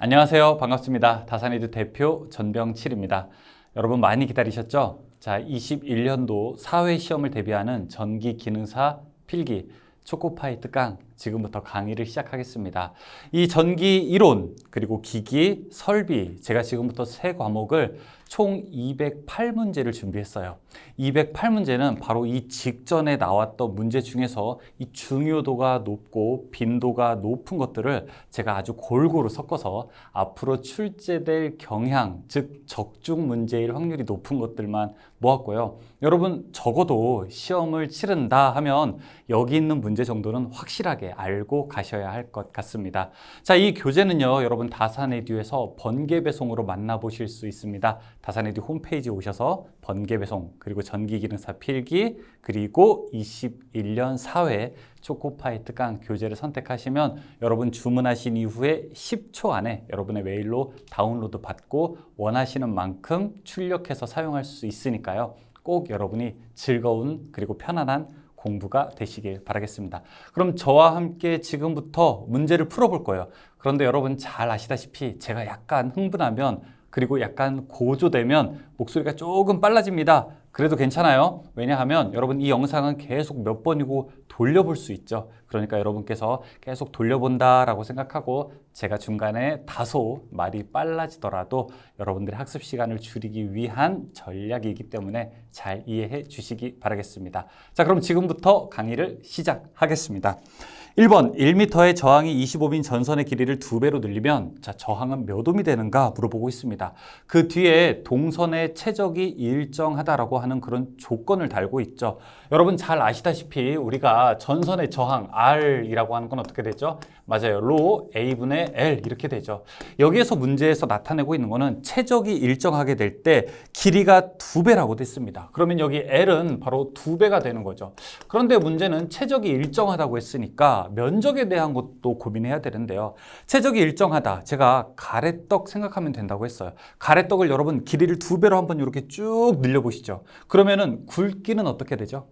안녕하세요. 반갑습니다. 다산에듀 대표 전병칠입니다. 여러분 많이 기다리셨죠? 자, 21년도 사회 시험을 대비하는 전기 기능사 필기 초코파이 특강 지금부터 강의를 시작하겠습니다. 이 전기 이론 그리고 기기 설비 제가 지금부터 세 과목을 총 208문제를 준비했어요. 208문제는 바로 이 직전에 나왔던 문제 중에서 이 중요도가 높고 빈도가 높은 것들을 제가 아주 골고루 섞어서 앞으로 출제될 경향, 즉 적중 문제일 확률이 높은 것들만 모았고요. 여러분 적어도 시험을 치른다 하면 여기 있는 문제 정도는 확실하게 알고 가셔야 할 것 같습니다. 자, 이 교재는요, 여러분 다산에듀에서 번개 배송으로 만나보실 수 있습니다. 다산에듀 홈페이지에 오셔서 번개 배송, 그리고 전기기능사 필기, 그리고 21년 사회 초코파이 특강 교재를 선택하시면 여러분 주문하신 이후에 10초 안에 여러분의 메일로 다운로드 받고 원하시는 만큼 출력해서 사용할 수 있으니까요. 꼭 여러분이 즐거운 그리고 편안한 공부가 되시길 바라겠습니다. 그럼 저와 함께 지금부터 문제를 풀어볼 거예요. 그런데 여러분 잘 아시다시피 제가 약간 흥분하면 그리고 약간 고조되면 목소리가 조금 빨라집니다. 그래도 괜찮아요. 왜냐하면 여러분 이 영상은 계속 몇 번이고 돌려볼 수 있죠. 그러니까 여러분께서 계속 돌려본다라고 생각하고 제가 중간에 다소 말이 빨라지더라도 여러분들의 학습 시간을 줄이기 위한 전략이기 때문에 잘 이해해 주시기 바라겠습니다. 자, 그럼 지금부터 강의를 시작하겠습니다. 1번 1m의 저항이 25인 전선의 길이를 2배로 늘리면 자, 저항은 몇 옴이 되는가 물어보고 있습니다. 그 뒤에 동선의 최적이 일정하다라고 하는 그런 조건을 달고 있죠. 여러분 잘 아시다시피 우리가 전선의 저항 R이라고 하는 건 어떻게 되죠? 맞아요. 로 A분의 L 이렇게 되죠. 여기에서 문제에서 나타내고 있는 거는 최적이 일정하게 될 때 길이가 2배라고 됐습니다. 그러면 여기 L은 바로 2배가 되는 거죠. 그런데 문제는 최적이 일정하다고 했으니까 면적에 대한 것도 고민해야 되는데요. 최적이 일정하다. 제가 가래떡 생각하면 된다고 했어요. 가래떡을 여러분 길이를 2배로 한번 이렇게 쭉 늘려보시죠. 그러면은 굵기는 어떻게 되죠?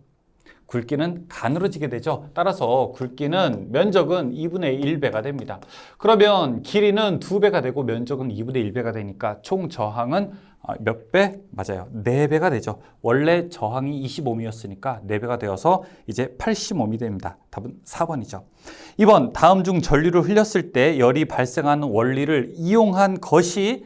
굵기는 가늘어지게 되죠. 따라서 굵기는 면적은 2분의 1배가 됩니다. 그러면 길이는 2배가 되고 면적은 2분의 1배가 되니까 총 저항은 몇 배? 맞아요. 4배가 되죠. 원래 저항이 25옴이었으니까 4배가 되어서 이제 80옴이 됩니다. 답은 4번이죠. 2번 다음 중 전류를 흘렸을 때 열이 발생하는 원리를 이용한 것이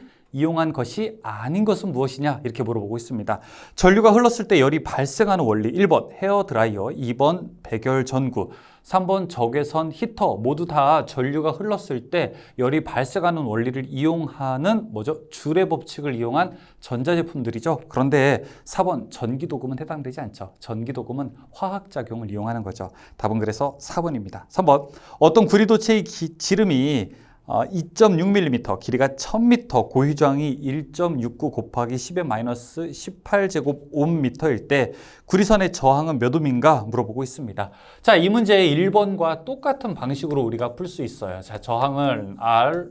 아닌 것은 무엇이냐 이렇게 물어보고 있습니다. 전류가 흘렀을 때 열이 발생하는 원리 1번 헤어드라이어, 2번 백열 전구, 3번 적외선 히터 모두 다 전류가 흘렀을 때 열이 발생하는 원리를 이용하는 뭐죠? 줄의 법칙을 이용한 전자제품들이죠. 그런데 4번 전기도금은 해당되지 않죠. 전기도금은 화학작용을 이용하는 거죠. 답은 그래서 4번입니다. 3번 어떤 구리도체의 지름이 2.6mm, 길이가 1000m, 고유저항이 1.69 곱하기 10의 마이너스 18제곱 옴미터일 때 구리선의 저항은 몇 옴인가 물어보고 있습니다. 자, 이 문제 1번과 똑같은 방식으로 우리가 풀 수 있어요. 자, 저항은 R,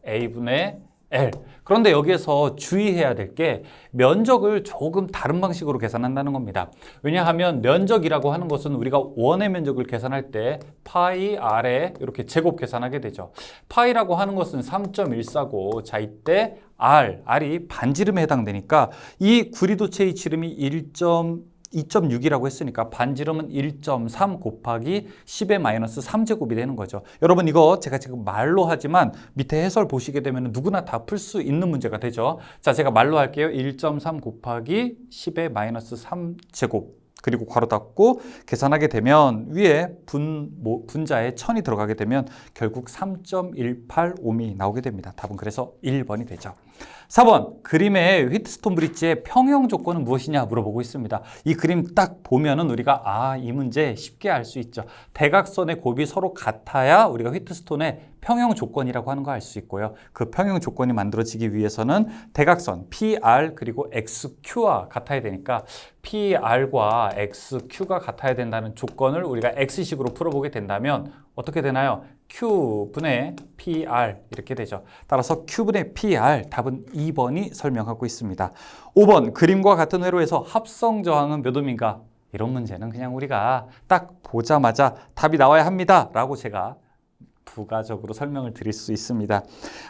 A분의 L. 그런데 여기에서 주의해야 될 게 면적을 조금 다른 방식으로 계산한다는 겁니다. 왜냐하면 면적이라고 하는 것은 우리가 원의 면적을 계산할 때 파이 R에 이렇게 제곱 계산하게 되죠. 파이라고 하는 것은 3.14고 자 이때 R이 반지름에 해당되니까 이 구리도체의 지름이 2.6이라고 했으니까 반지름은 1.3 곱하기 10의 마이너스 3제곱이 되는 거죠. 여러분 이거 제가 지금 말로 하지만 밑에 해설 보시게 되면 누구나 다 풀 수 있는 문제가 되죠. 자, 제가 말로 할게요. 1.3 곱하기 10의 마이너스 3제곱 그리고 괄호 닫고 계산하게 되면 위에 분자에 1000이 들어가게 되면 결국 3.18옴이 나오게 됩니다. 답은 그래서 1번이 되죠. 4번 그림의 휘트스톤 브릿지의 평형 조건은 무엇이냐 물어보고 있습니다. 이 그림 딱 보면은 우리가 이 문제 쉽게 알 수 있죠. 대각선의 곱이 서로 같아야 우리가 휘트스톤의 평형 조건이라고 하는 거 알 수 있고요. 그 평형 조건이 만들어지기 위해서는 대각선 PR 그리고 XQ와 같아야 되니까 PR과 XQ가 같아야 된다는 조건을 우리가 X식으로 풀어보게 된다면 어떻게 되나요? Q분의 PR 이렇게 되죠. 따라서 Q분의 PR 답은 2번이 설명하고 있습니다. 5번 그림과 같은 회로에서 합성 저항은 몇 옴인가? 이런 문제는 그냥 우리가 딱 보자마자 답이 나와야 합니다 라고 제가 부가적으로 설명을 드릴 수 있습니다.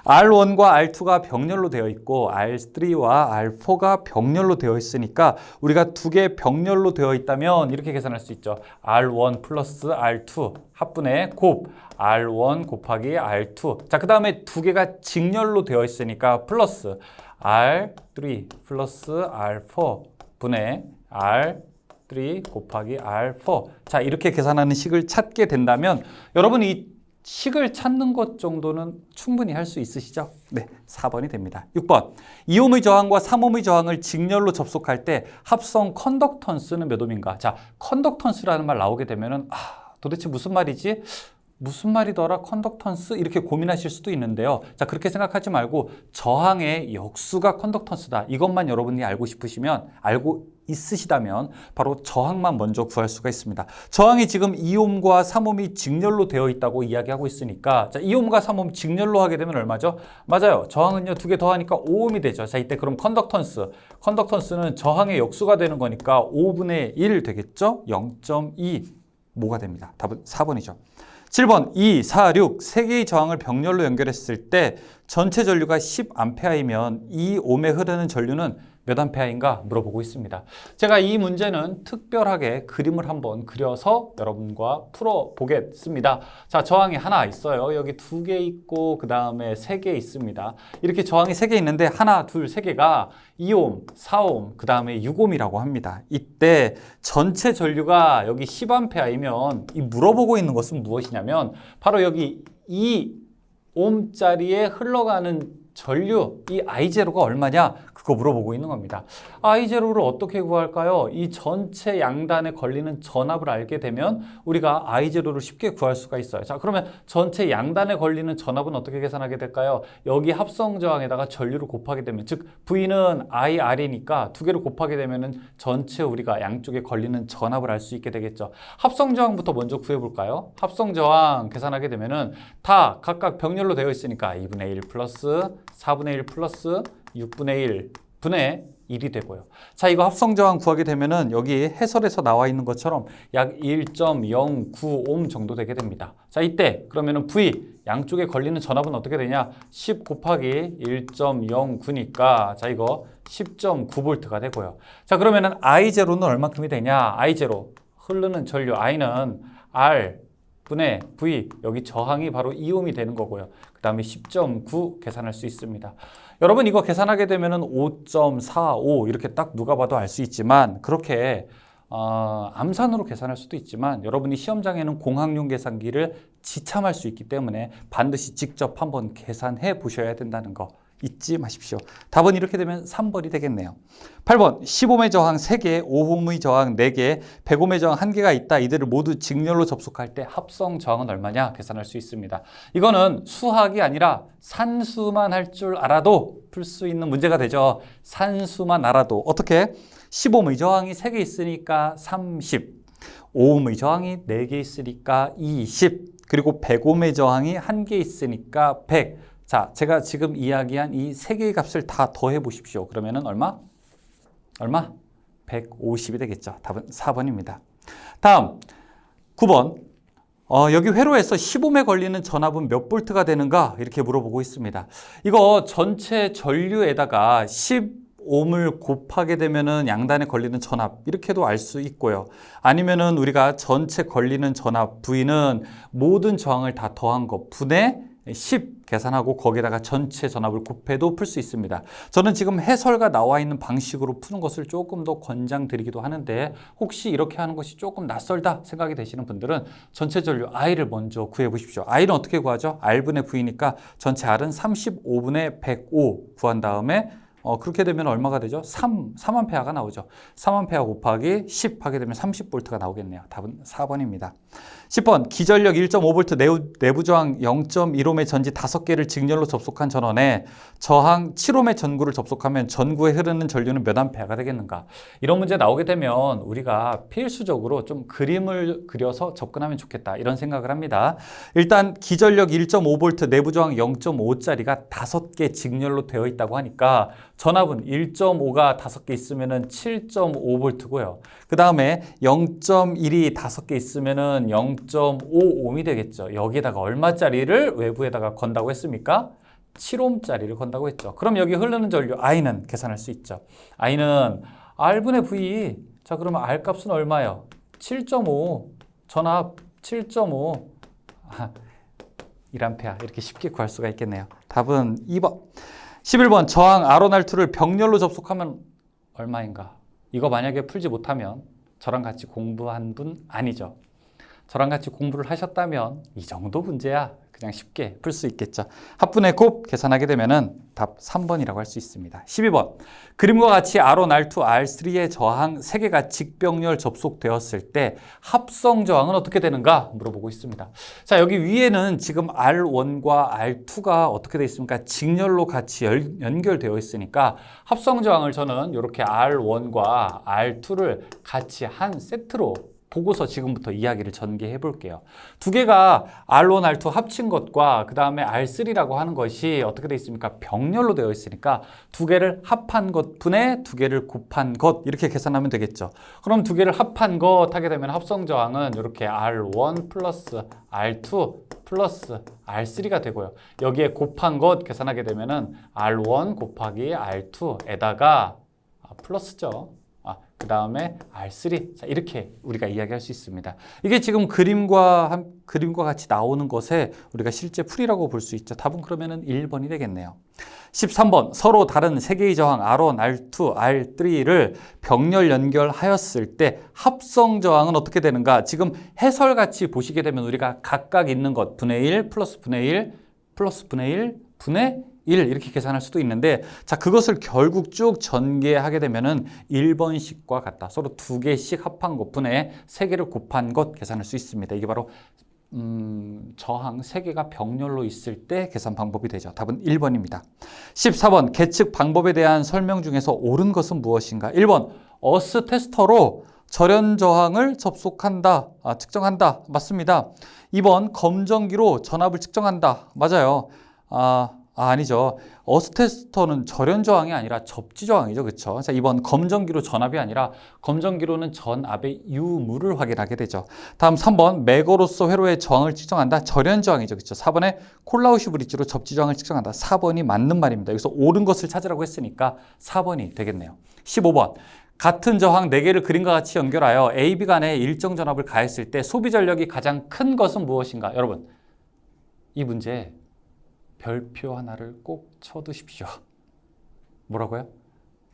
R1과 R2가 병렬로 되어 있고 R3와 R4가 병렬로 되어 있으니까 우리가 두 개 병렬로 되어 있다면 이렇게 계산할 수 있죠. R1 플러스 R2 합분의 곱 R1 곱하기 R2. 자, 그 다음에 두 개가 직렬로 되어 있으니까 플러스 R3 플러스 R4 분의 R3 곱하기 R4. 자, 이렇게 계산하는 식을 찾게 된다면 여러분 이 식을 찾는 것 정도는 충분히 할 수 있으시죠? 네, 4번이 됩니다. 6번. 2옴의 저항과 3옴의 저항을 직렬로 접속할 때 합성 컨덕턴스는 몇 옴인가? 자, 컨덕턴스라는 말 나오게 되면은 도대체 무슨 말이지? 무슨 말이더라? 컨덕턴스? 이렇게 고민하실 수도 있는데요. 자, 그렇게 생각하지 말고 저항의 역수가 컨덕턴스다. 이것만 여러분이 알고 있으시다면 바로 저항만 먼저 구할 수가 있습니다. 저항이 지금 2옴과 3옴이 직렬로 되어 있다고 이야기하고 있으니까 자, 2옴과 3옴 직렬로 하게 되면 얼마죠? 맞아요. 저항은요, 두 개 더하니까 5옴이 되죠. 자, 이때 그럼 컨덕턴스는 저항의 역수가 되는 거니까 5분의 1 되겠죠? 0.2 모가 됩니다. 답은 4번이죠. 7번 2, 4, 6 세 개의 저항을 병렬로 연결했을 때 전체 전류가 10A이면 이 옴에 흐르는 전류는 몇 암페어인가 물어보고 있습니다. 제가 이 문제는 특별하게 그림을 한번 그려서 여러분과 풀어보겠습니다. 자, 저항이 하나 있어요. 여기 두 개 있고 그 다음에 세 개 있습니다. 이렇게 저항이 세 개 있는데 하나, 둘, 세 개가 2옴, 4옴, 그 다음에 6옴이라고 합니다. 이때 전체 전류가 여기 10A이면 이 물어보고 있는 것은 무엇이냐면 바로 여기 2옴짜리에 흘러가는 전류, 이 I0가 얼마냐? 그거 물어보고 있는 겁니다. I0를 어떻게 구할까요? 이 전체 양단에 걸리는 전압을 알게 되면 우리가 I0를 쉽게 구할 수가 있어요. 자, 그러면 전체 양단에 걸리는 전압은 어떻게 계산하게 될까요? 여기 합성 저항에다가 전류를 곱하게 되면, 즉 V는 IR이니까 두 개를 곱하게 되면은 전체 우리가 양쪽에 걸리는 전압을 알 수 있게 되겠죠. 합성 저항부터 먼저 구해볼까요? 합성 저항 계산하게 되면은 다 각각 병렬로 되어 있으니까 2분의 1 플러스 4분의 1 플러스 6분의 1 분의 1이 되고요. 자, 이거 합성 저항 구하게 되면은 여기 해설에서 나와 있는 것처럼 약 1.09옴 정도 되게 됩니다. 자, 이때 그러면은 V 양쪽에 걸리는 전압은 어떻게 되냐? 10 곱하기 1.09니까 자, 이거 10.9V가 되고요. 자, 그러면은 I0는 얼마큼이 되냐? I0 흐르는 전류 I는 R 분의 V, 여기 저항이 바로 2옴이 되는 거고요. 그 다음에 10.9 계산할 수 있습니다. 여러분 이거 계산하게 되면은 5.45 이렇게 딱 누가 봐도 알 수 있지만 그렇게 암산으로 계산할 수도 있지만 여러분이 시험장에는 공학용 계산기를 지참할 수 있기 때문에 반드시 직접 한번 계산해 보셔야 된다는 거 잊지 마십시오. 답은 이렇게 되면 3번이 되겠네요. 8번 10옴의 저항 3개, 5옴의 저항 4개, 100옴의 저항 1개가 있다. 이들을 모두 직렬로 접속할 때 합성 저항은 얼마냐 계산할 수 있습니다. 이거는 수학이 아니라 산수만 할 줄 알아도 풀 수 있는 문제가 되죠. 산수만 알아도 어떻게? 10옴의 저항이 3개 있으니까 30, 5옴의 저항이 4개 있으니까 20, 그리고 100옴의 저항이 1개 있으니까 100. 자, 제가 지금 이야기한 이 세 개의 값을 다 더해 보십시오. 그러면은 얼마? 150이 되겠죠. 답은 4번입니다. 다음 9번. 여기 회로에서 10옴에 걸리는 전압은 몇 볼트가 되는가? 이렇게 물어보고 있습니다. 이거 전체 전류에다가 10옴을 곱하게 되면은 양단에 걸리는 전압 이렇게도 알 수 있고요. 아니면은 우리가 전체 걸리는 전압 V는 모든 저항을 다 더한 거 분의 10 계산하고 거기에다가 전체 전압을 곱해도 풀 수 있습니다. 저는 지금 해설가 나와 있는 방식으로 푸는 것을 조금 더 권장드리기도 하는데 혹시 이렇게 하는 것이 조금 낯설다 생각이 되시는 분들은 전체 전류 I를 먼저 구해 보십시오. I는 어떻게 구하죠? R분의 V니까 전체 R은 35분의 105 구한 다음에 그렇게 되면 얼마가 되죠? 3A가 나오죠. 3A 곱하기 10 하게 되면 30V가 나오겠네요. 답은 4번입니다. 10번 기전력 1.5V 내부 저항 0.1옴의 전지 5개를 직렬로 접속한 전원에 저항 7옴의 전구를 접속하면 전구에 흐르는 전류는 몇 암페어가 되겠는가? 이런 문제 나오게 되면 우리가 필수적으로 좀 그림을 그려서 접근하면 좋겠다 이런 생각을 합니다. 일단 기전력 1.5V 내부 저항 0.5짜리가 5개 직렬로 되어 있다고 하니까 전압은 1.5가 5개 있으면은 7.5V고요. 그 다음에 0.1이 5개 있으면은 0.5ohm이 되겠죠. 여기에다가 얼마짜리를 외부에다가 건다고 했습니까? 7ohm짜리를 건다고 했죠. 그럼 여기 흐르는 전류 I는 계산할 수 있죠. I는 R분의 V. 자, 그러면 R 값은 얼마예요? 7.5. 전압 7.5. 1A 이렇게 쉽게 구할 수가 있겠네요. 답은 2번. 11번 저항 R1R2를 병렬로 접속하면 얼마인가? 이거 만약에 풀지 못하면 저랑 같이 공부한 분 아니죠. 저랑 같이 공부를 하셨다면 이 정도 문제야 그냥 쉽게 풀 수 있겠죠. 합분의 곱 계산하게 되면은 답 3번이라고 할 수 있습니다. 12번 그림과 같이 R1, R2, R3의 저항 3개가 직병렬 접속되었을 때 합성 저항은 어떻게 되는가 물어보고 있습니다. 자, 여기 위에는 지금 R1과 R2가 어떻게 되어 있습니까? 직렬로 같이 연결되어 있으니까 합성 저항을 저는 이렇게 R1과 R2를 같이 한 세트로 보고서 지금부터 이야기를 전개해 볼게요. 두 개가 R1, R2 합친 것과 그 다음에 R3라고 하는 것이 어떻게 되어 있습니까? 병렬로 되어 있으니까 두 개를 합한 것 분의 두 개를 곱한 것 이렇게 계산하면 되겠죠. 그럼 두 개를 합한 것 하게 되면 합성 저항은 이렇게 R1 플러스 R2 플러스 R3가 되고요. 여기에 곱한 것 계산하게 되면은 R1 곱하기 R2에다가 플러스죠. 그 다음에 R3. 자, 이렇게 우리가 이야기할 수 있습니다. 이게 지금 그림과 같이 나오는 것에 우리가 실제 풀이라고 볼 수 있죠. 답은 그러면은 1번이 되겠네요. 13번 서로 다른 세 개의 저항 R1, R2, R3를 병렬 연결하였을 때 합성 저항은 어떻게 되는가? 지금 해설같이 보시게 되면 우리가 각각 있는 것 분의 1 플러스 분의 1 플러스 분의 1 분의 1 이렇게 계산할 수도 있는데 자 그것을 결국 쭉 전개하게 되면은 1번씩과 같다. 서로 두 개씩 합한 것 분의 세 개를 곱한 것 계산할 수 있습니다. 이게 바로 저항 세 개가 병렬로 있을 때 계산 방법이 되죠. 답은 1번입니다. 14번 계측 방법에 대한 설명 중에서 옳은 것은 무엇인가? 1번 어스 테스터로 절연 저항을 접속한다. 측정한다. 맞습니다. 2번 검정기로 전압을 측정한다. 맞아요. 아니죠. 어스테스터는 절연 저항이 아니라 접지 저항이죠. 그렇죠? 자, 이번 검정기로 전압이 아니라 검정기로는 전압의 유무를 확인하게 되죠. 다음 3번 맥어로서 회로의 저항을 측정한다. 절연 저항이죠. 그렇죠? 4번에 콜라우시 브릿지로 접지 저항을 측정한다. 4번이 맞는 말입니다. 여기서 옳은 것을 찾으라고 했으니까 4번이 되겠네요. 15번 같은 저항 4개를 그림과 같이 연결하여 A, B 간에 일정 전압을 가했을 때 소비 전력이 가장 큰 것은 무엇인가? 여러분, 이 문제 별표 하나를 꼭 쳐두십시오. 뭐라고요?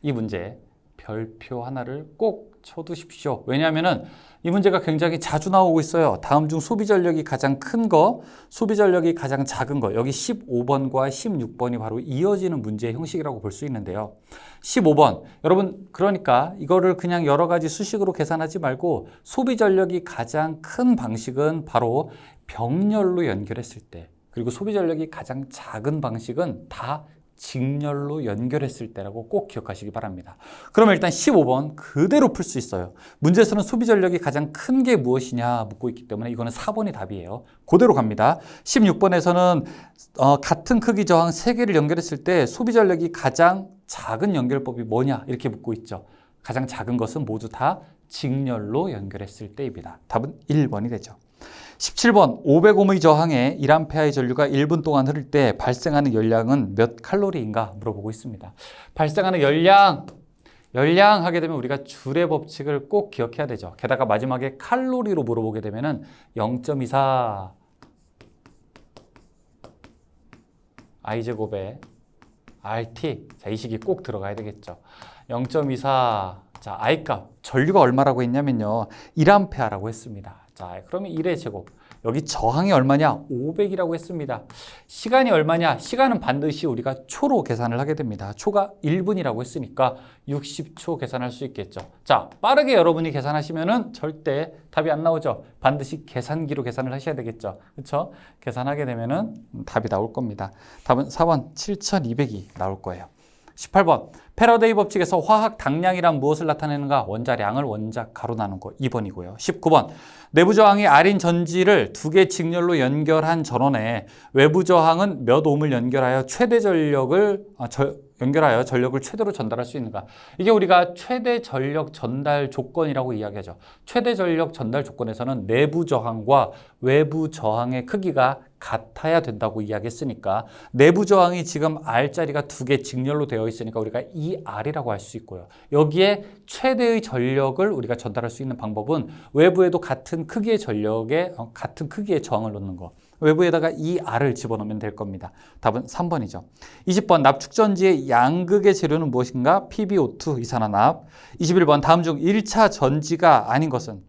이 문제 별표 하나를 꼭 쳐두십시오. 왜냐하면 이 문제가 굉장히 자주 나오고 있어요. 다음 중 소비 전력이 가장 큰 거, 소비 전력이 가장 작은 거. 여기 15번과 16번이 바로 이어지는 문제의 형식이라고 볼 수 있는데요. 15번. 여러분 그러니까 이거를 그냥 여러 가지 수식으로 계산하지 말고 소비 전력이 가장 큰 방식은 바로 병렬로 연결했을 때 그리고 소비 전력이 가장 작은 방식은 다 직렬로 연결했을 때라고 꼭 기억하시기 바랍니다. 그러면 일단 15번 그대로 풀 수 있어요. 문제에서는 소비 전력이 가장 큰 게 무엇이냐 묻고 있기 때문에 이거는 4번이 답이에요. 그대로 갑니다. 16번에서는 같은 크기 저항 3개를 연결했을 때 소비 전력이 가장 작은 연결법이 뭐냐 이렇게 묻고 있죠. 가장 작은 것은 모두 다 직렬로 연결했을 때입니다. 답은 1번이 되죠. 17번 500ohm의 저항에 1A의 전류가 1분 동안 흐를 때 발생하는 열량은 몇 칼로리인가 물어보고 있습니다. 발생하는 열량 하게 되면 우리가 줄의 법칙을 꼭 기억해야 되죠. 게다가 마지막에 칼로리로 물어보게 되면은 0.24 I제곱에 RT 자, 이 식이 꼭 들어가야 되겠죠. 0.24 자, I값 전류가 얼마라고 했냐면요 1A라고 했습니다. 자, 그러면 1의 제곱. 여기 저항이 얼마냐? 500이라고 했습니다. 시간이 얼마냐? 시간은 반드시 우리가 초로 계산을 하게 됩니다. 초가 1분이라고 했으니까 60초 계산할 수 있겠죠. 자, 빠르게 여러분이 계산하시면은 절대 답이 안 나오죠. 반드시 계산기로 계산을 하셔야 되겠죠. 그렇죠? 계산하게 되면은 답이 나올 겁니다. 답은 4번 7200이 나올 거예요. 18번 패러데이 법칙에서 화학 당량이란 무엇을 나타내는가? 원자량을 원자 가로 나눈 거 2번이고요. 19번 내부 저항이 R인 전지를 두 개 직렬로 연결한 전원에 외부 저항은 몇 ohm을 연결하여 최대 전력을 연결하여 전력을 최대로 전달할 수 있는가? 이게 우리가 최대 전력 전달 조건이라고 이야기하죠. 최대 전력 전달 조건에서는 내부 저항과 외부 저항의 크기가 같아야 된다고 이야기했으니까 내부 저항이 지금 R자리가 두 개 직렬로 되어 있으니까 우리가 ER이라고 할 수 있고요. 여기에 최대의 전력을 우리가 전달할 수 있는 방법은 외부에도 같은 크기의 전력에 같은 크기의 저항을 넣는 거. 외부에다가 ER을 집어넣으면 될 겁니다. 답은 3번이죠. 20번 납축전지의 양극의 재료는 무엇인가? PbO2 이산화납. 21번 다음 중 1차 전지가 아닌 것은?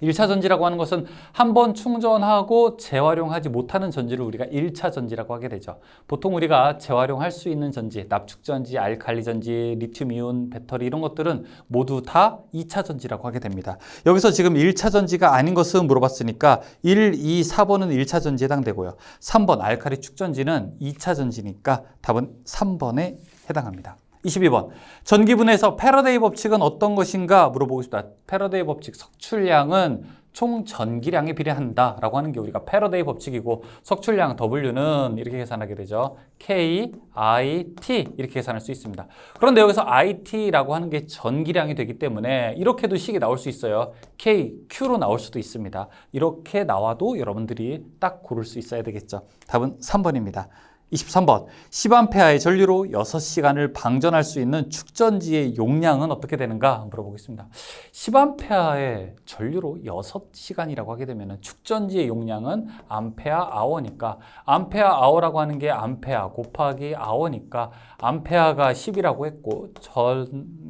1차 전지라고 하는 것은 한 번 충전하고 재활용하지 못하는 전지를 우리가 1차 전지라고 하게 되죠. 보통 우리가 재활용할 수 있는 전지, 납축전지, 알칼리 전지, 리튬이온, 배터리 이런 것들은 모두 다 2차 전지라고 하게 됩니다. 여기서 지금 1차 전지가 아닌 것은 물어봤으니까 1, 2, 4번은 1차 전지에 해당되고요. 3번 알칼리 축전지는 2차 전지니까 답은 3번에 해당합니다. 22번 전기분해에서 패러데이 법칙은 어떤 것인가 물어보고 싶다. 패러데이 법칙 석출량은 총 전기량에 비례한다 라고 하는 게 우리가 패러데이 법칙이고 석출량 W는 이렇게 계산하게 되죠. K, I, T 이렇게 계산할 수 있습니다. 그런데 여기서 IT라고 하는 게 전기량이 되기 때문에 이렇게도 식이 나올 수 있어요. K, Q로 나올 수도 있습니다. 이렇게 나와도 여러분들이 딱 고를 수 있어야 되겠죠. 답은 3번입니다. 23번 10A의 전류로 6시간을 방전할 수 있는 축전지의 용량은 어떻게 되는가 물어보겠습니다. 10A의 전류로 6시간이라고 하게 되면 축전지의 용량은 암페아 아워니까 암페아 아워라고 하는 게 암페아 곱하기 아워니까 암페아가 10이라고 했고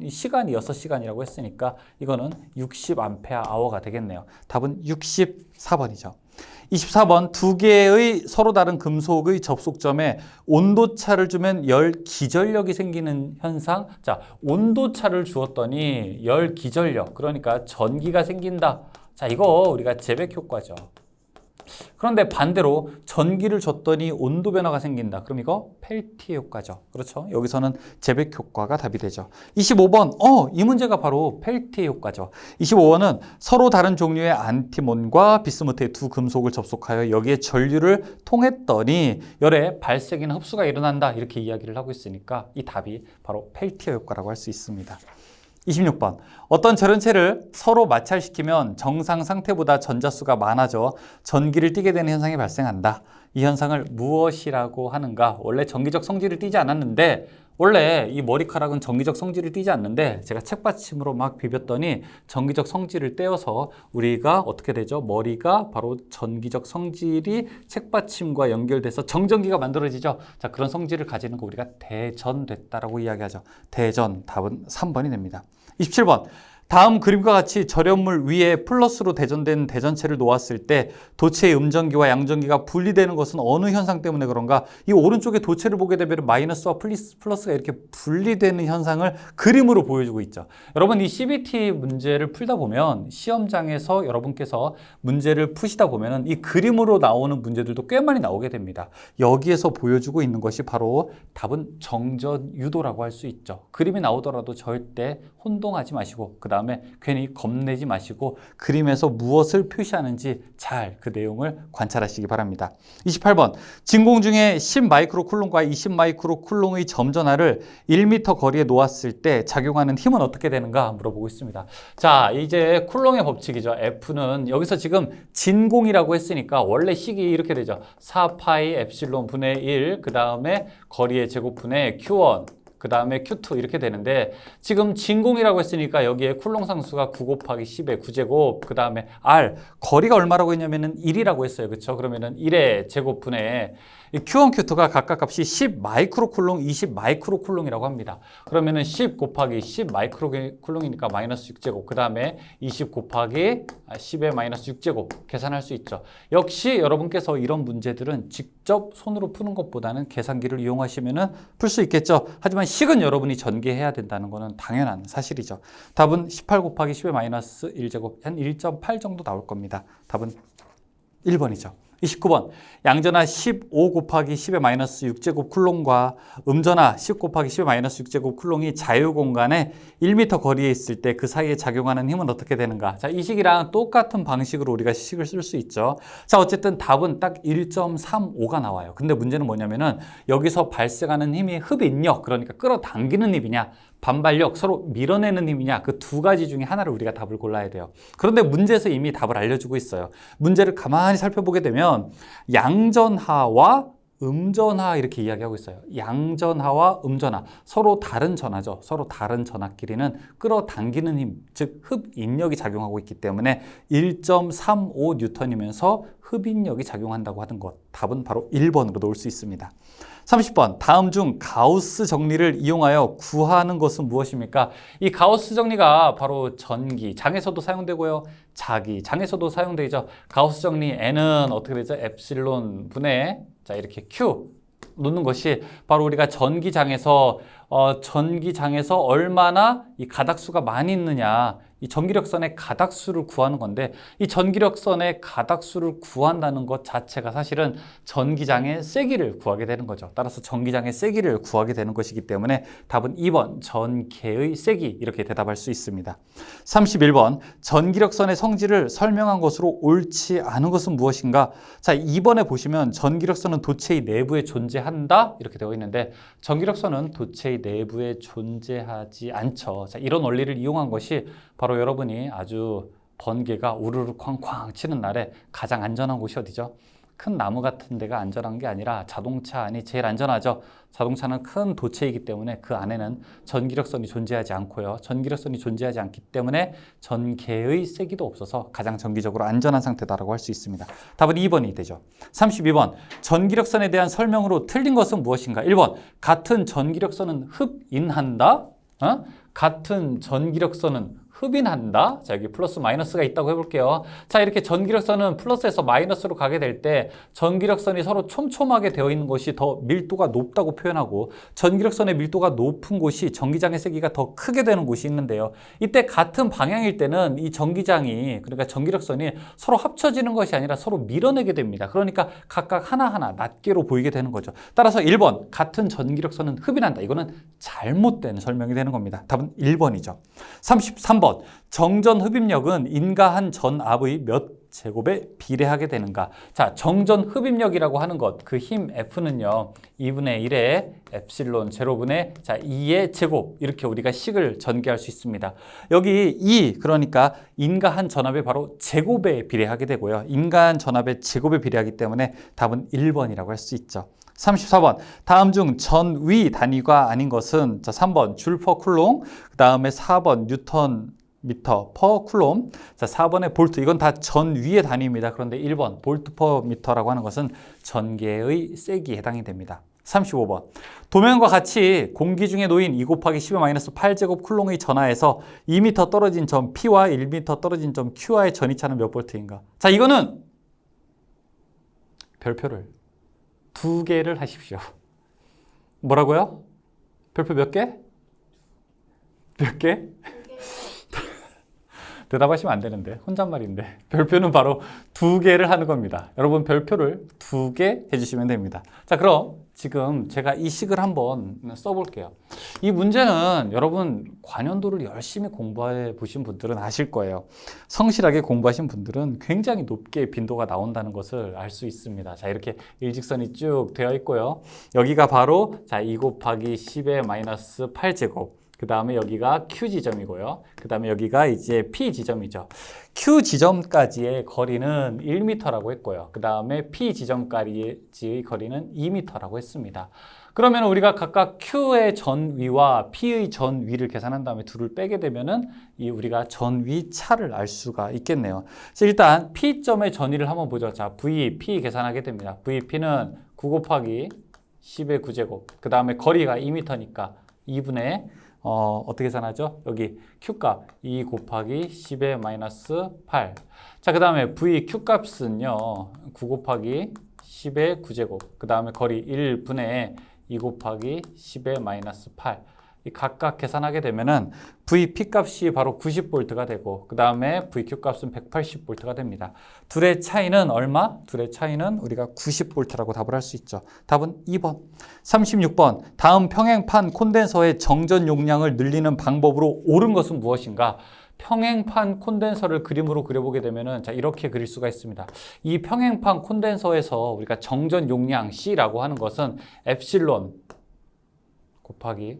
시간이 6시간이라고 했으니까 이거는 60암페아 아워가 되겠네요. 답은 64번이죠. 24번 두 개의 서로 다른 금속의 접속점에 온도차를 주면 열 기전력이 생기는 현상. 자, 온도차를 주었더니 열 기전력, 그러니까 전기가 생긴다. 자, 이거 우리가 제백 효과죠. 그런데 반대로 전기를 줬더니 온도 변화가 생긴다. 그럼 이거 펠티의 효과죠. 그렇죠? 여기서는 제백 효과가 답이 되죠. 25번, 이 문제가 바로 펠티의 효과죠. 25번은 서로 다른 종류의 안티몬과 비스무트의 두 금속을 접속하여 여기에 전류를 통했더니 열의 발생이나 흡수가 일어난다. 이렇게 이야기를 하고 있으니까 이 답이 바로 펠티의 효과라고 할 수 있습니다. 26번 어떤 절연체를 서로 마찰시키면 정상 상태보다 전자수가 많아져 전기를 띠게 되는 현상이 발생한다. 이 현상을 무엇이라고 하는가? 원래 전기적 성질을 띠지 않았는데 원래 이 머리카락은 전기적 성질을 띠지 않는데 제가 책받침으로 막 비볐더니 전기적 성질을 떼어서 우리가 어떻게 되죠? 머리가 바로 전기적 성질이 책받침과 연결돼서 정전기가 만들어지죠. 자, 그런 성질을 가지는 거 우리가 대전됐다라고 이야기하죠. 대전, 답은 3번이 됩니다. 27번 다음 그림과 같이 절연물 위에 플러스로 대전된 대전체를 놓았을 때 도체의 음전기와 양전기가 분리되는 것은 어느 현상 때문에 그런가? 이 오른쪽에 도체를 보게 되면 마이너스와 플러스가 이렇게 분리되는 현상을 그림으로 보여주고 있죠. 여러분 이 CBT 문제를 풀다 보면 시험장에서 여러분께서 문제를 푸시다 보면 이 그림으로 나오는 문제들도 꽤 많이 나오게 됩니다. 여기에서 보여주고 있는 것이 바로 답은 정전 유도라고 할 수 있죠. 그림이 나오더라도 절대 혼동하지 마시고 그 다음에 괜히 겁내지 마시고 그림에서 무엇을 표시하는지 잘 그 내용을 관찰하시기 바랍니다. 28번 진공 중에 10 마이크로쿨롱과 20 마이크로쿨롱의 점전화를 1m 거리에 놓았을 때 작용하는 힘은 어떻게 되는가 물어보고 있습니다. 자, 이제 쿨롱의 법칙이죠. F는 여기서 지금 진공이라고 했으니까 원래 식이 이렇게 되죠. 4파이 엡실론 분의 1 그 다음에 거리의 제곱분의 Q1 그 다음에 Q2 이렇게 되는데 지금 진공이라고 했으니까 여기에 쿨롱 상수가 9 곱하기 10의 9제곱 그 다음에 R 거리가 얼마라고 했냐면은 1이라고 했어요. 그렇죠? 그러면은 1의 제곱분의 Q1, Q2가 각각 값이 10 마이크로쿨롱, 20 마이크로쿨롱이라고 합니다. 그러면은 10 곱하기 10 마이크로쿨롱이니까 마이너스 6제곱 그 다음에 20 곱하기 10의 마이너스 6제곱 계산할 수 있죠. 역시 여러분께서 이런 문제들은 직접 손으로 푸는 것보다는 계산기를 이용하시면은 풀 수 있겠죠. 하지만 식은 여러분이 전개해야 된다는 것은 당연한 사실이죠. 답은 18 곱하기 10의 마이너스 1제곱 한 1.8 정도 나올 겁니다. 답은 1번이죠. 29번 양전하 15 곱하기 10의 마이너스 6제곱 쿨롱과 음전하 10 곱하기 10의 마이너스 6제곱 쿨롱이 자유공간에 1m 거리에 있을 때 그 사이에 작용하는 힘은 어떻게 되는가? 자, 이 식이랑 똑같은 방식으로 우리가 식을 쓸 수 있죠. 자, 어쨌든 답은 딱 1.35가 나와요. 근데 문제는 뭐냐면은 여기서 발생하는 힘이 흡인력, 그러니까 끌어당기는 힘이냐, 반발력, 서로 밀어내는 힘이냐, 그 두 가지 중에 하나를 우리가 답을 골라야 돼요. 그런데 문제에서 이미 답을 알려주고 있어요. 문제를 가만히 살펴보게 되면 양전하와 음전하 이렇게 이야기하고 있어요. 양전하와 음전하, 서로 다른 전하죠. 서로 다른 전하끼리는 끌어당기는 힘, 즉 흡인력이 작용하고 있기 때문에 1.35 뉴턴이면서 흡인력이 작용한다고 하는 것, 답은 바로 1번으로 놓을 수 있습니다. 30번 다음 중 가우스 정리를 이용하여 구하는 것은 무엇입니까? 이 가우스 정리가 바로 전기 장에서도 사용되고요, 자기 장에서도 사용되죠. 가우스 정리 N은 어떻게 되죠? 엡실론 분의 자 이렇게 Q 놓는 것이 바로 우리가 전기장에서 얼마나 이 가닥수가 많이 있느냐, 이 전기력선의 가닥수를 구하는 건데, 이 전기력선의 가닥수를 구한다는 것 자체가 사실은 전기장의 세기를 구하게 되는 거죠. 따라서 전기장의 세기를 구하게 되는 것이기 때문에 답은 2번 전개의 세기 이렇게 대답할 수 있습니다. 31번 전기력선의 성질을 설명한 것으로 옳지 않은 것은 무엇인가? 자, 2번에 보시면 전기력선은 도체의 내부에 존재한다 이렇게 되어 있는데, 전기력선은 도체의 내부에 존재하지 않죠. 자, 이런 원리를 이용한 것이 바로 여러분이 아주 번개가 우르르 쾅쾅 치는 날에 가장 안전한 곳이 어디죠? 큰 나무 같은 데가 안전한 게 아니라 자동차 안이 제일 안전하죠. 자동차는 큰 도체이기 때문에 그 안에는 전기력선이 존재하지 않고요. 전기력선이 존재하지 않기 때문에 전개의 세기도 없어서 가장 정기적으로 안전한 상태다라고 할 수 있습니다. 답은 2번이 되죠. 32번 전기력선에 대한 설명으로 틀린 것은 무엇인가? 1번 같은 전기력선은 흡인한다. 같은 전기력선은 흡인한다. 자, 여기 플러스 마이너스가 있다고 해볼게요. 자, 이렇게 전기력선은 플러스에서 마이너스로 가게 될 때 전기력선이 서로 촘촘하게 되어 있는 것이 더 밀도가 높다고 표현하고, 전기력선의 밀도가 높은 곳이 전기장의 세기가 더 크게 되는 곳이 있는데요. 이때 같은 방향일 때는 이 전기장이, 그러니까 전기력선이 서로 합쳐지는 것이 아니라 서로 밀어내게 됩니다. 그러니까 각각 하나하나 낱개로 보이게 되는 거죠. 따라서 1번 같은 전기력선은 흡인한다. 이거는 잘못된 설명이 되는 겁니다. 답은 1번이죠. 33번 정전 흡입력은 인가한 전압의 몇 제곱에 비례하게 되는가? 자, 정전 흡입력이라고 하는 것, 그 힘 F는요 2분의 1에 엡실론 제로분의 2의 제곱, 이렇게 우리가 식을 전개할 수 있습니다. 여기 2, 그러니까 인가한 전압의 바로 제곱에 비례하게 되고요, 인가한 전압의 제곱에 비례하기 때문에 답은 1번이라고 할 수 있죠. 34번 다음 중 전위 단위가 아닌 것은, 자 3번 줄 퍼 쿨롱, 그 다음에 4번 뉴턴 미터 퍼 쿨롬, 자 4번의 볼트, 이건 다 전위의 단위입니다. 그런데 1번 볼트 퍼 미터라고 하는 것은 전개의 세기에 해당이 됩니다. 35번 도면과 같이 공기 중에 놓인 2 곱하기 10의 마이너스 8제곱 쿨롱의 전하에서 2m 떨어진 점 P와 1m 떨어진 점 Q와의 전이차는 몇 볼트인가? 자, 이거는 별표를 2개를 하십시오. 뭐라고요? 별표 몇 개? 몇 개? 대답하시면 안 되는데, 혼잣말인데. 별표는 바로 2개를 하는 겁니다. 여러분 별표를 2개 해주시면 됩니다. 자, 그럼 지금 제가 이 식을 한번 써볼게요. 이 문제는 여러분 관연도를 열심히 공부해 보신 분들은 아실 거예요. 성실하게 공부하신 분들은 굉장히 높게 빈도가 나온다는 것을 알 수 있습니다. 자, 이렇게 일직선이 쭉 되어 있고요. 여기가 바로 자 2 곱하기 10의 마이너스 8제곱, 그 다음에 여기가 Q 지점이고요. 그 다음에 여기가 이제 P 지점이죠. Q 지점까지의 거리는 1m라고 했고요. 그 다음에 P 지점까지의 거리는 2m라고 했습니다. 그러면 우리가 각각 Q의 전위와 P의 전위를 계산한 다음에 둘을 빼게 되면은 이 우리가 전위 차를 알 수가 있겠네요. 일단 P점의 전위를 한번 보죠. 자, VP 계산하게 됩니다. VP는 9 곱하기 10의 9제곱, 그 다음에 거리가 2m니까 2분의 어떻게 계산하죠? 여기 Q값 2 곱하기 10의 마이너스 8. 자, 그 다음에 V Q값은요 9 곱하기 10의 9제곱, 그 다음에 거리 1분의 2 곱하기 10의 마이너스 8. 이 각각 계산하게 되면은 VP 값이 바로 90V가 되고 그 다음에 VQ 값은 180V가 됩니다. 둘의 차이는 얼마? 둘의 차이는 우리가 90V라고 답을 할 수 있죠. 답은 2번. 36번. 다음 평행판 콘덴서의 정전 용량을 늘리는 방법으로 옳은 것은 무엇인가? 평행판 콘덴서를 그림으로 그려보게 되면은 자 이렇게 그릴 수가 있습니다. 이 평행판 콘덴서에서 우리가 정전 용량 C라고 하는 것은 엡실론 곱하기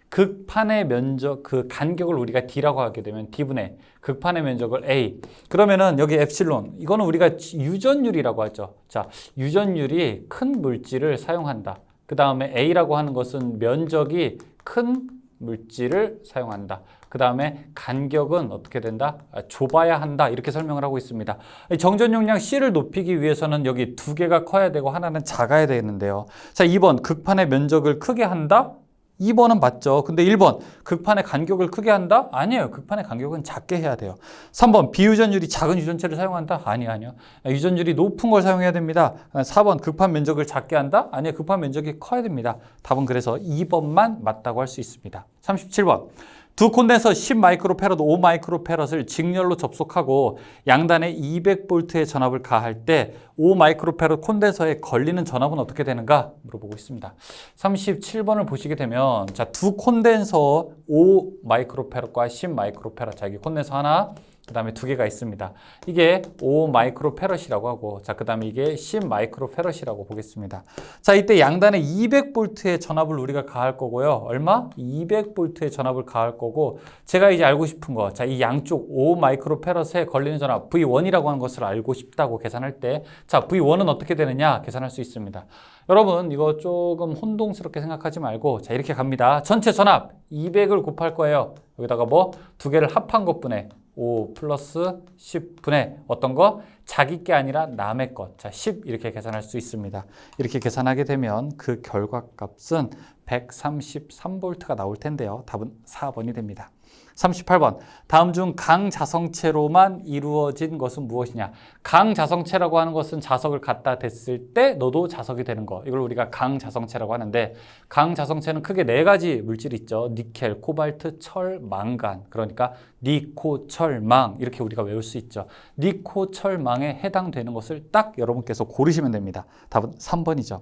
극판의 면적, 그 간격을 우리가 D라고 하게 되면 D분의 극판의 면적을 A. 그러면은 여기 엡실론, 이거는 우리가 유전율이라고 하죠. 자, 유전율이 큰 물질을 사용한다. 그 다음에 A라고 하는 것은 면적이 큰 물질을 사용한다. 그 다음에 간격은 어떻게 된다? 좁아야 한다. 이렇게 설명을 하고 있습니다. 정전 용량 C를 높이기 위해서는 여기 두 개가 커야 되고 하나는 작아야 되는데요. 자, 2번 극판의 면적을 크게 한다? 2번은 맞죠. 근데 1번 극판의 간격을 크게 한다? 아니에요. 극판의 간격은 작게 해야 돼요. 3번 비유전율이 작은 유전체를 사용한다? 아니요. 유전율이 높은 걸 사용해야 됩니다. 4번 극판 면적을 작게 한다? 아니요. 극판 면적이 커야 됩니다. 답은 그래서 2번만 맞다고 할 수 있습니다. 37번. 두 콘덴서 10마이크로패러드, 5마이크로패러드를 직렬로 접속하고 양단에 200V의 전압을 가할 때 5마이크로패러드 콘덴서에 걸리는 전압은 어떻게 되는가 물어보고 있습니다. 37번을 보시게 되면 자, 두 콘덴서 5마이크로패러드과 10마이크로패러드. 자, 여기 콘덴서 하나, 그 다음에 두 개가 있습니다. 이게 5마이크로패러드라고 하고 자, 그 다음에 이게 10마이크로패러드라고 보겠습니다. 자, 이때 양단에 200V의 전압을 우리가 가할 거고요. 얼마? 200V의 전압을 가할 거고 제가 이제 알고 싶은 거, 자, 이 양쪽 5마이크로패러드에 걸리는 전압 V1이라고 하는 것을 알고 싶다고 계산할 때 자, V1은 어떻게 되느냐 계산할 수 있습니다. 여러분 이거 조금 혼동스럽게 생각하지 말고 자, 이렇게 갑니다. 전체 전압 200을 곱할 거예요. 여기다가 뭐 두 개를 합한 것분에 5 플러스 10분의 어떤 거? 자기 게 아니라 남의 것. 자, 10 이렇게 계산할 수 있습니다. 이렇게 계산하게 되면 그 결과값은 133V가 나올 텐데요. 답은 4번이 됩니다. 38번. 다음 중 강자성체로만 이루어진 것은 무엇이냐? 강자성체라고 하는 것은 자석을 갖다 댔을 때 너도 자석이 되는 거. 이걸 우리가 강자성체라고 하는데 강자성체는 크게 네 가지 물질이 있죠. 니켈, 코발트, 철, 망간. 그러니까 니코, 철, 망 이렇게 우리가 외울 수 있죠. 니코, 철, 망에 해당되는 것을 딱 여러분께서 고르시면 됩니다. 답은 3번이죠.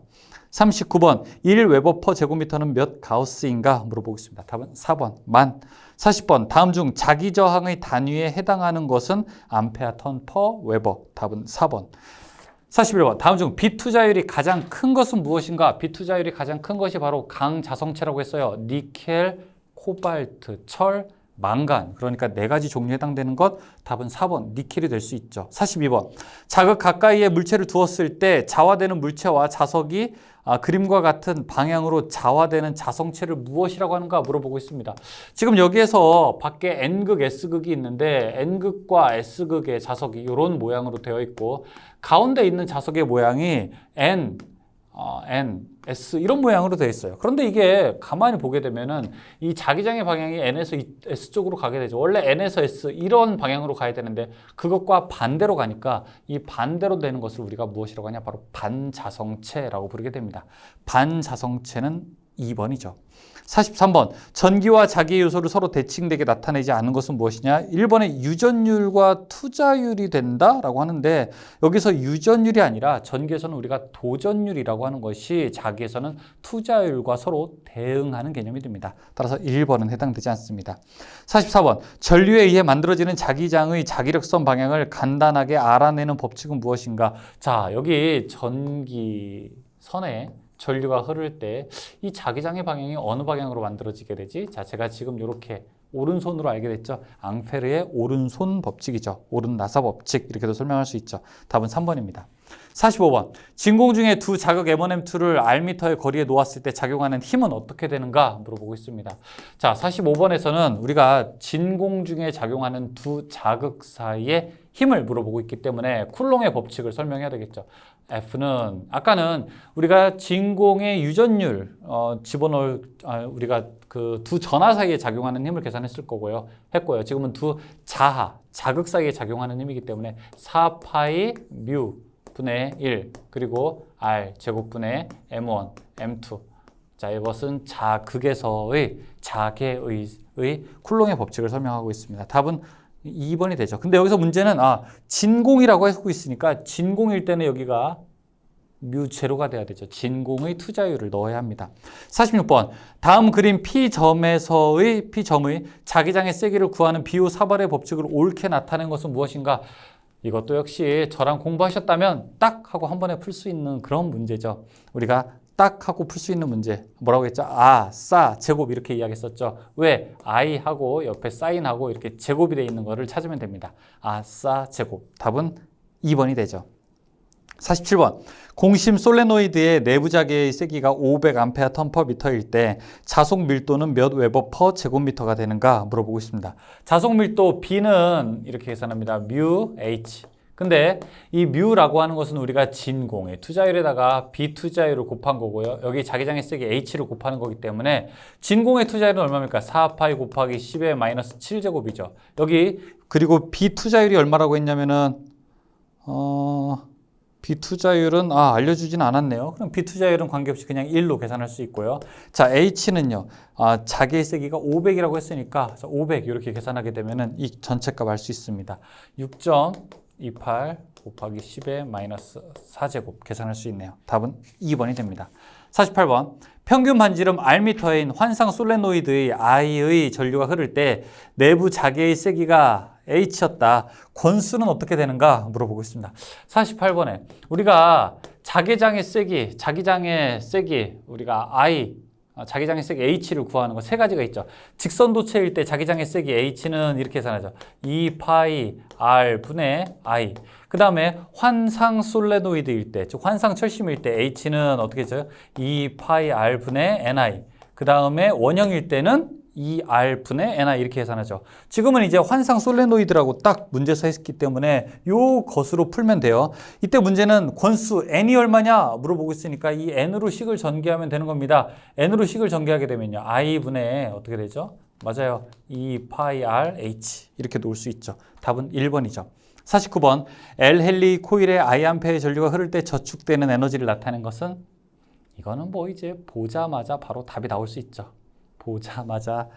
39번. 1웨버 퍼 제곱미터는 몇 가우스인가 물어보겠습니다. 답은 4번. 만. 40번. 다음 중 자기 저항의 단위에 해당하는 것은 암페어 턴 퍼 웨버. 답은 4번. 41번. 다음 중 비투자율이 가장 큰 것은 무엇인가? 비투자율이 가장 큰 것이 바로 강자성체라고 했어요. 니켈, 코발트, 철, 망간. 그러니까 네 가지 종류에 해당되는 것. 답은 4번 니켈이 될 수 있죠. 42번. 자극 가까이에 물체를 두었을 때 자화되는 물체와 자석이 그림과 같은 방향으로 자화되는 자성체를 무엇이라고 하는가 물어보고 있습니다. 지금 여기에서 밖에 N극, S극이 있는데 N극과 S극의 자석이 이런 모양으로 되어 있고 가운데 있는 자석의 모양이 N, S 이런 모양으로 되어 있어요. 그런데 이게 가만히 보게 되면은 이 자기장의 방향이 N에서 S 쪽으로 가게 되죠. 원래 N에서 S 이런 방향으로 가야 되는데 그것과 반대로 가니까 이 반대로 되는 것을 우리가 무엇이라고 하냐? 바로 반자성체라고 부르게 됩니다. 반자성체는 2번이죠. 43번. 전기와 자기의 요소를 서로 대칭되게 나타내지 않는 것은 무엇이냐? 1번의 유전율과 투자율이 된다라고 하는데 여기서 유전율이 아니라 전기에서는 우리가 도전율이라고 하는 것이 자기에서는 투자율과 서로 대응하는 개념이 됩니다. 따라서 1번은 해당되지 않습니다. 44번. 전류에 의해 만들어지는 자기장의 자기력선 방향을 간단하게 알아내는 법칙은 무엇인가? 자, 여기 전기선에 전류가 흐를 때 이 자기장의 방향이 어느 방향으로 만들어지게 되지? 자, 제가 지금 이렇게 오른손으로 알게 됐죠. 앙페르의 오른손 법칙이죠. 오른나사 법칙 이렇게도 설명할 수 있죠. 답은 3번입니다. 45번. 진공 중에 두 자극 M1M2를 R미터의 거리에 놓았을 때 작용하는 힘은 어떻게 되는가 물어보고 있습니다. 자, 45번에서는 우리가 진공 중에 작용하는 두 자극 사이의 힘을 물어보고 있기 때문에 쿨롱의 법칙을 설명해야 되겠죠. F는 아까는 우리가 진공의 유전율 집어넣을 우리가 그 두 전하 사이에 작용하는 힘을 계산했을 거고요. 했고요. 지금은 두 자극 사이에 작용하는 힘이기 때문에 4파이 뮤 분의 1 그리고 R 제곱분의 M1, M2. 자, 이것은 자극에서의 자개의 쿨롱의 법칙을 설명하고 있습니다. 답은 2번이 되죠. 근데 여기서 문제는 진공이라고 하고 있으니까 진공일 때는 여기가 뮤 제로가 돼야 되죠. 진공의 투자율을 넣어야 합니다. 46번. 다음 그림 P점의 자기장의 세기를 구하는 비호 사발의 법칙을 옳게 나타낸 것은 무엇인가? 이것도 역시 저랑 공부하셨다면 딱 하고 한 번에 풀 수 있는 그런 문제죠. 우리가 딱 하고 풀 수 있는 문제. 뭐라고 했죠? 싸, 제곱 이렇게 이야기했었죠. 왜? i하고 옆에 사인하고 이렇게 제곱이 되어 있는 거를 찾으면 됩니다. 싸, 제곱. 답은 2번이 되죠. 47번. 공심 솔레노이드의 내부 자개의 세기가 500A 턴/m일 때 자속 밀도는 몇 웨버 퍼 제곱미터가 되는가 물어보고 있습니다. 자속 밀도 B는 이렇게 계산합니다. 뮤 H. 근데 이 뮤라고 하는 것은 우리가 진공의 투자율에다가 B 투자율을 곱한 거고요. 여기 자기장의 세기 H를 곱하는 거기 때문에 진공의 투자율은 얼마입니까? 4파이 곱하기 10의 마이너스 7제곱이죠. 여기 그리고 B 투자율이 얼마라고 했냐면은 B 투자율은 알려주진 않았네요. 그럼 B 투자율은 관계없이 그냥 1로 계산할 수 있고요. 자, H는요. 자기의 세기가 500이라고 했으니까 500 이렇게 계산하게 되면은 이 전체 값 알 수 있습니다. 6.28 곱하기 10의 마이너스 4제곱 계산할 수 있네요. 답은 2번이 됩니다. 48번. 평균 반지름 R미터인 환상 솔레노이드의 I의 전류가 흐를 때 내부 자개의 세기가 H였다. 권수는 어떻게 되는가 물어보고 있습니다. 48번에 우리가 자기장의 세기 우리가 자기장의 세기 H를 구하는 거 세 가지가 있죠. 직선 도체일 때 자기장의 세기 H는 이렇게 계산하죠. 2파이 R 분의 I. 그 다음에 환상 솔레노이드일 때, 즉 환상 철심일 때 H는 어떻게 했죠? 2파이 R 분의 NI. 그 다음에 원형일 때는 2R 분의 NI 이렇게 계산하죠. 지금은 이제 환상 솔레노이드라고 딱 문제서 했기 때문에 요 것으로 풀면 돼요. 이때 문제는 권수 N이 얼마냐 물어보고 있으니까 이 N으로 식을 전개하면 되는 겁니다. N으로 식을 전개하게 되면요. I 분의 어떻게 되죠? 맞아요. 2파이 RH 이렇게 놓을 수 있죠. 답은 1번이죠. 49번. L-헨리 코일의 I암페어의 전류가 흐를 때 저축되는 에너지를 나타낸 것은? 이거는 뭐 이제 보자마자 바로 답이 나올 수 있죠. 보자마자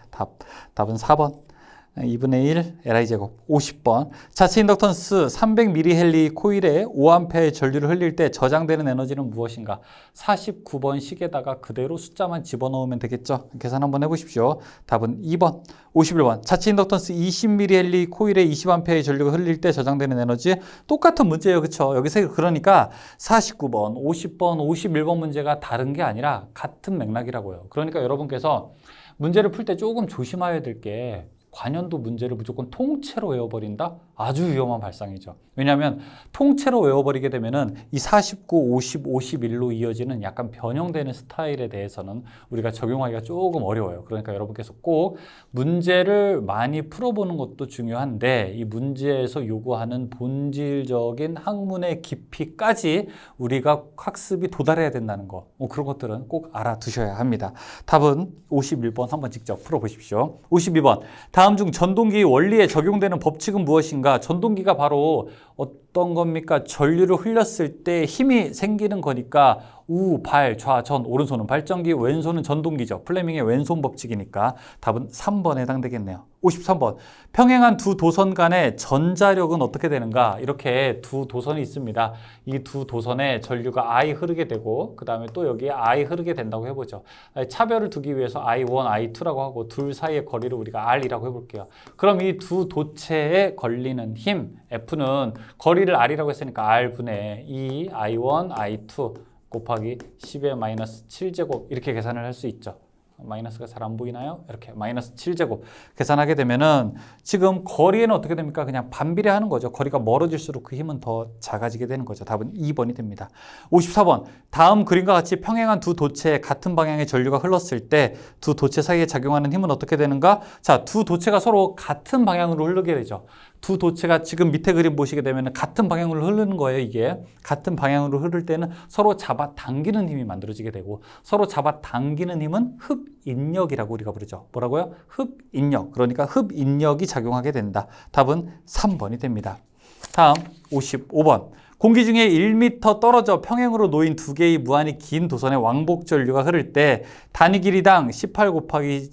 답은 4번. 2분의 1 Li제곱. 50번. 자체 인덕턴스 300mH 코일에 5A의 전류를 흘릴 때 저장되는 에너지는 무엇인가? 49번 식에다가 그대로 숫자만 집어넣으면 되겠죠? 계산 한번 해보십시오. 답은 2번. 51번. 자체 인덕턴스 20mH 코일에 20A의 전류가 흘릴 때 저장되는 에너지 똑같은 문제예요. 그렇죠? 여기서 그러니까 49번, 50번, 51번 문제가 다른 게 아니라 같은 맥락이라고요. 그러니까 여러분께서 문제를 풀 때 조금 조심해야 될 게 관연도 문제를 무조건 통째로 외워버린다? 아주 위험한 발상이죠. 왜냐하면 통째로 외워버리게 되면은 이 49, 50, 51로 이어지는 약간 변형되는 스타일에 대해서는 우리가 적용하기가 조금 어려워요. 그러니까 여러분께서 꼭 문제를 많이 풀어보는 것도 중요한데 이 문제에서 요구하는 본질적인 학문의 깊이까지 우리가 학습이 도달해야 된다는 거. 그런 것들은 꼭 알아두셔야 합니다. 답은 51번 한번 직접 풀어보십시오. 52번. 다음 중 전동기의 원리에 적용되는 법칙은 무엇인가? 전동기가 바로 어떤 겁니까? 전류를 흘렸을 때 힘이 생기는 거니까 우, 발, 좌, 전, 오른손은 발전기, 왼손은 전동기죠. 플레밍의 왼손 법칙이니까 답은 3번에 해당되겠네요. 53번. 평행한 두 도선 간의 전자력은 어떻게 되는가? 이렇게 두 도선이 있습니다. 이 두 도선에 전류가 I 흐르게 되고 그 다음에 또 여기에 I 흐르게 된다고 해보죠. 차별을 두기 위해서 I1, I2라고 하고 둘 사이의 거리를 우리가 R이라고 해볼게요. 그럼 이 두 도체에 걸리는 힘 F는 거리를 R이라고 했으니까 R분의 2 I1, I2 곱하기 10의 마이너스 7제곱 이렇게 계산을 할 수 있죠. 마이너스가 잘 안 보이나요? 이렇게 마이너스 7제곱 계산하게 되면은 지금 거리에는 어떻게 됩니까? 그냥 반비례하는 거죠. 거리가 멀어질수록 그 힘은 더 작아지게 되는 거죠. 답은 2번이 됩니다. 54번. 다음 그림과 같이 평행한 두 도체에 같은 방향의 전류가 흘렀을 때 두 도체 사이에 작용하는 힘은 어떻게 되는가? 자, 두 도체가 서로 같은 방향으로 흐르게 되죠. 두 도체가 지금 밑에 그림 보시게 되면 같은 방향으로 흐르는 거예요. 이게 같은 방향으로 흐를 때는 서로 잡아당기는 힘이 만들어지게 되고 서로 잡아당기는 힘은 흡인력이라고 우리가 부르죠. 뭐라고요? 흡인력. 그러니까 흡인력이 작용하게 된다. 답은 3번이 됩니다. 다음 55번. 공기 중에 1m 떨어져 평행으로 놓인 두 개의 무한히 긴 도선의 왕복 전류가 흐를 때 단위 길이당 18 곱하기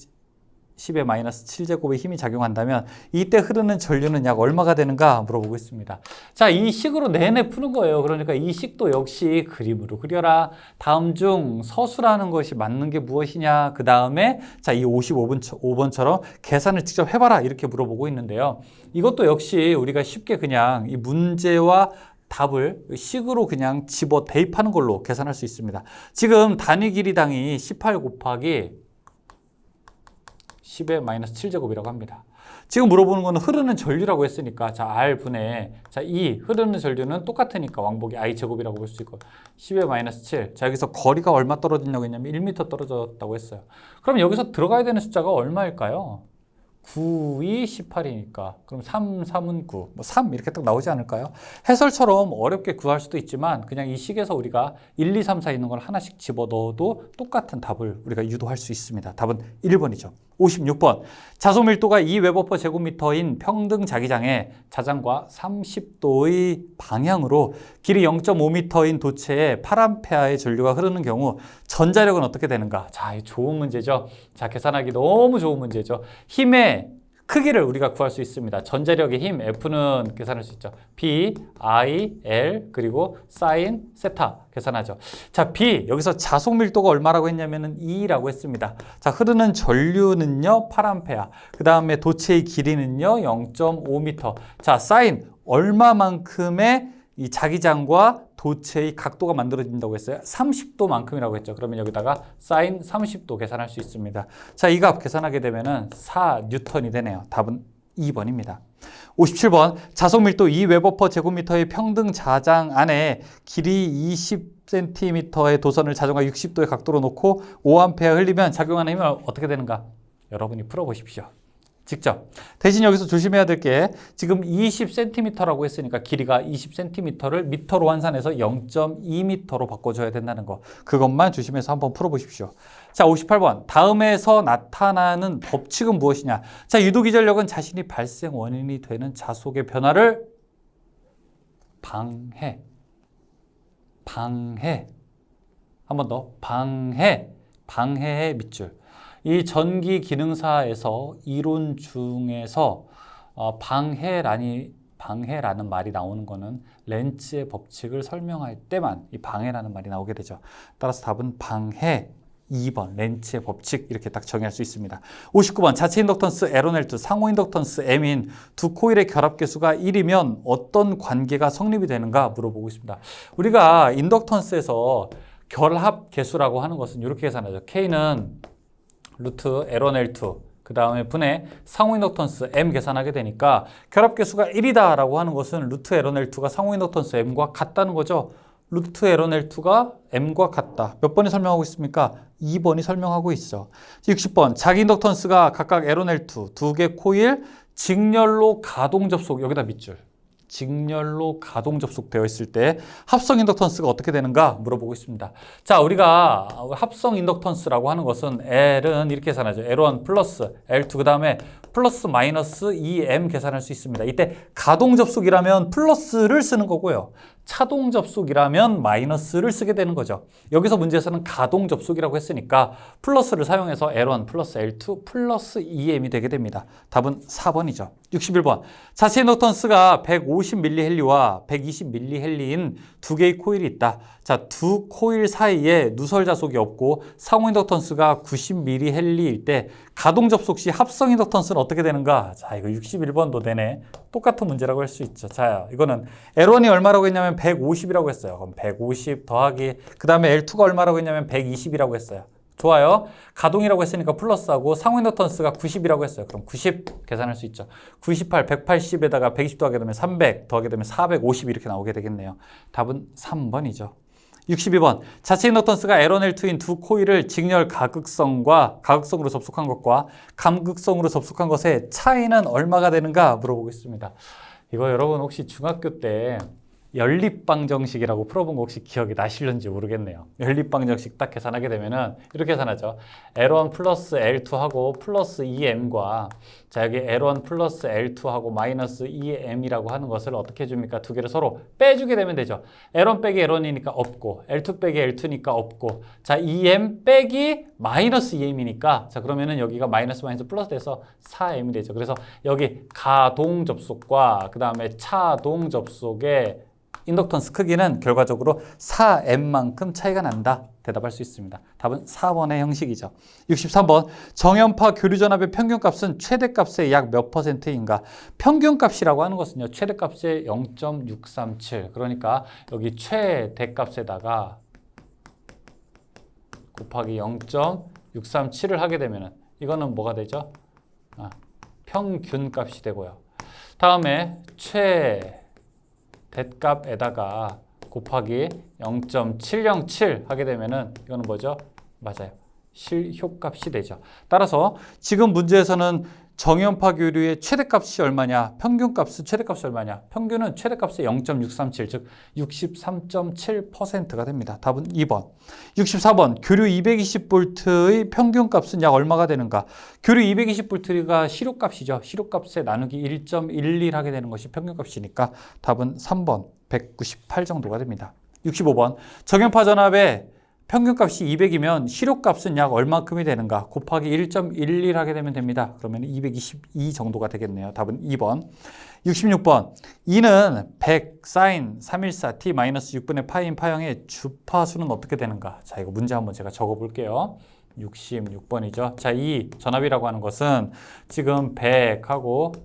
10의 마이너스 7제곱의 힘이 작용한다면 이때 흐르는 전류는 약 얼마가 되는가 물어보고 있습니다. 자, 이 식으로 내내 푸는 거예요. 그러니까 이 식도 역시 그림으로 그려라. 다음 중 서술하는 것이 맞는 게 무엇이냐. 그 다음에 자, 이 55번처럼 계산을 직접 해봐라. 이렇게 물어보고 있는데요. 이것도 역시 우리가 쉽게 그냥 이 문제와 답을 식으로 그냥 집어 대입하는 걸로 계산할 수 있습니다. 지금 단위 길이당이 18 곱하기 10의 마이너스 7제곱이라고 합니다. 지금 물어보는 거는 흐르는 전류라고 했으니까 자, R분의 자, 이 흐르는 전류는 똑같으니까 왕복이 I제곱이라고 볼 수 있고 10의 마이너스 7. 자, 여기서 거리가 얼마 떨어졌냐고 했냐면 1m 떨어졌다고 했어요. 그럼 여기서 들어가야 되는 숫자가 얼마일까요? 9이 18이니까 그럼 3, 3은 9, 뭐 3 이렇게 딱 나오지 않을까요? 해설처럼 어렵게 구할 수도 있지만 그냥 이 식에서 우리가 1, 2, 3, 4 있는 걸 하나씩 집어넣어도 똑같은 답을 우리가 유도할 수 있습니다. 답은 1번이죠. 56번. 자소 밀도가 2웨버퍼 제곱미터인 평등 자기장에 자장과 30도의 방향으로 길이 0.5m인 도체에 8A의 전류가 흐르는 경우 전자력은 어떻게 되는가? 자, 좋은 문제죠. 자, 계산하기 너무 좋은 문제죠. 힘의 크기를 우리가 구할 수 있습니다. 전자력의 힘 F는 계산할 수 있죠. B, I, L 그리고 사인, 세타 계산하죠. 자, B 여기서 자속 밀도가 얼마라고 했냐면은 2라고 했습니다. 자, 흐르는 전류는요 8A. 그 다음에 도체의 길이는요 0.5m. 자, 사인 얼마만큼의 이 자기장과 도체의 각도가 만들어진다고 했어요? 30도만큼이라고 했죠. 그러면 여기다가 사인 30도 계산할 수 있습니다. 자, 이 값 계산하게 되면은 4뉴턴이 되네요. 답은 2번입니다. 57번. 자속 밀도 2웨버퍼 제곱미터의 평등 자장 안에 길이 20cm의 도선을 자전과 60도의 각도로 놓고 5A 흘리면 작용하는 힘은 어떻게 되는가? 여러분이 풀어보십시오. 직접. 대신 여기서 조심해야 될 게 지금 20cm라고 했으니까 길이가 20cm를 미터로 환산해서 0.2m로 바꿔줘야 된다는 거. 그것만 조심해서 한번 풀어보십시오. 자, 58번. 다음에서 나타나는 법칙은 무엇이냐? 자, 유도기전력은 자신이 발생 원인이 되는 자속의 변화를 방해. 한 번 더. 방해의 밑줄. 이 전기 기능사에서 이론 중에서 방해라는 말이 나오는 거는 렌츠의 법칙을 설명할 때만 이 방해라는 말이 나오게 되죠. 따라서 답은 방해 2번 렌츠의 법칙 이렇게 딱 정의할 수 있습니다. 59번 자체 인덕턴스 L1L2 상호 인덕턴스 M인 두 코일의 결합 계수가 1이면 어떤 관계가 성립이 되는가 물어보고 있습니다. 우리가 인덕턴스에서 결합 계수라고 하는 것은 이렇게 계산하죠. K는 루트 L1L2 그 다음에 분의 상호 인덕턴스 M 계산하게 되니까 결합 계수가 1이다 라고 하는 것은 루트 L1L2가 상호 인덕턴스 M과 같다는 거죠. 루트 L1L2가 M과 같다. 몇 번이 설명하고 있습니까? 2번이 설명하고 있어. 60번 자기 인덕턴스가 각각 L1L2 두 개 코일 직렬로 가동 접속 여기다 밑줄 직렬로 가동 접속되어 있을 때 합성 인덕턴스가 어떻게 되는가 물어보고 있습니다. 자, 우리가 합성 인덕턴스라고 하는 것은 L은 이렇게 계산하죠. L1 플러스 L2 그 다음에 플러스 마이너스 2M 계산할 수 있습니다. 이때 가동 접속이라면 플러스를 쓰는 거고요. 차동 접속이라면 마이너스를 쓰게 되는 거죠. 여기서 문제에서는 가동 접속이라고 했으니까 플러스를 사용해서 L1 플러스 L2 플러스 2M이 되게 됩니다. 답은 4번이죠. 61번. 자체 인덕턴스가 150mH와 120mH인 두 개의 코일이 있다. 자, 두 코일 사이에 누설 자속이 없고 상호 인덕턴스가 90mH일 때 가동 접속 시 합성 인덕턴스는 어떻게 되는가? 자, 이거 61번도 되네. 똑같은 문제라고 할 수 있죠. 자, 이거는 L1이 얼마라고 했냐면 150이라고 했어요. 그럼 150 더하기 그 다음에 L2가 얼마라고 했냐면 120이라고 했어요. 좋아요. 가동이라고 했으니까 플러스하고 상호 인덕턴스가 90이라고 했어요. 그럼 90 계산할 수 있죠. 98, 180에다가 120 더하게 되면 300 더하게 되면 450 이렇게 나오게 되겠네요. 답은 3번이죠. 62번. 자체 인덕턴스가 L1L2인 두 코일을 직렬 가극성으로 접속한 것과 감극성으로 접속한 것의 차이는 얼마가 되는가 물어보고 있습니다. 이거 여러분 혹시 중학교 때 연립방정식이라고 풀어본 거 혹시 기억이 나실는지 모르겠네요. 연립방정식 딱 계산하게 되면은 이렇게 계산하죠. L1 플러스 L2 하고 플러스 2M과 자, 여기 L1 플러스 L2하고 마이너스 2m이라고 하는 것을 어떻게 해줍니까? 두 개를 서로 빼주게 되면 되죠. L1 빼기 L1이니까 없고, L2 빼기 L2니까 없고, 자, 2m 빼기 마이너스 2m이니까, 자, 그러면은 여기가 마이너스 플러스 돼서 4m이 되죠. 그래서 여기 가동 접속과 그 다음에 차동 접속의 인덕턴스 크기는 결과적으로 4m만큼 차이가 난다. 대답할 수 있습니다. 답은 4번의 형식이죠. 63번 정연파 교류전압의 평균값은 최대값의 약 몇 %인가? 평균값이라고 하는 것은요. 최대값의 0.637 그러니까 여기 최대값에다가 곱하기 0.637을 하게 되면은 이거는 뭐가 되죠? 평균값이 되고요. 다음에 대값에다가 곱하기 0.707 하게 되면은 이거는 뭐죠? 맞아요. 실효값이 되죠. 따라서 지금 문제에서는 정연파 교류의 최대값이 얼마냐? 평균값은 최대값이 얼마냐? 평균은 최대값의 0.637, 즉 63.7%가 됩니다. 답은 2번. 64번 교류 220V의 평균값은 약 얼마가 되는가? 교류 220V가 실효값이죠. 실효값에 나누기 1.11 하게 되는 것이 평균값이니까 답은 3번 198 정도가 됩니다. 65번 정연파 전압의 평균값이 200이면 실효값은 약 얼마큼이 되는가? 곱하기 1.11 하게 되면 됩니다. 그러면 222 정도가 되겠네요. 답은 2번. 66번 이는 100 사인 314 t 마이너스 6분의 파이인 파형의 주파수는 어떻게 되는가? 자, 이거 문제 한번 제가 적어 볼게요. 66번이죠. 자, 이 전압이라고 하는 것은 지금 100하고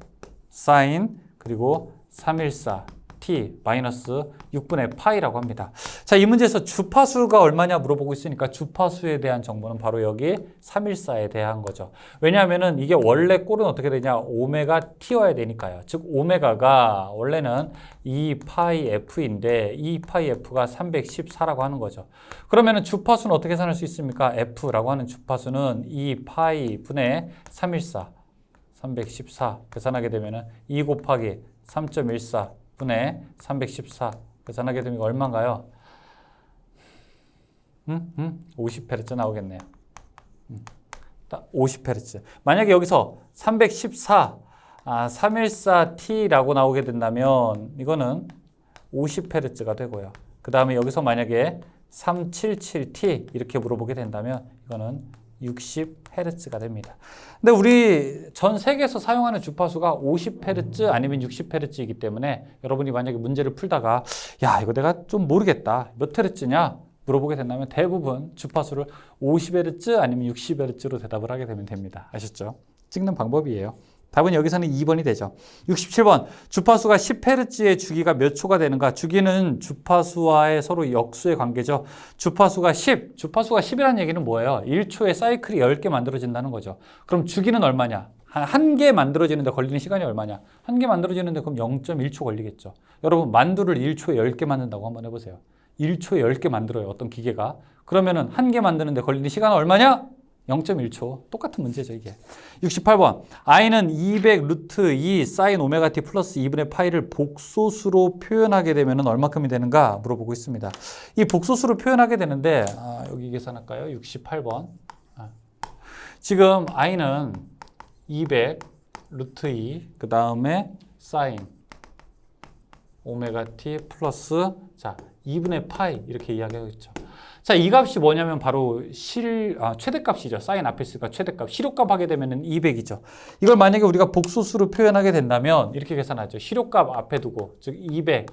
사인 그리고 314 t 마이너스 6분의 파이라고 합니다. 자, 이 문제에서 주파수가 얼마냐 물어보고 있으니까 주파수에 대한 정보는 바로 여기 314에 대한 거죠. 왜냐하면은 이게 원래 꼴은 어떻게 되냐? 오메가 t여야 되니까요. 즉 오메가가 원래는 2파이 f인데 2파이 f가 314라고 하는 거죠. 그러면은 주파수는 어떻게 계산할 수 있습니까? f라고 하는 주파수는 2파이 분의 314 계산하게 되면은 2 곱하기 3.14 분의 314 계산하게 되면 얼마인가요? 50Hz 나오겠네요. 50Hz. 만약에 여기서 314, 314T라고 나오게 된다면 이거는 50Hz가 되고요. 그 다음에 여기서 만약에 377T 이렇게 물어보게 된다면 이거는 60Hz가 됩니다. 근데 우리 전 세계에서 사용하는 주파수가 50Hz 아니면 60Hz이기 때문에 여러분이 만약에 문제를 풀다가 야, 이거 내가 좀 모르겠다. 몇 Hz냐? 물어보게 된다면 대부분 주파수를 50Hz 아니면 60Hz로 대답을 하게 되면 됩니다. 아셨죠? 찍는 방법이에요. 답은 여기서는 2번이 되죠. 67번 주파수가 10Hz의 주기가 몇 초가 되는가? 주기는 주파수와의 서로 역수의 관계죠. 주파수가 10이라는 얘기는 뭐예요? 1초에 사이클이 10개 만들어진다는 거죠. 그럼 주기는 얼마냐? 한 개 만들어지는데 걸리는 시간이 얼마냐? 한 개 만들어지는데 그럼 0.1초 걸리겠죠. 여러분 만두를 1초에 10개 만든다고 한번 해보세요. 1초에 10개 만들어요. 어떤 기계가. 그러면은 한 개 만드는데 걸리는 시간은 얼마냐? 0.1초. 똑같은 문제죠, 이게. 68번. i는 200 루트 2 사인 오메가 t 플러스 2분의 파이를 복소수로 표현하게 되면 얼마큼이 되는가 물어보고 있습니다. 이 복소수로 표현하게 되는데, 여기 계산할까요? 68번. 지금 i는 200 루트 2, 그 다음에 사인 오메가 t 플러스, 자, 2분의 파이 이렇게 이야기하고 있죠. 자, 이 값이 뭐냐면 바로 최대값이죠. 사인 앞에 있으니까 최대값. 실효값 하게 되면은 200이죠. 이걸 만약에 우리가 복소수로 표현하게 된다면 이렇게 계산하죠. 실효값 앞에 두고, 즉 200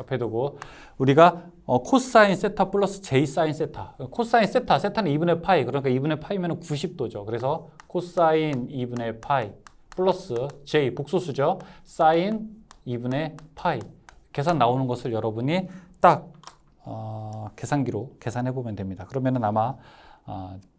앞에 두고 우리가 코사인 세타 플러스 j 사인 세타. 코사인 세타는 2분의 파이. 그러니까 2분의 파이면 90도죠. 그래서 코사인 2분의 파이 플러스 j 복소수죠. 사인 2분의 파이. 계산 나오는 것을 여러분이 딱 계산기로 계산해 보면 됩니다. 그러면은 아마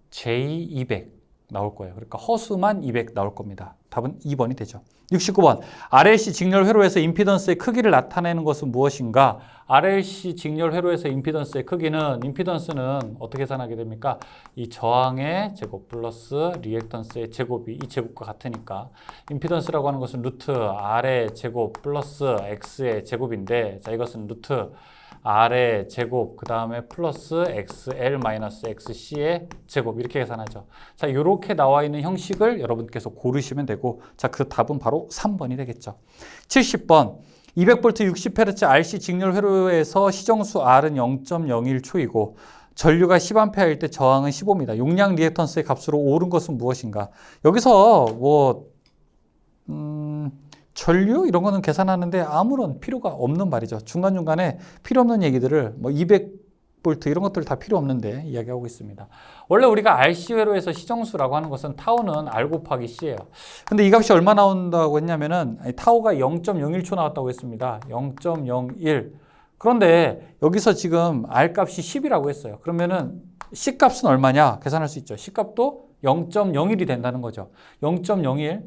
J200 나올 거예요. 그러니까 허수만 200 나올 겁니다. 답은 2번이 되죠. 69번. RLC 직렬 회로에서 임피던스의 크기를 나타내는 것은 무엇인가? RLC 직렬 회로에서 임피던스의 크기는, 임피던스는 어떻게 계산하게 됩니까? 이 저항의 제곱 플러스 리액턴스의 제곱이 이 제곱과 같으니까 임피던스라고 하는 것은 루트 R의 제곱 플러스 X의 제곱인데, 자, 이것은 루트 R의 제곱, 그 다음에 플러스 XL 마이너스 XC의 제곱 이렇게 계산하죠. 자, 이렇게 나와 있는 형식을 여러분께서 고르시면 되고, 자, 그 답은 바로 3번이 되겠죠. 70번 200V 60Hz RC 직렬 회로에서 시정수 R은 0.01초이고 전류가 10A일 때 저항은 15입니다. 용량 리액턴스의 값으로 옳은 것은 무엇인가? 여기서 전류 이런 거는 계산하는데 아무런 필요가 없는 말이죠. 중간중간에 필요 없는 얘기들을 200V 이런 것들 다 필요 없는데 이야기하고 있습니다. 원래 우리가 RC 회로에서 시정수라고 하는 것은 타우는 R 곱하기 C예요. 근데 이 값이 얼마 나온다고 했냐면은 타우가 0.01초 나왔다고 했습니다. 0.01. 그런데 여기서 지금 R 값이 10이라고 했어요. 그러면은 C 값은 얼마냐? 계산할 수 있죠. C 값도 0.01이 된다는 거죠. 0.01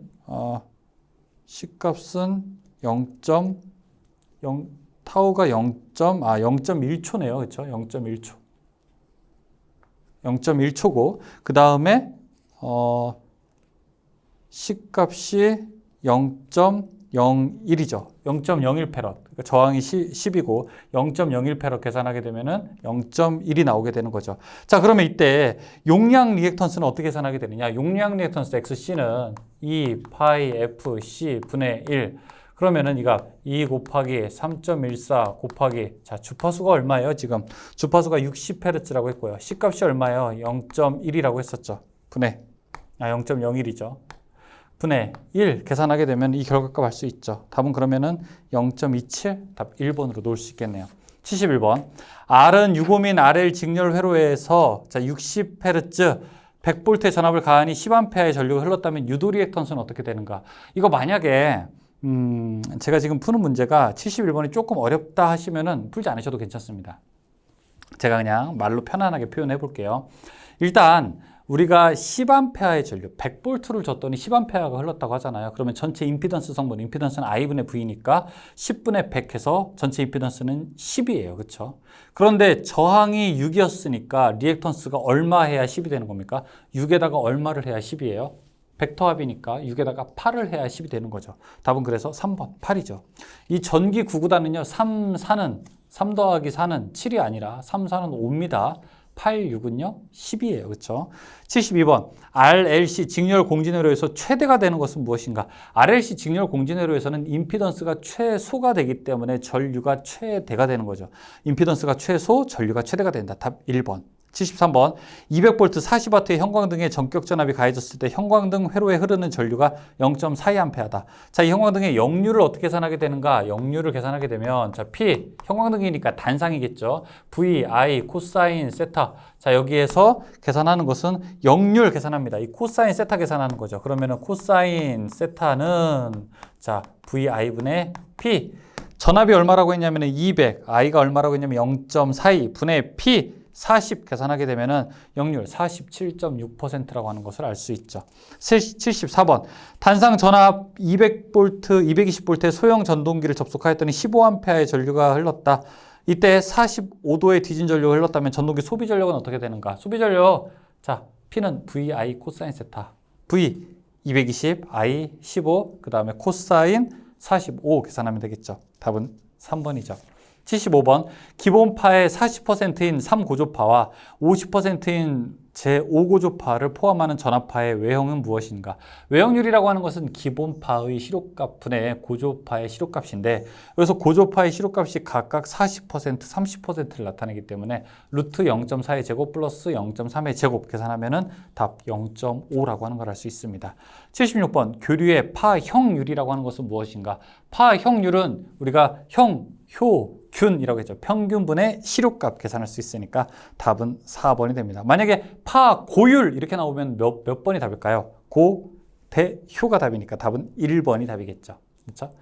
C 값은 0.0 타우가 0.1초네요. 그렇죠? 0.1초. 0.1초고 그 다음에 C 값이 0.01이죠. 0.01 페럿. 그러니까 저항이 10이고 0.01 페럿 계산하게 되면은 0.1이 나오게 되는 거죠. 자, 그러면 이때 용량 리액턴스는 어떻게 계산하게 되느냐? 용량 리액턴스 XC는 2 파이 FC 분의 1. 그러면은 이거 2 곱하기 3.14 곱하기, 자, 주파수가 얼마예요? 지금 주파수가 60Hz라고 했고요. C 값이 얼마예요? 0.1이라고 했었죠. 분의 0.01이죠. 분의 1 계산하게 되면 이 결과값 알 수 있죠. 답은 그러면은 0.27, 답 1번으로 놓을 수 있겠네요. 71번. R은 6오민 RL 직렬 회로에서 60Hz 100V의 전압을 가하니 10A의 전류가 흘렀다면 유도 리액턴스는 어떻게 되는가? 이거 만약에 제가 지금 푸는 문제가 71번이 조금 어렵다 하시면은 풀지 않으셔도 괜찮습니다. 제가 그냥 말로 편안하게 표현해 볼게요. 일단 우리가 10A의 전류, 100V를 줬더니 10A가 흘렀다고 하잖아요. 그러면 전체 임피던스 성분, 임피던스는 I분의 V니까 10분의 100 해서 전체 임피던스는 10이에요. 그렇죠? 그런데 저항이 6이었으니까 리액턴스가 얼마 해야 10이 되는 겁니까? 6에다가 얼마를 해야 10이에요? 벡터합이니까 6에다가 8을 해야 10이 되는 거죠. 답은 그래서 3번, 8이죠. 이 전기 구구단은요, 3 더하기 4는 7이 아니라 3, 4는 5입니다. 8, 6은요, 10이에요. 그렇죠? 72번. RLC 직렬 공진회로에서 최대가 되는 것은 무엇인가? RLC 직렬 공진회로에서는 임피던스가 최소가 되기 때문에 전류가 최대가 되는 거죠. 임피던스가 최소, 전류가 최대가 된다. 답 1번. 73번 200V 40W의 형광등의 전격 전압이 가해졌을 때 형광등 회로에 흐르는 전류가 0.42A다. 자, 이 형광등의 역류를 어떻게 계산하게 되는가? 역류를 계산하게 되면 자, P 형광등이니까 단상이겠죠. V, I, 코사인, 세타. 자, 여기에서 계산하는 것은 역률 계산합니다. 이 코사인, 세타 계산하는 거죠. 그러면은 코사인, 세타는 자, VI분의 P. 전압이 얼마라고 했냐면 200, I가 얼마라고 했냐면 0.42 분의 P 40 계산하게 되면은 역률 47.6%라고 하는 것을 알 수 있죠. 74번. 단상 전압 200V, 220V의 소형 전동기를 접속하였더니 15A의 전류가 흘렀다. 이때 45도의 뒤진 전류가 흘렀다면 전동기 소비 전력은 어떻게 되는가? 소비 전력. 자, P는 VI 코사인 세타. V 220, I 15, 그 다음에 코사인 45 계산하면 되겠죠. 답은 3번이죠. 75번 기본파의 40%인 3고조파와 50%인 제5고조파를 포함하는 전압파의 외형은 무엇인가? 외형률이라고 하는 것은 기본파의 시료값 분의 고조파의 시료값인데 여기서 고조파의 시료값이 각각 40%, 30%를 나타내기 때문에 루트 0.4의 제곱 플러스 0.3의 제곱 계산하면은 답 0.5라고 하는 걸 알 수 있습니다. 76번 교류의 파형률이라고 하는 것은 무엇인가? 파형률은 우리가 균이라고 했죠. 평균분의 시료값 계산할 수 있으니까 답은 4번이 됩니다. 만약에 파고율 이렇게 나오면 몇 번이 답일까요? 고, 대, 효가 답이니까 답은 1번이 답이겠죠. 그렇죠?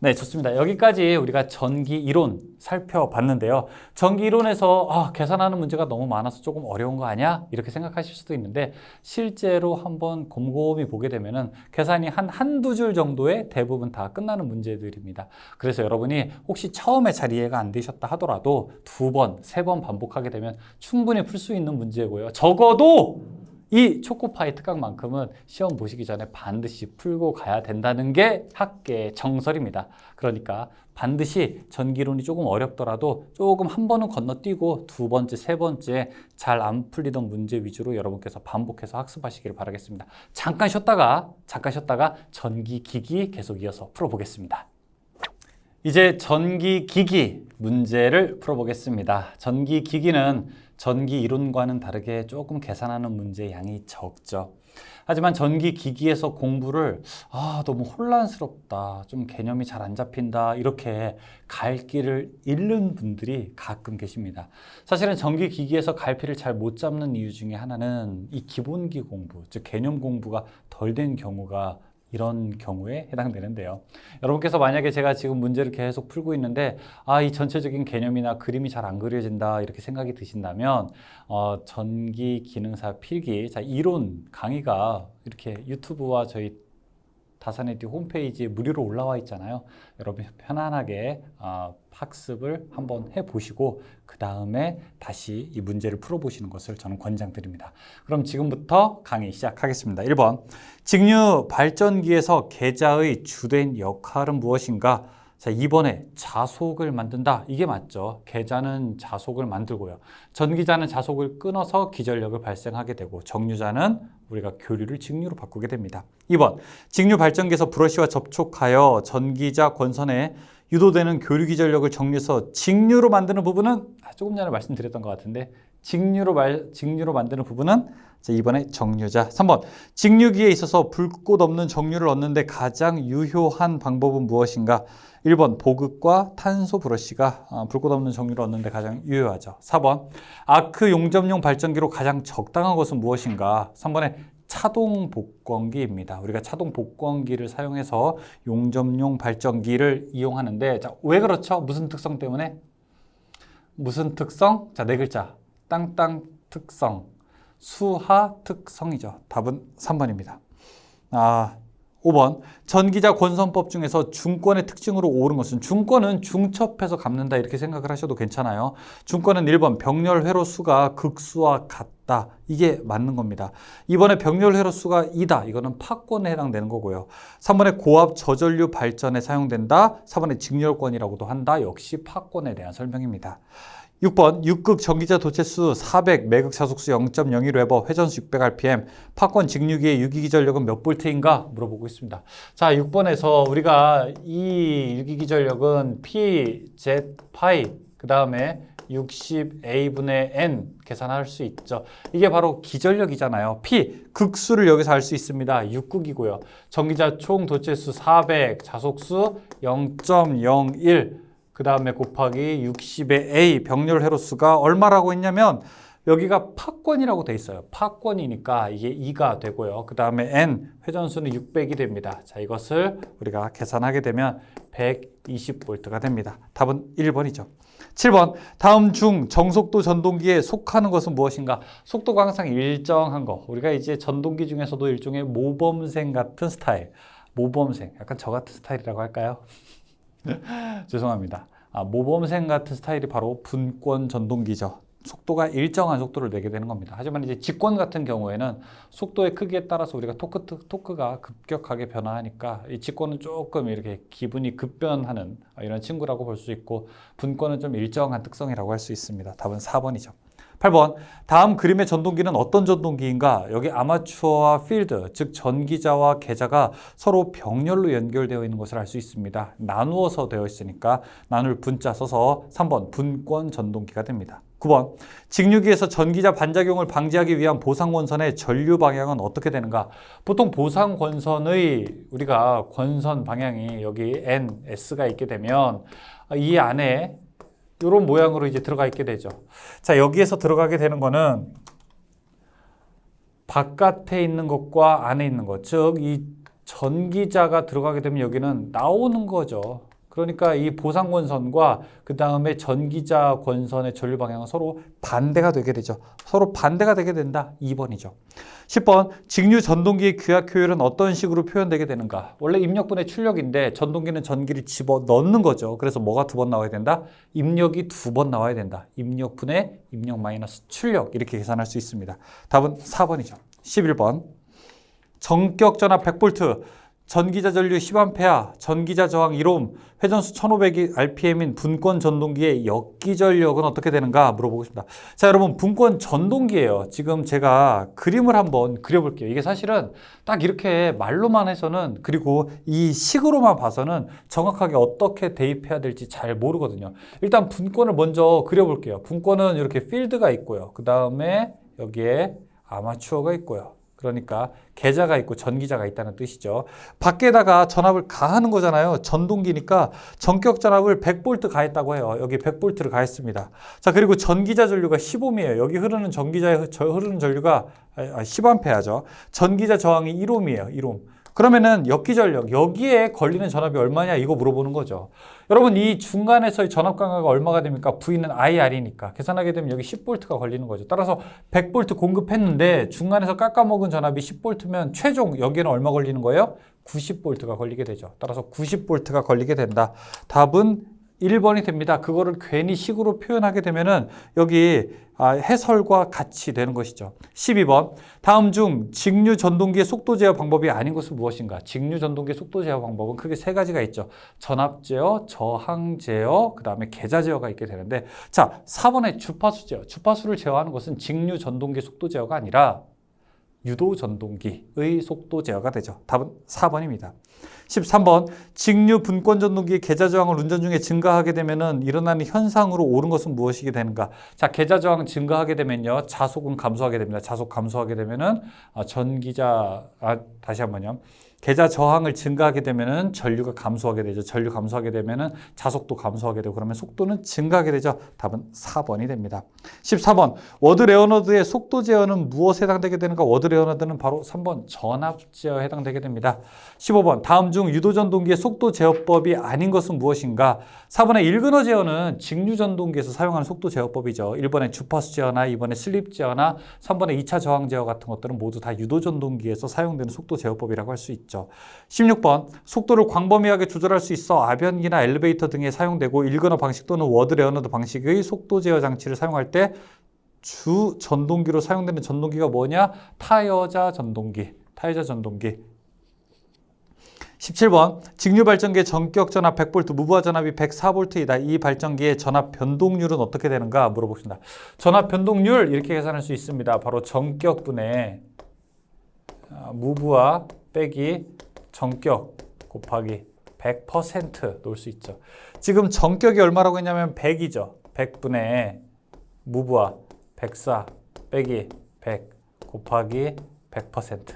네, 좋습니다. 여기까지 우리가 전기 이론 살펴봤는데요. 전기 이론에서 계산하는 문제가 너무 많아서 조금 어려운 거 아니야? 이렇게 생각하실 수도 있는데 실제로 한번 곰곰이 보게 되면은 계산이 한두 줄 정도에 대부분 다 끝나는 문제들입니다. 그래서 여러분이 혹시 처음에 잘 이해가 안 되셨다 하더라도 2번, 3번 반복하게 되면 충분히 풀 수 있는 문제고요. 적어도 이 초코파이 특강만큼은 시험 보시기 전에 반드시 풀고 가야 된다는 게 학계의 정설입니다. 그러니까 반드시 전기론이 조금 어렵더라도 조금 한 번은 건너뛰고 두 번째, 세 번째 잘 안 풀리던 문제 위주로 여러분께서 반복해서 학습하시기를 바라겠습니다. 잠깐 쉬었다가 전기기기 계속 이어서 풀어보겠습니다. 이제 전기기기 문제를 풀어보겠습니다. 전기기기는 전기 이론과는 다르게 조금 계산하는 문제의 양이 적죠. 하지만 전기기기에서 공부를 너무 혼란스럽다, 좀 개념이 잘 안 잡힌다, 이렇게 갈 길을 잃는 분들이 가끔 계십니다. 사실은 전기기기에서 갈피를 잘 못 잡는 이유 중에 하나는 이 기본기 공부, 즉 개념 공부가 덜 된 경우가 이런 경우에 해당되는데요. 여러분께서 만약에 제가 지금 문제를 계속 풀고 있는데 이 전체적인 개념이나 그림이 잘 안 그려진다 이렇게 생각이 드신다면 전기 기능사 필기 이론 강의가 이렇게 유튜브와 저희 다산에듀 홈페이지에 무료로 올라와 있잖아요. 여러분 편안하게 학습을 한번 해보시고 그 다음에 다시 이 문제를 풀어보시는 것을 저는 권장드립니다. 그럼 지금부터 강의 시작하겠습니다. 1번, 직류 발전기에서 계자의 주된 역할은 무엇인가? 자, 2번에 자속을 만든다. 이게 맞죠. 계자는 자속을 만들고요. 전기자는 자속을 끊어서 기전력을 발생하게 되고 정류자는 우리가 교류를 직류로 바꾸게 됩니다. 2번, 직류 발전기에서 브러쉬와 접촉하여 전기자 권선에 유도되는 교류 기전력을 정리해서 직류로 만드는 부분은 조금 전에 말씀드렸던 것 같은데 직류로 만드는 부분은 자, 이번에 정류자. 3번, 직류기에 있어서 불꽃 없는 정류를 얻는데 가장 유효한 방법은 무엇인가? 1번, 보급과 탄소 브러쉬가 불꽃 없는 정류를 얻는데 가장 유효하죠. 4번, 아크 용접용 발전기로 가장 적당한 것은 무엇인가? 3번에 차동 복권기입니다. 우리가 차동 복권기를 사용해서 용접용 발전기를 이용하는데 왜 그렇죠? 무슨 특성 때문에? 무슨 특성? 자, 네 글자. 땅땅 특성. 수하 특성이죠. 답은 3번입니다. 5번, 전기자 권선법 중에서 중권의 특징으로 옳은 것은 중권은 중첩해서 갚는다 이렇게 생각을 하셔도 괜찮아요. 중권은 1번 병렬 회로 수가 극수와 같다. 이게 맞는 겁니다. 2번에 병렬 회로 수가 2다. 이거는 파권에 해당되는 거고요. 3번에 고압 저전류 발전에 사용된다. 4번에 직렬권이라고도 한다. 역시 파권에 대한 설명입니다. 6번, 6극 전기자 도체수 400, 매극 자속수 0.01웨버, 회전수 600rpm, 파권 직류기의 유기기전력은 몇 볼트인가 물어보고 있습니다. 자, 6번에서 우리가 이 유기기전력은 P, Z, 파이, 그 다음에 60A분의 N 계산할 수 있죠. 이게 바로 기전력이잖아요. P, 극수를 여기서 알 수 있습니다. 6극이고요. 전기자 총 도체수 400, 자속수 0.01, 그 다음에 곱하기 60의 A 병렬 회로수가 얼마라고 했냐면 여기가 파권이라고 돼 있어요. 파권이니까 이게 2가 되고요. 그 다음에 N 회전수는 600이 됩니다. 자, 이것을 우리가 계산하게 되면 120V가 됩니다. 답은 1번이죠. 7번, 다음 중 정속도 전동기에 속하는 것은 무엇인가? 속도가 항상 일정한 거. 우리가 이제 전동기 중에서도 일종의 모범생 같은 스타일. 모범생, 약간 저 같은 스타일이라고 할까요? 죄송합니다. 모범생 같은 스타일이 바로 분권 전동기죠. 속도가 일정한 속도를 내게 되는 겁니다. 하지만 이제 직권 같은 경우에는 속도의 크기에 따라서 우리가 토크가 급격하게 변화하니까 이 직권은 조금 이렇게 기분이 급변하는 이런 친구라고 볼 수 있고 분권은 좀 일정한 특성이라고 할 수 있습니다. 답은 4번이죠. 8번, 다음 그림의 전동기는 어떤 전동기인가? 여기 아마추어와 필드, 즉 전기자와 계자가 서로 병렬로 연결되어 있는 것을 알 수 있습니다. 나누어서 되어 있으니까 나눌 분자 써서 3번 분권 전동기가 됩니다. 9번, 직류기에서 전기자 반작용을 방지하기 위한 보상권선의 전류 방향은 어떻게 되는가? 보통 보상권선의 우리가 권선 방향이 여기 N, S가 있게 되면 이 안에 이런 모양으로 이제 들어가 있게 되죠. 자, 여기에서 들어가게 되는 거는 바깥에 있는 것과 안에 있는 것, 즉 이 전기자가 들어가게 되면 여기는 나오는 거죠. 그러니까 이 보상권선과 그 다음에 전기자 권선의 전류 방향은 서로 반대가 되게 되죠. 서로 반대가 되게 된다. 2번이죠. 10번, 직류 전동기의 규약 효율은 어떤 식으로 표현되게 되는가? 원래 입력분의 출력인데 전동기는 전기를 집어 넣는 거죠. 그래서 뭐가 2번 나와야 된다? 입력이 2번 나와야 된다. 입력분의 입력 마이너스 출력 이렇게 계산할 수 있습니다. 답은 4번이죠. 11번. 정격 전압 100V, 전기자 전류 10A, 전기자 저항 1옴, 회전수 1500rpm인 분권 전동기의 역기전력은 어떻게 되는가 물어보고 싶습니다. 자, 여러분, 분권 전동기예요. 지금 제가 그림을 한번 그려볼게요. 이게 사실은 딱 이렇게 말로만 해서는, 그리고 이 식으로만 봐서는 정확하게 어떻게 대입해야 될지 잘 모르거든요. 일단 분권을 먼저 그려볼게요. 분권은 이렇게 필드가 있고요. 그 다음에 여기에 아마추어가 있고요. 그러니까 계자가 있고 전기자가 있다는 뜻이죠. 밖에다가 전압을 가하는 거잖아요. 전동기니까 전격 전압을 100V 가했다고 해요. 여기 100V를 가했습니다. 자, 그리고 전기자 전류가 10옴이에요. 여기 흐르는 전기자의 흐르는 전류가 10A죠. 전기자 저항이 1옴이에요. 1옴. 그러면은 역기전력, 여기에 걸리는 전압이 얼마냐 이거 물어보는 거죠. 여러분, 이 중간에서의 전압 강하가 얼마가 됩니까? V는 IR이니까 계산하게 되면 여기 10V가 걸리는 거죠. 따라서 100V 공급했는데 중간에서 깎아먹은 전압이 10V면 최종 여기에는 얼마 걸리는 거예요? 90V가 걸리게 되죠. 따라서 90V가 걸리게 된다. 답은 1번이 됩니다. 그거를 괜히 식으로 표현하게 되면은 여기 해설과 같이 되는 것이죠. 12번. 다음 중 직류 전동기의 속도 제어 방법이 아닌 것은 무엇인가? 직류 전동기의 속도 제어 방법은 크게 세 가지가 있죠. 전압 제어, 저항 제어, 그 다음에 계자 제어가 있게 되는데, 자, 4번의 주파수 제어. 주파수를 제어하는 것은 직류 전동기의 속도 제어가 아니라 유도 전동기의 속도 제어가 되죠. 답은 4번입니다. 13번. 직류 분권 전동기의 계자 저항을 운전 중에 증가하게 되면은 일어나는 현상으로 옳은 것은 무엇이게 되는가? 자, 계자 저항 증가하게 되면요, 자속은 감소하게 됩니다. 자속 감소하게 되면은 다시 한번요. 계자 저항을 증가하게 되면은 전류가 감소하게 되죠. 전류 감소하게 되면은 자속도 감소하게 되고, 그러면 속도는 증가하게 되죠. 답은 4번이 됩니다. 14번. 워드 레오너드의 속도 제어는 무엇에 해당되게 되는가? 워드 레오너드는 바로 3번 전압 제어에 해당되게 됩니다. 15번. 다음 중 유도 전동기의 속도 제어법이 아닌 것은 무엇인가? 4번의 일근어 제어는 직류 전동기에서 사용하는 속도 제어법이죠. 1번의 주파수 제어나 2번의 슬립 제어나 3번의 2차 저항 제어 같은 것들은 모두 다 유도 전동기에서 사용되는 속도 제어법이라고 할 수 있죠. 16번. 속도를 광범위하게 조절할 수 있어 아변기나 엘리베이터 등에 사용되고, 일근어 방식 또는 워드 레오너드 방식의 속도 제어 장치를 사용할 때 주 전동기로 사용되는 전동기가 뭐냐? 타여자 전동기. 17번. 직류 발전기의 전격 전압 100V, 무부하 전압이 104V이다. 이 발전기의 전압 변동률은 어떻게 되는가 물어봅니다. 전압 변동률 이렇게 계산할 수 있습니다. 바로 전격분의 무부하 빼기 전격 곱하기 100% 놓을 수 있죠. 지금 전격이 얼마라고 했냐면 100이죠. 100분의 무부하 104 빼기 100 곱하기 100%.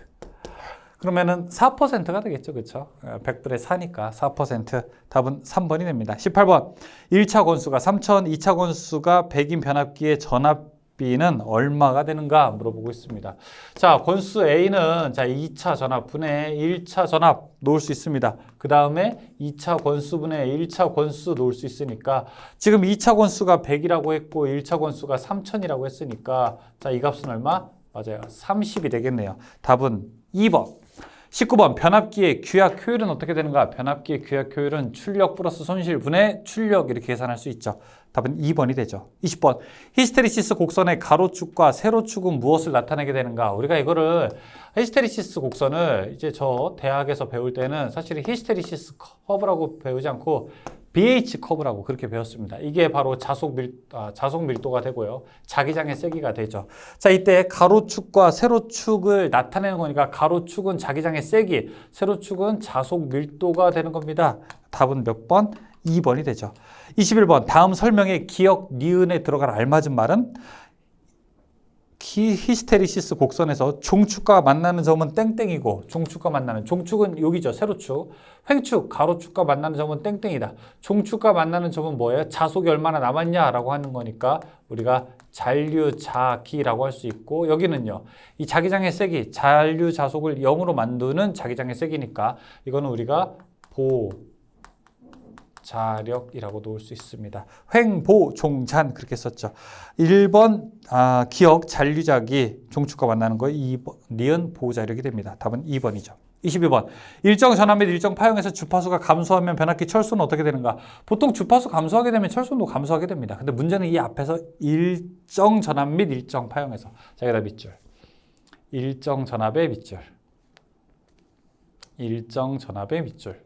그러면은 4%가 되겠죠. 그렇죠? 100분의 4니까 4%. 답은 3번이 됩니다. 18번. 1차 권수가 3000, 2차 권수가 100인 변압기의 전압비는 얼마가 되는가 물어보고 있습니다. 자, 권수 A는 2차 전압분의 1차 전압 놓을 수 있습니다. 그 다음에 2차 권수분의 1차 권수 놓을 수 있으니까, 지금 2차 권수가 100이라고 했고 1차 권수가 3000이라고 했으니까, 자, 이 값은 얼마? 맞아요. 30이 되겠네요. 답은 2번. 19번. 변압기의 규약 효율은 어떻게 되는가? 변압기의 규약 효율은 출력 플러스 손실 분의 출력, 이렇게 계산할 수 있죠. 답은 2번이 되죠. 20번. 히스테리시스 곡선의 가로축과 세로축은 무엇을 나타내게 되는가? 우리가 이거를 히스테리시스 곡선을 이제 저 대학에서 배울 때는 사실 히스테리시스 커브라고 배우지 않고 BH 커브라고 그렇게 배웠습니다. 이게 바로 자속 밀도가 되고요. 자기장의 세기가 되죠. 자, 이때 가로축과 세로축을 나타내는 거니까 가로축은 자기장의 세기, 세로축은 자속 밀도가 되는 겁니다. 답은 몇 번? 2번이 되죠. 21번. 다음 설명에 기역, 니은에 들어갈 알맞은 말은? 히스테리시스 곡선에서 종축과 만나는 점은 땡땡이고, 종축은 여기죠. 세로축. 횡축, 가로축과 만나는 점은 땡땡이다. 종축과 만나는 점은 뭐예요? 자속이 얼마나 남았냐라고 하는 거니까 우리가 잔류자기라고 할 수 있고, 여기는요, 이 자기장의 세기, 잔류 자속을 0으로 만드는 자기장의 세기니까 이거는 우리가 자력이라고 놓을 수 있습니다. 횡보종잔 그렇게 썼죠. 1번 기역 잔류자기 종축과 만나는 거, 2번 니은 보자력이 됩니다. 답은 2번이죠. 22번. 일정 전압 및 일정 파형에서 주파수가 감소하면 변압기 철수는 어떻게 되는가? 보통 주파수 감소하게 되면 철수도 감소하게 됩니다. 근데 문제는 이 앞에서 일정 전압 및 일정 파형에서. 자, 여기다 밑줄. 일정 전압의 밑줄. 일정 전압의 밑줄.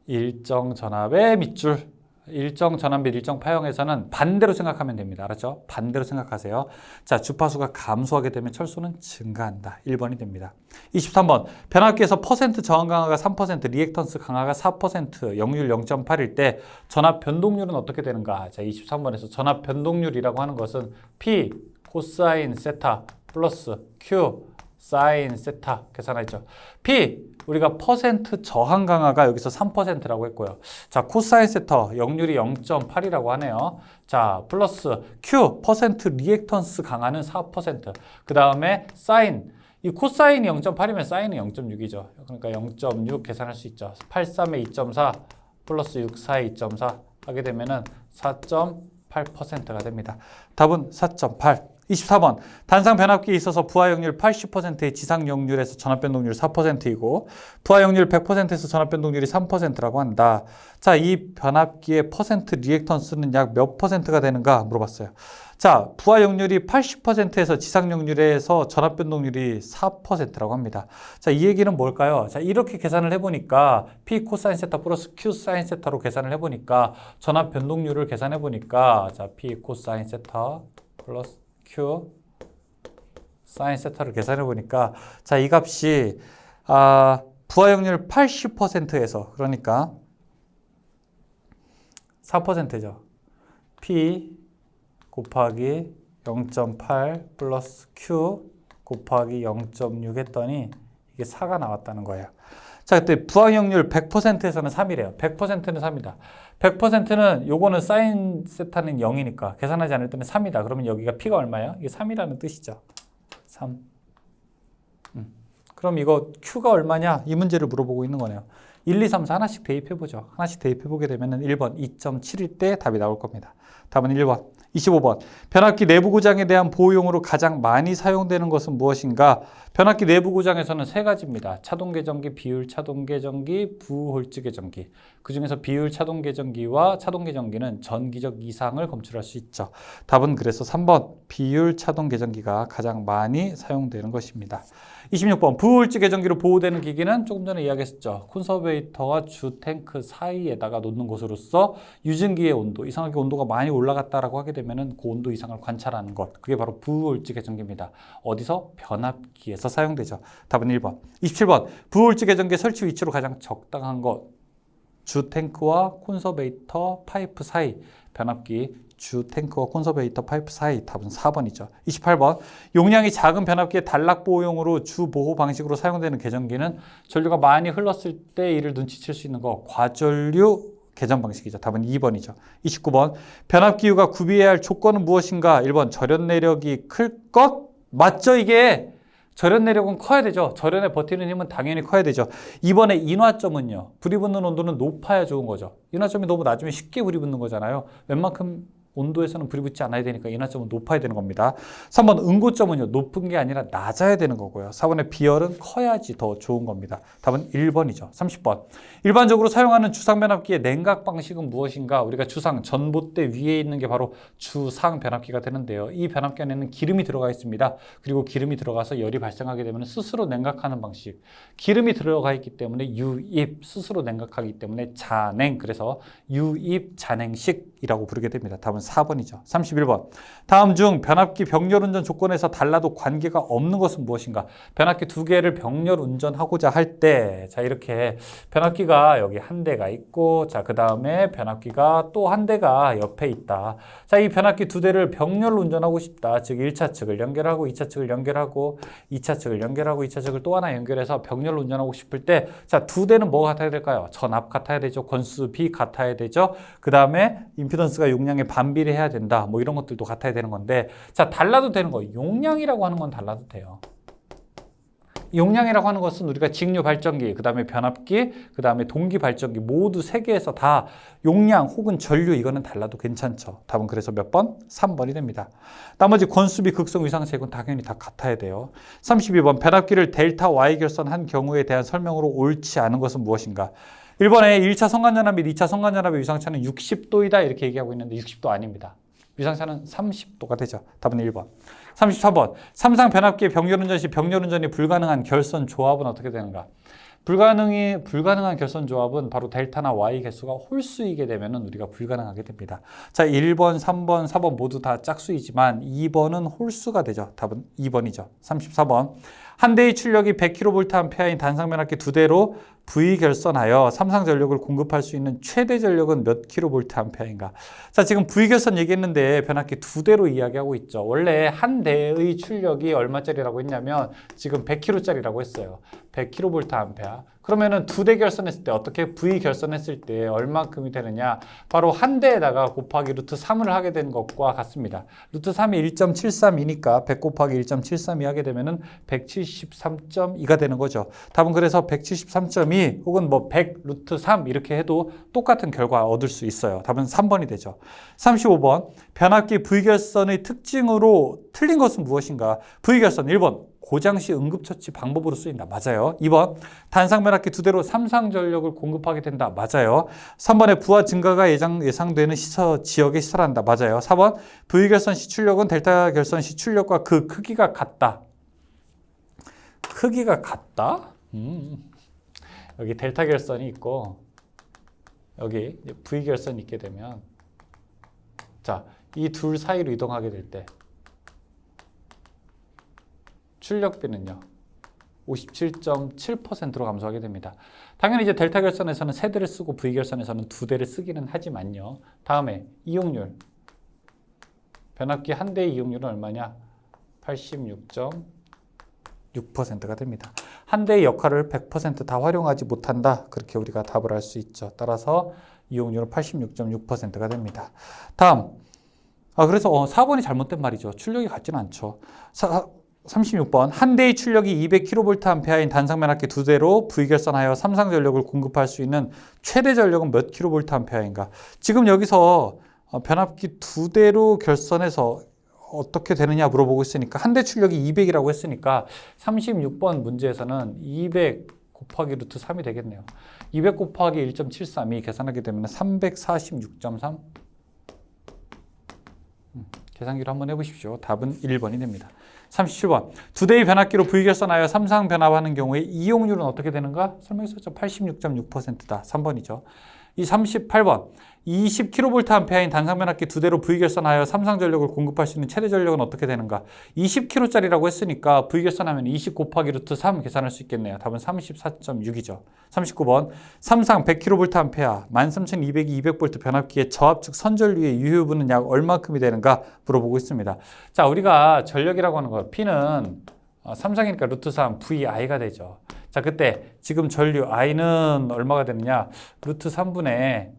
일정 전압의 밑줄. 일정 전압 및 일정 파형에서는 반대로 생각하면 됩니다. 알았죠? 반대로 생각하세요. 자, 주파수가 감소하게 되면 철수는 증가한다. 1번이 됩니다. 23번. 변압기에서 퍼센트 저항 강화가 3%, 리액턴스 강화가 4%, 역률 0.8일 때 전압 변동률은 어떻게 되는가? 자, 23번에서 전압 변동률이라고 하는 것은 P 코사인 세타 플러스 Q 사인 세타 계산하죠. P 우리가 퍼센트 저항 강화가 여기서 3%라고 했고요. 자, 코사인 세타 역률이 0.8이라고 하네요. 자, 플러스 Q 퍼센트 리액턴스 강화는 4%. 그 다음에 사인 이 코사인이 0.8이면 사인은 0.6이죠. 그러니까 0.6 계산할 수 있죠. 83에 2.4 플러스 64에 2.4 하게 되면은 4.8%가 됩니다. 답은 4.8. 24번. 단상 변압기에 있어서 부하 역률 80%의 지상 역률에서 전압 변동률 4%이고 부하 역률 100%에서 전압 변동률이 3%라고 한다. 자, 이 변압기의 퍼센트 리액턴스는 약 몇 퍼센트가 되는가 물어봤어요. 자, 부하 역률이 80%에서 지상 역률에서 전압 변동률이 4%라고 합니다. 자, 이 얘기는 뭘까요? 자, 이렇게 계산을 해보니까 P 코사인 세타 플러스 Q 사인 세타로 계산을 해보니까 전압 변동률을 계산해 보니까 자, P 코사인 세타 플러스 Q 사인 세타를 계산해 보니까 자, 이 값이 부하 역률 80%에서 그러니까 4%죠. P 곱하기 0.8 플러스 Q 곱하기 0.6 했더니 이게 4가 나왔다는 거예요. 자, 그때 부하 역률 100%에서는 3이래요. 100%는 3이다. 100%는 요거는 사인 세타는 0이니까 계산하지 않을 때는 3이다. 그러면 여기가 P가 얼마예요? 이게 3이라는 뜻이죠. 3. 그럼 이거 Q가 얼마냐? 이 문제를 물어보고 있는 거네요. 1, 2, 3, 4 하나씩 대입해보죠. 하나씩 대입해보게 되면 1번 2.7일 때 답이 나올 겁니다. 답은 1번. 25번. 변압기 내부 고장에 대한 보호용으로 가장 많이 사용되는 것은 무엇인가? 변압기 내부 고장에서는 세 가지입니다. 차동 개정기, 비율 차동 개정기, 부홀즈 개정기. 그 중에서 비율 차동 개정기와 차동 개정기는 전기적 이상을 검출할 수 있죠. 답은 그래서 3번 비율 차동 개정기가 가장 많이 사용되는 것입니다. 26번. 부홀즈 개정기로 보호되는 기기는 조금 전에 이야기했었죠. 콘서베이터와 주 탱크 사이에다가 놓는 것으로서 유증기의 온도, 이상하게 온도가 많이 올라갔다라고 하게 되면은 그 온도 이상을 관찰하는 것. 그게 바로 부홀즈 개정기입니다. 어디서? 변압기에서 사용되죠. 답은 1번. 27번. 부홀즈 개정기 설치 위치로 가장 적당한 것. 주 탱크와 콘서베이터 파이프 사이. 변압기 주 탱크와 콘서베이터 파이프 사이. 답은 4번이죠. 28번. 용량이 작은 변압기의 단락 보호용으로 주 보호 방식으로 사용되는 개정기는 전류가 많이 흘렀을 때 이를 눈치챌 수 있는 거. 과전류 개전 방식이죠. 답은 2번이죠. 29번. 변압기유가 구비해야 할 조건은 무엇인가? 1번. 절연 내력이 클 것? 맞죠, 이게? 절연 내력은 커야 되죠. 절연에 버티는 힘은 당연히 커야 되죠. 이번에 인화점은요. 불이 붙는 온도는 높아야 좋은 거죠. 인화점이 너무 낮으면 쉽게 불이 붙는 거잖아요. 웬만큼 온도에서는 불이 붙지 않아야 되니까 인화점은 높아야 되는 겁니다. 3번 응고점은요. 높은 게 아니라 낮아야 되는 거고요. 4번의 비열은 커야지 더 좋은 겁니다. 답은 1번이죠. 30번. 일반적으로 사용하는 주상 변압기의 냉각 방식은 무엇인가? 우리가 주상, 전봇대 위에 있는 게 바로 주상 변압기가 되는데요. 이 변압기 안에는 기름이 들어가 있습니다. 그리고 기름이 들어가서 열이 발생하게 되면 스스로 냉각하는 방식. 기름이 들어가 있기 때문에 유입, 스스로 냉각하기 때문에 잔냉. 그래서 유입 잔냉식이라고 부르게 됩니다. 답은 4번이죠. 31번. 다음 중 변압기 병렬 운전 조건에서 달라도 관계가 없는 것은 무엇인가? 변압기 두 개를 병렬 운전하고자 할 때, 자, 이렇게 변압기가 여기 한 대가 있고, 자, 그 다음에 변압기가 또 한 대가 옆에 있다. 자, 이 변압기 두 대를 병렬로 운전하고 싶다. 즉, 1차 측을 연결하고, 2차 측을 연결하고, 2차 측을 연결하고, 2차 측을 또 하나 연결해서 병렬로 운전하고 싶을 때, 자, 두 대는 뭐가 같아야 될까요? 전압 같아야 되죠. 권수 B 같아야 되죠. 그 다음에 임피던스가 용량의 반비례해야 된다. 뭐 이런 것들도 같아야 되는 건데, 자, 달라도 되는 거. 용량이라고 하는 건 달라도 돼요. 용량이라고 하는 것은 우리가 직류 발전기, 그 다음에 변압기, 그 다음에 동기 발전기 모두 세 개에서 다 용량 혹은 전류 이거는 달라도 괜찮죠. 답은 그래서 몇 번? 3번이 됩니다. 나머지 권수비, 극성, 위상체 이건 당연히 다 같아야 돼요. 32번. 변압기를 델타 Y 결선한 경우에 대한 설명으로 옳지 않은 것은 무엇인가? 1번에 1차 성간전압 및 2차 성간전압의 위상차는 60도이다 이렇게 얘기하고 있는데 60도 아닙니다. 위상차는 30도가 되죠. 답은 1번. 34번. 삼상 변압기의 병렬운전 시 병렬운전이 불가능한 결선 조합은 어떻게 되는가? 불가능한 결선 조합은 바로 델타나 Y 개수가 홀수이게 되면 우리가 불가능하게 됩니다. 자, 1번, 3번, 4번 모두 다 짝수이지만 2번은 홀수가 되죠. 답은 2번이죠. 34번. 한 대의 출력이 100kVA인 단상변압기 2대로 V 결선하여 삼상 전력을 공급할 수 있는 최대 전력은 몇 kVA인가? 자, 지금 V 결선 얘기했는데 변압기 2대로 이야기하고 있죠. 원래 한 대의 출력이 얼마짜리라고 했냐면 지금 100kV짜리라고 했어요. 100kVA. 그러면은 2대 결선했을 때 어떻게 V 결선했을 때 얼마큼이 되느냐? 바로 한 대에다가 곱하기 루트 3을 하게 된 것과 같습니다. 루트 3이 1.73이니까 100 곱하기 1.73이 하게 되면은 173.2가 되는 거죠. 답은 그래서 173.2 혹은 뭐 100 루트 3 이렇게 해도 똑같은 결과 얻을 수 있어요. 답은 3번이 되죠. 35번. 변압기 V 결선의 특징으로 틀린 것은 무엇인가? V 결선 1번. 고장시 응급처치 방법으로 쓰인다. 맞아요. 2번. 단상변압기 2대로 삼상 전력을 공급하게 된다. 맞아요. 3번에 부하 증가가 예상되는 지역에 시설한다. 맞아요. 4번. V 결선 시 출력은 델타 결선 시 출력과 그 크기가 같다. 크기가 같다? 여기 델타 결선이 있고 여기 V 결선이 있게 되면 자, 이 둘 사이로 이동하게 될 때 출력비는요 57.7%로 감소하게 됩니다. 당연히 이제 델타 결선에서는 3대를 쓰고 V 결선에서는 2대를 쓰기는 하지만요. 다음에 이용률. 변압기 한 대의 이용률은 얼마냐? 86.6%가 됩니다. 한 대의 역할을 100% 다 활용하지 못한다. 그렇게 우리가 답을 할 수 있죠. 따라서 이용률은 86.6%가 됩니다. 다음. 그래서 4번이 잘못된 말이죠. 출력이 같지는 않죠. 36번. 한 대의 출력이 200kVA인 단상변압기 2대로 V 결선하여 삼상 전력을 공급할 수 있는 최대 전력은 몇 kVA인가? 지금 여기서 변압기 2대로 결선해서 어떻게 되느냐 물어보고 있으니까 한 대 출력이 200이라고 했으니까 36번 문제에서는 200 곱하기 루트 3이 되겠네요. 200 곱하기 1.73이 계산하게 되면 346.3. 계산기로 한번 해보십시오. 답은 1번이 됩니다. 37번. 2대의 변압기로 V 결선하여 삼상 변압하는 경우에 이용률은 어떻게 되는가? 설명했었죠. 86.6%다. 3번이죠. 이 38번. 20kVA인 단상 변압기 2대로 V 결선하여 삼상 전력을 공급할 수 있는 최대 전력은 어떻게 되는가? 20kV짜리라고 했으니까 V 결선하면 20 곱하기 루트 3 계산할 수 있겠네요. 답은 34.6이죠. 39번. 삼상 100kVA 13200이 200V 변압기의 저압측 선전류의 유효분은 약 얼마큼이 되는가 물어보고 있습니다. 자, 우리가 전력이라고 하는 거 P는 삼상이니까 루트 3 VI가 되죠. 자, 그때 지금 전류 I는 얼마가 되느냐? 루트 3분의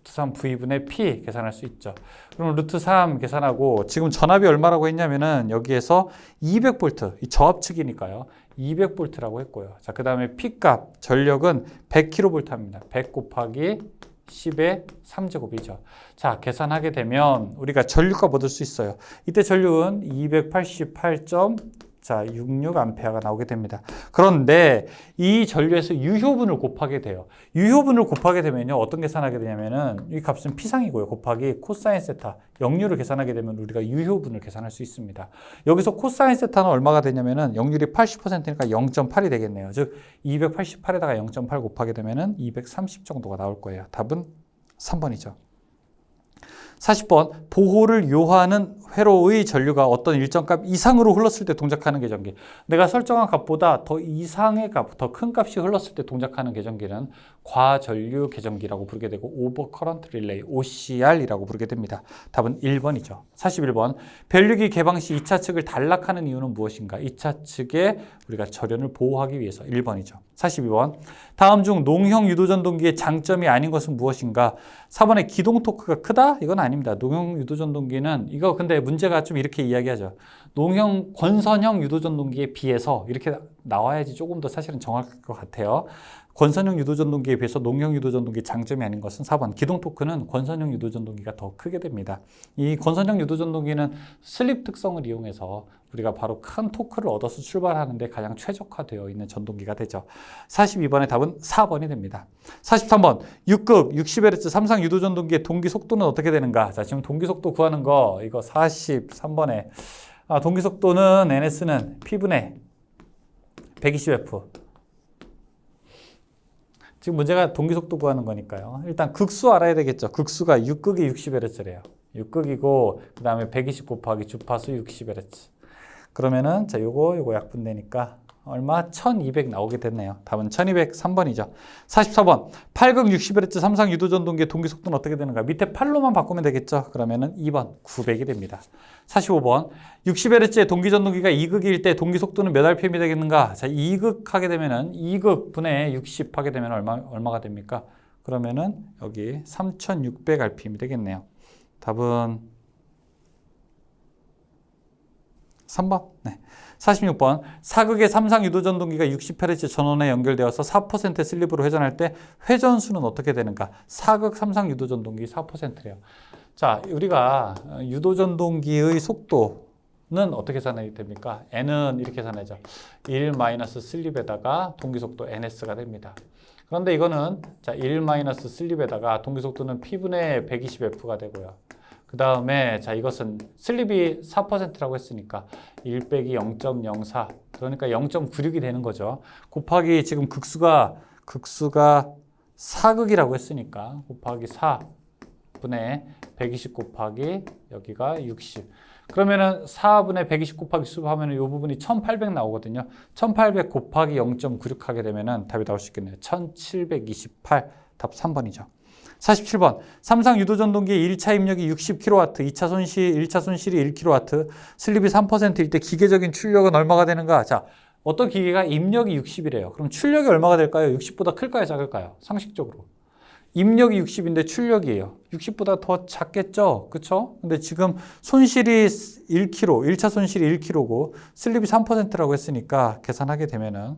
3V분의 P 계산할 수 있죠. 그럼 루트 3 계산하고 지금 전압이 얼마라고 했냐면은 여기에서 200V, 이 저압측이니까요. 200V라고 했고요. 자, 그 다음에 P값, 전력은 100kV입니다. 100 곱하기 10의 3제곱이죠. 자, 계산하게 되면 우리가 전류값 얻을 수 있어요. 이때 전류는 288.66A가 나오게 됩니다. 그런데 이 전류에서 유효분을 곱하게 돼요. 유효분을 곱하게 되면요. 어떤 계산하게 되냐면은 이 값은 P상이고요. 곱하기 코사인 세타. 역률을 계산하게 되면 우리가 유효분을 계산할 수 있습니다. 여기서 코사인 세타는 얼마가 되냐면은 역률이 80%니까 0.8이 되겠네요. 즉 288에다가 0.8 곱하게 되면은 230 정도가 나올 거예요. 답은 3번이죠. 40번. 보호를 요하는 회로의 전류가 어떤 일정 값 이상으로 흘렀을 때 동작하는 계전기. 내가 설정한 값보다 더 이상의 값, 더 큰 값이 흘렀을 때 동작하는 계전기는 과전류 계전기라고 부르게 되고 오버커런트 릴레이, OCR이라고 부르게 됩니다. 답은 1번이죠. 41번. 변류기 개방 시 2차 측을 단락하는 이유는 무엇인가? 2차 측에 우리가 절연을 보호하기 위해서. 1번이죠. 42번. 다음 중 농형 유도전동기의 장점이 아닌 것은 무엇인가? 4번에 기동 토크가 크다? 이건 아닙니다. 농형 유도전동기는 이거 근데 문제가 좀 이렇게 이야기하죠. 권선형 유도전동기에 비해서 이렇게 나와야지 조금 더 사실은 정확할 것 같아요. 권선형 유도전동기에 비해서 농형 유도전동기의 장점이 아닌 것은 4번. 기동 토크는 권선형 유도전동기가 더 크게 됩니다. 이 권선형 유도전동기는 슬립 특성을 이용해서 우리가 바로 큰 토크를 얻어서 출발하는데 가장 최적화되어 있는 전동기가 되죠. 42번의 답은 4번이 됩니다. 43번. 6급 60Hz 삼상 유도전동기의 동기 속도는 어떻게 되는가? 자, 지금 동기 속도 구하는 거 이거 43번에 동기속도는 NS는 P분의 120F. 지금 문제가 동기속도 구하는 거니까요. 일단 극수 알아야 되겠죠. 극수가 6극이 60Hz래요. 6극이고 그 다음에 120 곱하기 주파수 60Hz. 그러면은 자 요거 약분되니까 얼마? 1200 나오게 됐네요. 답은 1203번이죠. 44번 8극 60Hz 삼상 유도전동기의 동기속도는 어떻게 되는가? 밑에 8로만 바꾸면 되겠죠. 그러면은 2번 900이 됩니다. 45번 60Hz의 동기전동기가 2극일 때 동기속도는 몇 rpm이 되겠는가? 자 2극 하게 되면은 2극 분의 60 하게 되면 얼마가 됩니까? 그러면은 여기 3600rpm이 되겠네요. 답은 3번. 네. 46번 4극의 삼상 유도전동기가 60Hz 전원에 연결되어서 4% 슬립으로 회전할 때 회전수는 어떻게 되는가? 4극 삼상 유도전동기 4%래요. 자, 우리가 유도전동기의 속도는 어떻게 계산이 됩니까? N은 이렇게 계산하죠. 1 마이너스 슬립에다가 동기속도 NS가 됩니다. 그런데 이거는 자, 1 마이너스 슬립에다가 동기속도는 P분의 120F가 되고요. 그 다음에 자 이것은 슬립이 4%라고 했으니까 1 빼기 0.04 그러니까 0.96이 되는 거죠. 곱하기 지금 극수가 4극이라고 했으니까 곱하기 4분의 120 곱하기 여기가 60 그러면은 4분의 120 곱하기 수하면은 이 부분이 1800 나오거든요. 1800 곱하기 0.96 하게 되면은 답이 나올 수 있겠네요. 1728 답 3번이죠. 47번 삼상 유도전동기의 1차 입력이 60kW, 1차 손실이 1kW, 슬립이 3%일 때 기계적인 출력은 얼마가 되는가? 자, 어떤 기계가 입력이 60이래요. 그럼 출력이 얼마가 될까요? 60보다 클까요? 작을까요? 상식적으로. 입력이 60인데 출력이에요. 60보다 더 작겠죠? 그쵸? 근데 지금 손실이 1kg, 1차 손실이 1kg고 슬립이 3%라고 했으니까 계산하게 되면은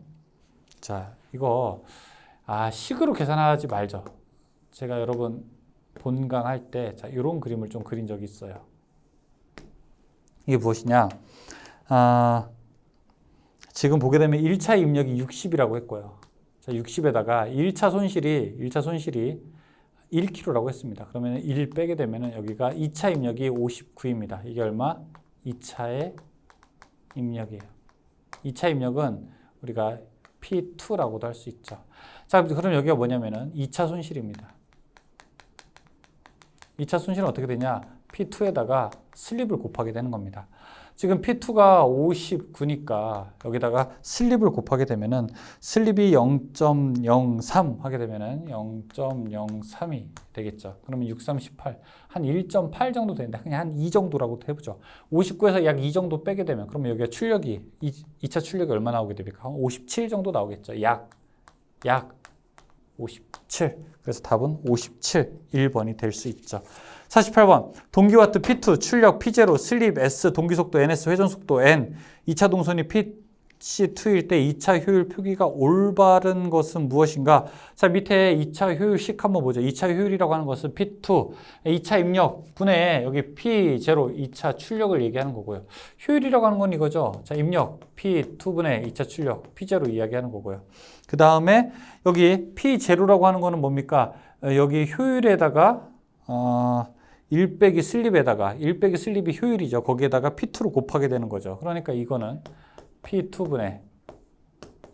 자, 이거 식으로 계산하지 말죠. 제가 여러분 본강할 때 자, 이런 그림을 좀 그린 적이 있어요. 이게 무엇이냐? 지금 보게 되면 1차 입력이 60이라고 했고요. 자, 60에다가 1차 손실이 1kg라고 했습니다. 그러면 1 빼게 되면 여기가 2차 입력이 59입니다. 이게 얼마? 2차의 입력이에요. 2차 입력은 우리가 P2라고도 할 수 있죠. 자, 그럼 여기가 뭐냐면은 2차 손실입니다. 2차 손실은 어떻게 되냐? P2에다가 슬립을 곱하게 되는 겁니다. 지금 P2가 59니까 여기다가 슬립을 곱하게 되면은 슬립이 0.03 하게 되면은 0.03이 되겠죠. 그러면 6, 3, 18. 한 1.8 정도 되는데 그냥 한 2 정도라고 해보죠. 59에서 약 2 정도 빼게 되면 그러면 여기가 출력이 2차 출력이 얼마 나오게 됩니까? 57 정도 나오겠죠. 약 57. 그래서 답은 57, 1번이 될 수 있죠. 48번 동기와트 P2, 출력 P0, 슬립 S, 동기속도 NS, 회전속도 N 2차 동선이 PC2일 때 2차 효율 표기가 올바른 것은 무엇인가? 자, 밑에 2차 효율식 한번 보죠. 2차 효율이라고 하는 것은 P2, 2차 입력 분의 여기 P0, 2차 출력을 얘기하는 거고요. 효율이라고 하는 건 이거죠. 자, 입력 P2분의 2차 출력 P0 이야기하는 거고요. 그 다음에 여기 P0라고 하는 거는 뭡니까? 여기 효율에다가 1 빼기 슬립에다가 1 빼기 슬립이 효율이죠. 거기에다가 P2로 곱하게 되는 거죠. 그러니까 이거는 P2분의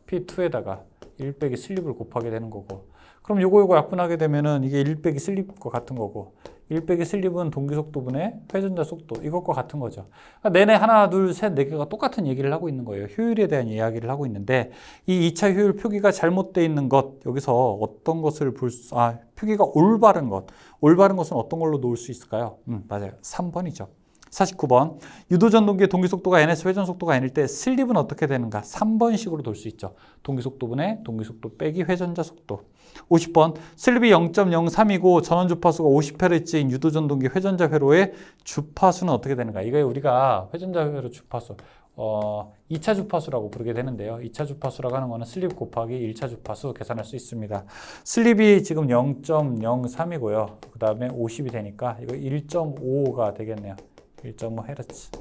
P2에다가 1 빼기 슬립을 곱하게 되는 거고 그럼 요거 약분하게 되면은 이게 1 빼기 슬립과 같은 거고 1 빼기 슬립은 동기속도분의 회전자 속도 이것과 같은 거죠. 그러니까 내내 하나, 둘, 셋, 네 개가 똑같은 얘기를 하고 있는 거예요. 효율에 대한 이야기를 하고 있는데 이 2차 효율 표기가 잘못되어 있는 것 여기서 어떤 것을 표기가 올바른 것은 어떤 걸로 놓을 수 있을까요? 맞아요. 3번이죠. 49번 유도전동기의 동기속도가 NS, 회전속도가 N일 때 슬립은 어떻게 되는가? 3번식으로 돌 수 있죠. 동기속도분의 동기속도 빼기 회전자 속도. 50번 슬립이 0.03이고 전원 주파수가 50Hz인 유도전동기 회전자 회로의 주파수는 어떻게 되는가? 이거 우리가 회전자 회로 주파수 2차 주파수라고 부르게 되는데요. 2차 주파수라고 하는 거는 슬립 곱하기 1차 주파수 계산할 수 있습니다. 슬립이 지금 0.03이고요. 그 다음에 50이 되니까 이거 1.5가 되겠네요. 1.5Hz.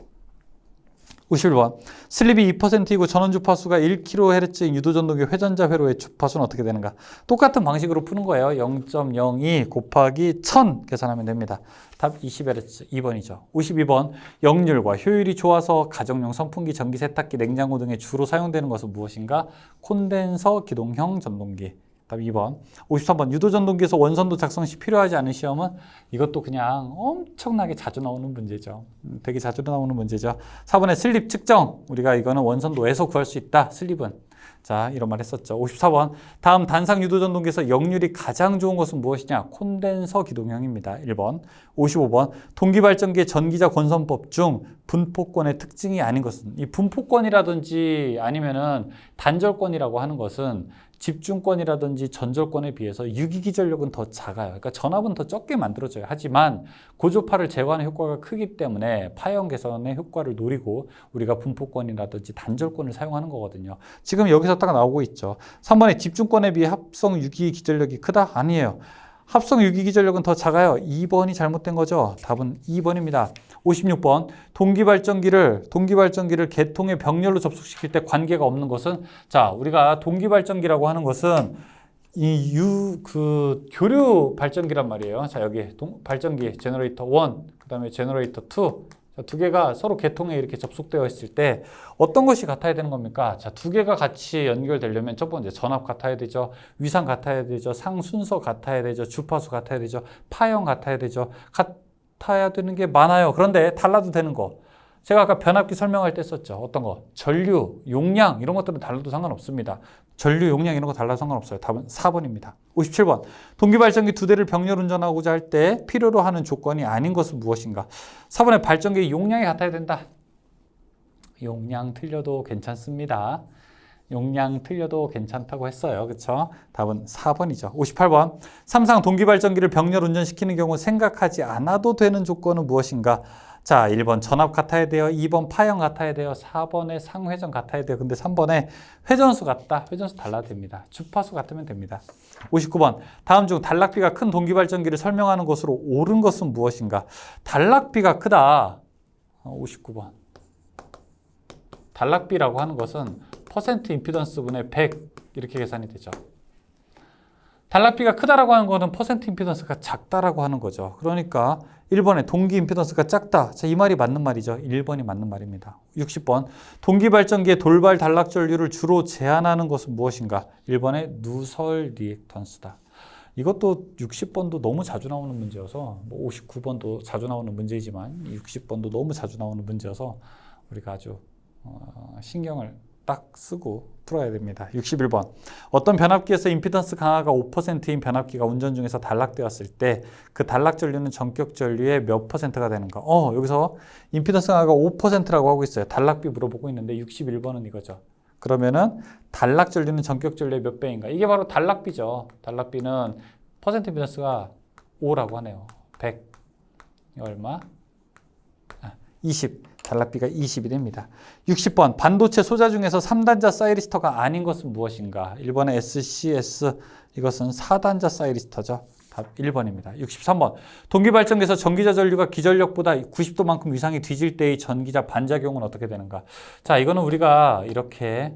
51번. 슬립이 2%이고 전원 주파수가 1kHz인 유도전동기 회전자 회로의 주파수는 어떻게 되는가? 똑같은 방식으로 푸는 거예요. 0.02 곱하기 1000 계산하면 됩니다. 답 20Hz 2번이죠. 52번. 역률과 효율이 좋아서 가정용 선풍기, 전기 세탁기, 냉장고 등에 주로 사용되는 것은 무엇인가? 콘덴서 기동형 전동기. 답 2번. 53번. 유도전동기에서 원선도 작성 시 필요하지 않은 시험은 이것도 그냥 엄청나게 자주 나오는 문제죠. 되게 자주 나오는 문제죠. 4번에 슬립 측정. 우리가 이거는 원선도에서 구할 수 있다. 슬립은. 자, 이런 말 했었죠. 54번. 다음 단상 유도전동기에서 역률이 가장 좋은 것은 무엇이냐? 콘덴서 기동형입니다. 1번. 55번. 동기발전기의 전기자 권선법 중 분포권의 특징이 아닌 것은, 이 분포권이라든지 아니면은 단절권이라고 하는 것은 집중권이라든지 전절권에 비해서 유기기전력은 더 작아요. 그러니까 전압은 더 적게 만들어져요. 하지만 고조파를 제거하는 효과가 크기 때문에 파형 개선의 효과를 노리고 우리가 분포권이라든지 단절권을 사용하는 거거든요. 지금 여기서 딱 나오고 있죠. 3번에 집중권에 비해 합성 유기기전력이 크다? 아니에요. 합성 유기기전력은 더 작아요. 2번이 잘못된 거죠. 답은 2번입니다. 56번. 동기발전기를 계통의 병렬로 접속시킬 때 관계가 없는 것은, 자, 우리가 동기발전기라고 하는 것은 교류 발전기란 말이에요. 자, 여기 발전기 제너레이터 1, 그 다음에 제너레이터 2. 자, 두 개가 서로 계통에 이렇게 접속되어 있을 때 어떤 것이 같아야 되는 겁니까? 자, 두 개가 같이 연결되려면 첫 번째 전압 같아야 되죠. 위상 같아야 되죠. 상순서 같아야 되죠. 주파수 같아야 되죠. 파형 같아야 되죠. 같아야 되는 게 많아요. 그런데 달라도 되는 거. 제가 아까 변압기 설명할 때 썼죠. 어떤 거? 전류, 용량 이런 것들은 달라도 상관없습니다. 전류, 용량 이런 거 달라도 상관없어요. 답은 4번입니다. 57번. 동기발전기 두 대를 병렬 운전하고자 할 때 필요로 하는 조건이 아닌 것은 무엇인가? 4번에 발전기의 용량이 같아야 된다. 용량 틀려도 괜찮습니다. 용량 틀려도 괜찮다고 했어요. 그렇죠? 답은 4번이죠. 58번. 삼상 동기발전기를 병렬 운전시키는 경우 생각하지 않아도 되는 조건은 무엇인가? 자, 1번 전압 같아야 돼요. 2번 파형 같아야 돼요. 4번에 상회전 같아야 돼요. 근데 3번에 회전수 같다. 회전수 달라도 됩니다. 주파수 같으면 됩니다. 59번. 다음 중 단락비가 큰 동기발전기를 설명하는 것으로 옳은 것은 무엇인가? 단락비가 크다. 59번. 단락비라고 하는 것은 퍼센트 임피던스 분의 100 이렇게 계산이 되죠. 단락비가 크다라고 하는 거는 퍼센트 임피던스가 작다라고 하는 거죠. 그러니까 1번에 동기 임피던스가 작다. 자, 이 말이 맞는 말이죠. 1번이 맞는 말입니다. 60번. 동기발전기의 돌발 단락 전류를 주로 제한하는 것은 무엇인가? 1번에 누설 리액턴스다. 이것도 60번도 너무 자주 나오는 문제여서, 59번도 자주 나오는 문제이지만 60번도 너무 자주 나오는 문제여서 우리가 아주 신경을 딱 쓰고 풀어야 됩니다. 61번. 어떤 변압기에서 임피던스 강화가 5%인 변압기가 운전 중에서 단락되었을 때 그 단락 전류는 전격 전류의 몇 %가 되는가? 여기서 임피던스 강화가 5%라고 하고 있어요. 단락비 물어보고 있는데 61번은 이거죠. 그러면은 단락 전류는 전격 전류의 몇 배인가? 이게 바로 단락비죠. 단락비는 퍼센트 임피던스가 5라고 하네요. 100. 얼마? 20. 단락비가 20이 됩니다. 60번. 반도체 소자 중에서 3단자 사이리스터가 아닌 것은 무엇인가? 1번의 SCS. 이것은 4단자 사이리스터죠. 답 1번입니다. 63번. 동기발전기에서 전기자 전류가 기전력보다 90도만큼 위상이 뒤질 때의 전기자 반작용은 어떻게 되는가? 자, 이거는 우리가 이렇게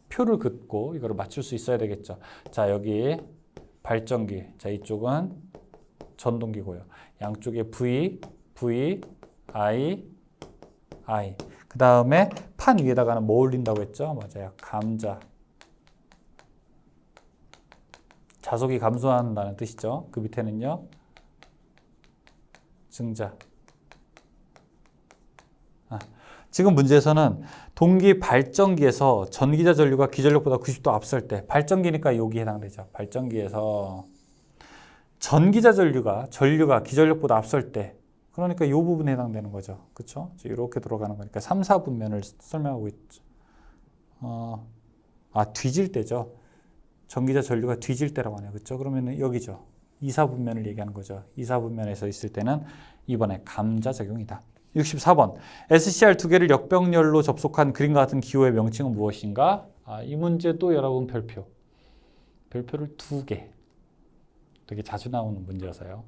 표를 긋고 이거를 맞출 수 있어야 되겠죠. 자, 여기 발전기. 자, 이쪽은 전동기고요. 양쪽에 V, I. 그 다음에 판 위에다가는 뭐 올린다고 했죠? 맞아요. 감자. 자속이 감소한다는 뜻이죠. 그 밑에는요. 증자. 지금 문제에서는 동기 발전기에서 전기자 전류가 기전력보다 90도 앞설 때, 발전기니까 여기 해당되죠. 발전기에서 전기자 전류가 기전력보다 앞설 때, 그러니까 이 부분에 해당되는 거죠. 그렇죠? 이렇게 돌아가는 거니까 3, 4분면을 설명하고 있죠. 뒤질 때죠. 전기자 전류가 뒤질 때라고 하네요. 그렇죠? 그러면 여기죠. 2, 4분면을 얘기하는 거죠. 2, 4분면에서 있을 때는 이번에 감자 작용이다. 64번. SCR 두 개를 역병렬로 접속한 그림과 같은 기호의 명칭은 무엇인가? 이 문제도 여러분 별표를 2개. 되게 자주 나오는 문제여서요.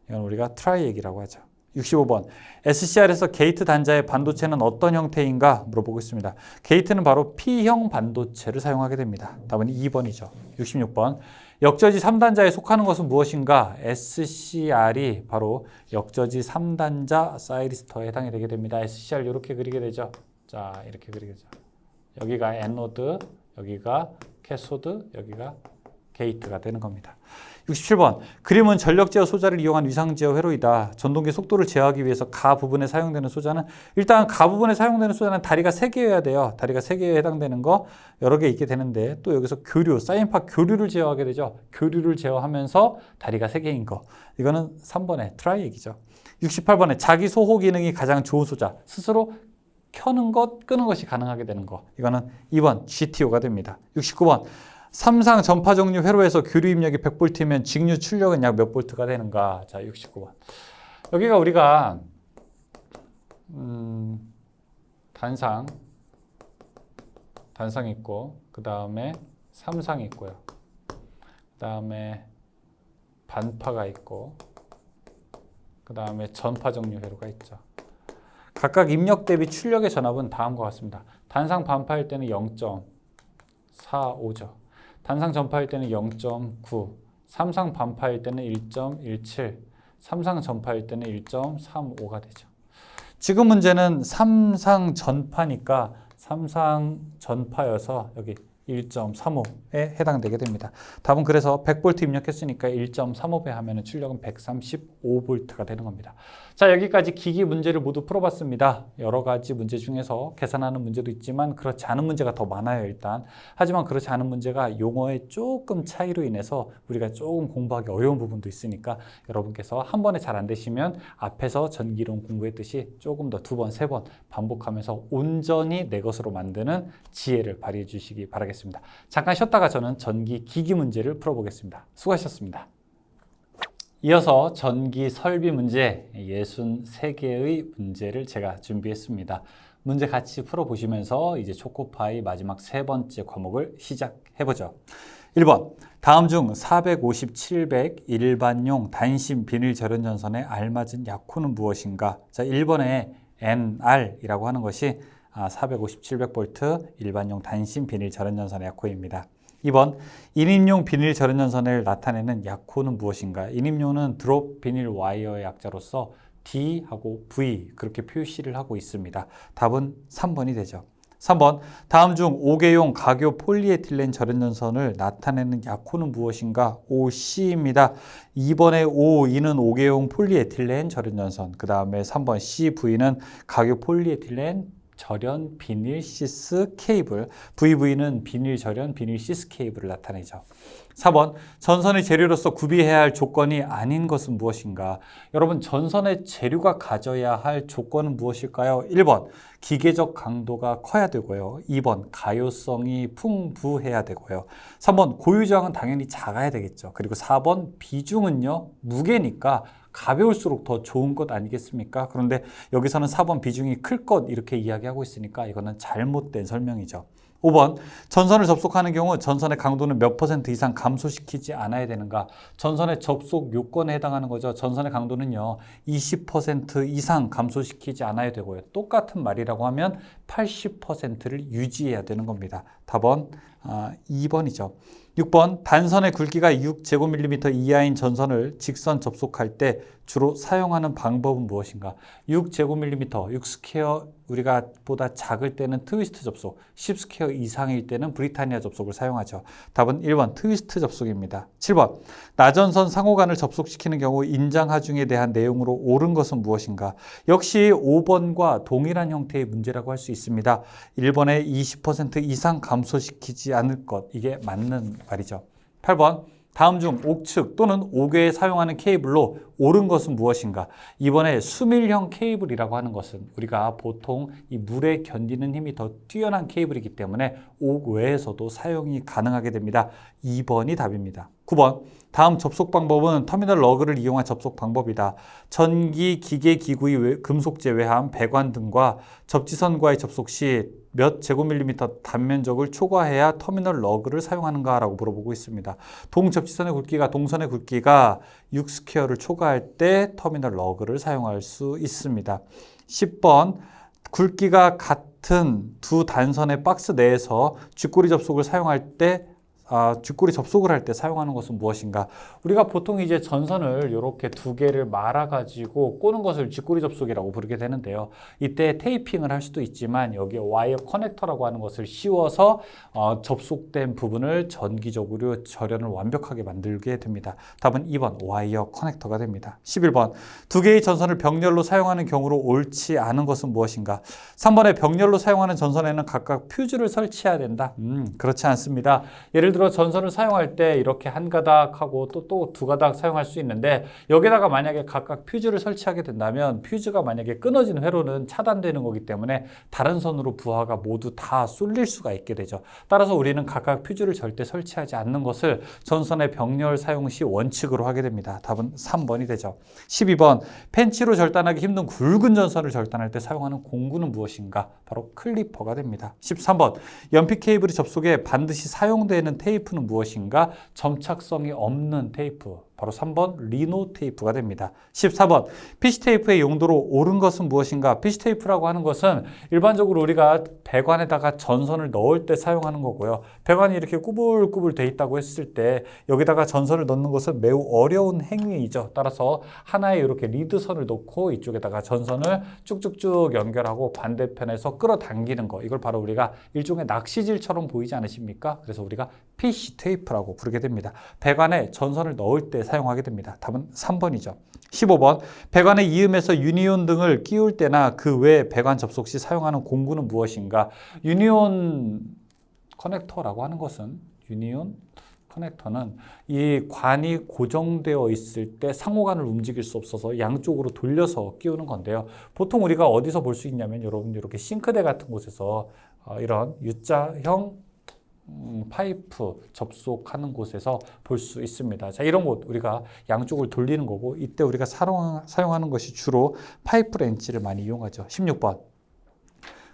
이건 우리가 트라이액이라고 하죠. 65번. SCR에서 게이트 단자의 반도체는 어떤 형태인가 물어보고 있습니다. 게이트는 바로 P형 반도체를 사용하게 됩니다. 답은 2번이죠. 66번. 역저지 3단자에 속하는 것은 무엇인가? SCR이 바로 역저지 3단자 사이리스터에 해당이 되게 됩니다. SCR 이렇게 그리게 되죠. 자, 이렇게 그리게 되죠. 여기가 애노드, 여기가 캐소드, 여기가 게이트가 되는 겁니다. 67번. 그림은 전력 제어 소자를 이용한 위상 제어 회로이다. 전동기 속도를 제어하기 위해서 가 부분에 사용되는 소자는 일단 가 부분에 사용되는 소자는 다리가 3개여야 돼요. 다리가 3개에 해당되는 거 여러 개 있게 되는데 또 여기서 교류, 사인파 교류를 제어하게 되죠. 교류를 제어하면서 다리가 3개인 거. 이거는 3번의 트라이 얘기죠. 68번에 자기 소호 기능이 가장 좋은 소자. 스스로 켜는 것, 끄는 것이 가능하게 되는 거. 이거는 2번 GTO가 됩니다. 69번. 삼상 전파 종류 회로에서 교류 입력이 100V면 직류 출력은 약 몇 볼트가 되는가? 자, 69번. 여기가 우리가 단상 있고 그 다음에 삼상이 있고요. 그 다음에 반파가 있고 그 다음에 전파 종류 회로가 있죠. 각각 입력 대비 출력의 전압은 다음과 같습니다. 단상 반파일 때는 0.45죠. 단상 전파일 때는 0.9, 삼상 반파일 때는 1.17, 삼상 전파일 때는 1.35가 되죠. 지금 문제는 삼상 전파니까 삼상 전파여서 여기 1.35에 해당되게 됩니다. 답은 그래서 100V 입력했으니까 1.35배 하면 출력은 135V가 되는 겁니다. 자, 여기까지 기기 문제를 모두 풀어봤습니다. 여러 가지 문제 중에서 계산하는 문제도 있지만 그렇지 않은 문제가 더 많아요, 일단. 하지만 그렇지 않은 문제가 용어의 조금 차이로 인해서 우리가 조금 공부하기 어려운 부분도 있으니까 여러분께서 한 번에 잘 안 되시면 앞에서 전기이론 공부했듯이 조금 더 2번, 3번 반복하면서 온전히 내 것으로 만드는 지혜를 발휘해 주시기 바라겠습니다. 잠깐 쉬었다가 저는 전기 기기 문제를 풀어보겠습니다. 수고하셨습니다. 이어서 전기 설비 문제 63개의 문제를 제가 준비했습니다. 문제 같이 풀어보시면서 이제 초코파이 마지막 3번째 과목을 시작해보죠. 1번. 다음 중 450, 700 일반용 단심 비닐 절연 전선에 알맞은 약호는 무엇인가? 자, 1번에 NR이라고 하는 것이 450, 700V 일반용 단심 비닐 절연 전선의 약호입니다. 2번, 인임용 비닐 절연 전선을 나타내는 약호는 무엇인가? 인임용은 드롭 비닐 와이어의 약자로서 D하고 V 그렇게 표시를 하고 있습니다. 답은 3번이 되죠. 3번, 다음 중 5개용 가교 폴리에틸렌 절연 전선을 나타내는 약호는 무엇인가? OC입니다. 2번의 O2는 5개용 폴리에틸렌 절연 전선, 그 다음에 3번 CV는 가교 폴리에틸렌 절연 비닐 시스 케이블, VV는 비닐 절연 비닐 시스 케이블을 나타내죠. 4번, 전선의 재료로서 구비해야 할 조건이 아닌 것은 무엇인가? 여러분, 전선의 재료가 가져야 할 조건은 무엇일까요? 1번, 기계적 강도가 커야 되고요. 2번, 가요성이 풍부해야 되고요. 3번, 고유저항은 당연히 작아야 되겠죠. 그리고 4번, 비중은요, 무게니까 가벼울수록 더 좋은 것 아니겠습니까? 그런데 여기서는 4번 비중이 클 것 이렇게 이야기하고 있으니까 이거는 잘못된 설명이죠. 5번, 전선을 접속하는 경우 전선의 강도는 몇 % 이상 감소시키지 않아야 되는가? 전선의 접속 요건에 해당하는 거죠. 전선의 강도는요, 20% 이상 감소시키지 않아야 되고요. 똑같은 말이라고 하면 80%를 유지해야 되는 겁니다. 답은 2번이죠. 6번, 단선의 굵기가 6제곱밀리미터 이하인 전선을 직선 접속할 때 주로 사용하는 방법은 무엇인가? 6제곱밀리미터, 6스퀘어 우리가 보다 작을 때는 트위스트 접속, 10스퀘어 이상일 때는 브리타니아 접속을 사용하죠. 답은 1번 트위스트 접속입니다. 7번, 나전선 상호간을 접속시키는 경우 인장 하중에 대한 내용으로 옳은 것은 무엇인가? 역시 5번과 동일한 형태의 문제라고 할 수 있습니다. 1번에 20% 이상 감소시키지 않을 것, 이게 맞는 말이죠. 8번, 다음 중 옥측 또는 옥외에 사용하는 케이블로 옳은 것은 무엇인가? 이번에 수밀형 케이블이라고 하는 것은 우리가 보통 이 물에 견디는 힘이 더 뛰어난 케이블이기 때문에 옥외에서도 사용이 가능하게 됩니다. 2번이 답입니다. 9번, 다음 접속 방법은 터미널 러그를 이용한 접속 방법이다. 전기, 기계, 기구의 금속 제외함, 배관 등과 접지선과의 접속 시 몇 제곱밀리미터 단면적을 초과해야 터미널 러그를 사용하는가 라고 물어보고 있습니다. 동접지선의 굵기가 동선의 굵기가 6스퀘어를 초과할 첨가할 때 터미널 러그를 사용할 수 있습니다. 10번 굵기가 같은 두 단선의 박스 내에서 쥐꼬리 접속을 사용할 때 쥐꼬리 접속을 할 때 사용하는 것은 무엇인가? 우리가 보통 이제 전선을 이렇게 두 개를 말아가지고 꼬는 것을 쥐꼬리 접속이라고 부르게 되는데요. 이때 테이핑을 할 수도 있지만 여기에 와이어 커넥터라고 하는 것을 씌워서 접속된 부분을 전기적으로 절연을 완벽하게 만들게 됩니다. 답은 2번 와이어 커넥터가 됩니다. 11번 두 개의 전선을 병렬로 사용하는 경우로 옳지 않은 것은 무엇인가? 3번에 병렬로 사용하는 전선에는 각각 퓨즈를 설치해야 된다. 그렇지 않습니다. 예를 들어 전선을 사용할 때 이렇게 한 가닥하고 또 두 가닥 사용할 수 있는데 여기다가 만약에 각각 퓨즈를 설치하게 된다면 퓨즈가 만약에 끊어진 회로는 차단되는 거기 때문에 다른 선으로 부하가 모두 다 쏠릴 수가 있게 되죠. 따라서 우리는 각각 퓨즈를 절대 설치하지 않는 것을 전선의 병렬 사용 시 원칙으로 하게 됩니다. 답은 3번이 되죠. 12번 펜치로 절단하기 힘든 굵은 전선을 절단할 때 사용하는 공구는 무엇인가? 바로 클리퍼가 됩니다. 13번 연필 케이블이 접속에 반드시 사용되는 테이프는 무엇인가? 점착성이 없는 테이프. 바로 3번 리노 테이프가 됩니다. 14번 PC 테이프의 용도로 옳은 것은 무엇인가? PC 테이프라고 하는 것은 일반적으로 우리가 배관에다가 전선을 넣을 때 사용하는 거고요. 배관이 이렇게 꾸불꾸불 돼 있다고 했을 때 여기다가 전선을 넣는 것은 매우 어려운 행위이죠. 따라서 하나의 이렇게 리드선을 놓고 이쪽에다가 전선을 쭉쭉쭉 연결하고 반대편에서 끌어당기는 거. 이걸 바로 우리가 일종의 낚시질처럼 보이지 않으십니까? 그래서 우리가 PC 테이프라고 부르게 됩니다. 배관에 전선을 넣을 때 사용하게 됩니다. 답은 3번이죠. 15번 배관의 이음에서 유니온 등을 끼울 때나 그 외 배관 접속 시 사용하는 공구는 무엇인가? 유니온 커넥터라고 하는 것은 유니온 커넥터는 이 관이 고정되어 있을 때 상호관을 움직일 수 없어서 양쪽으로 돌려서 끼우는 건데요. 보통 우리가 어디서 볼 수 있냐면 여러분 이렇게 싱크대 같은 곳에서 이런 U자형 파이프 접속하는 곳에서 볼 수 있습니다. 자, 이런 곳 우리가 양쪽을 돌리는 거고 이때 우리가 사용하는 것이 주로 파이프 렌치를 많이 이용하죠. 16번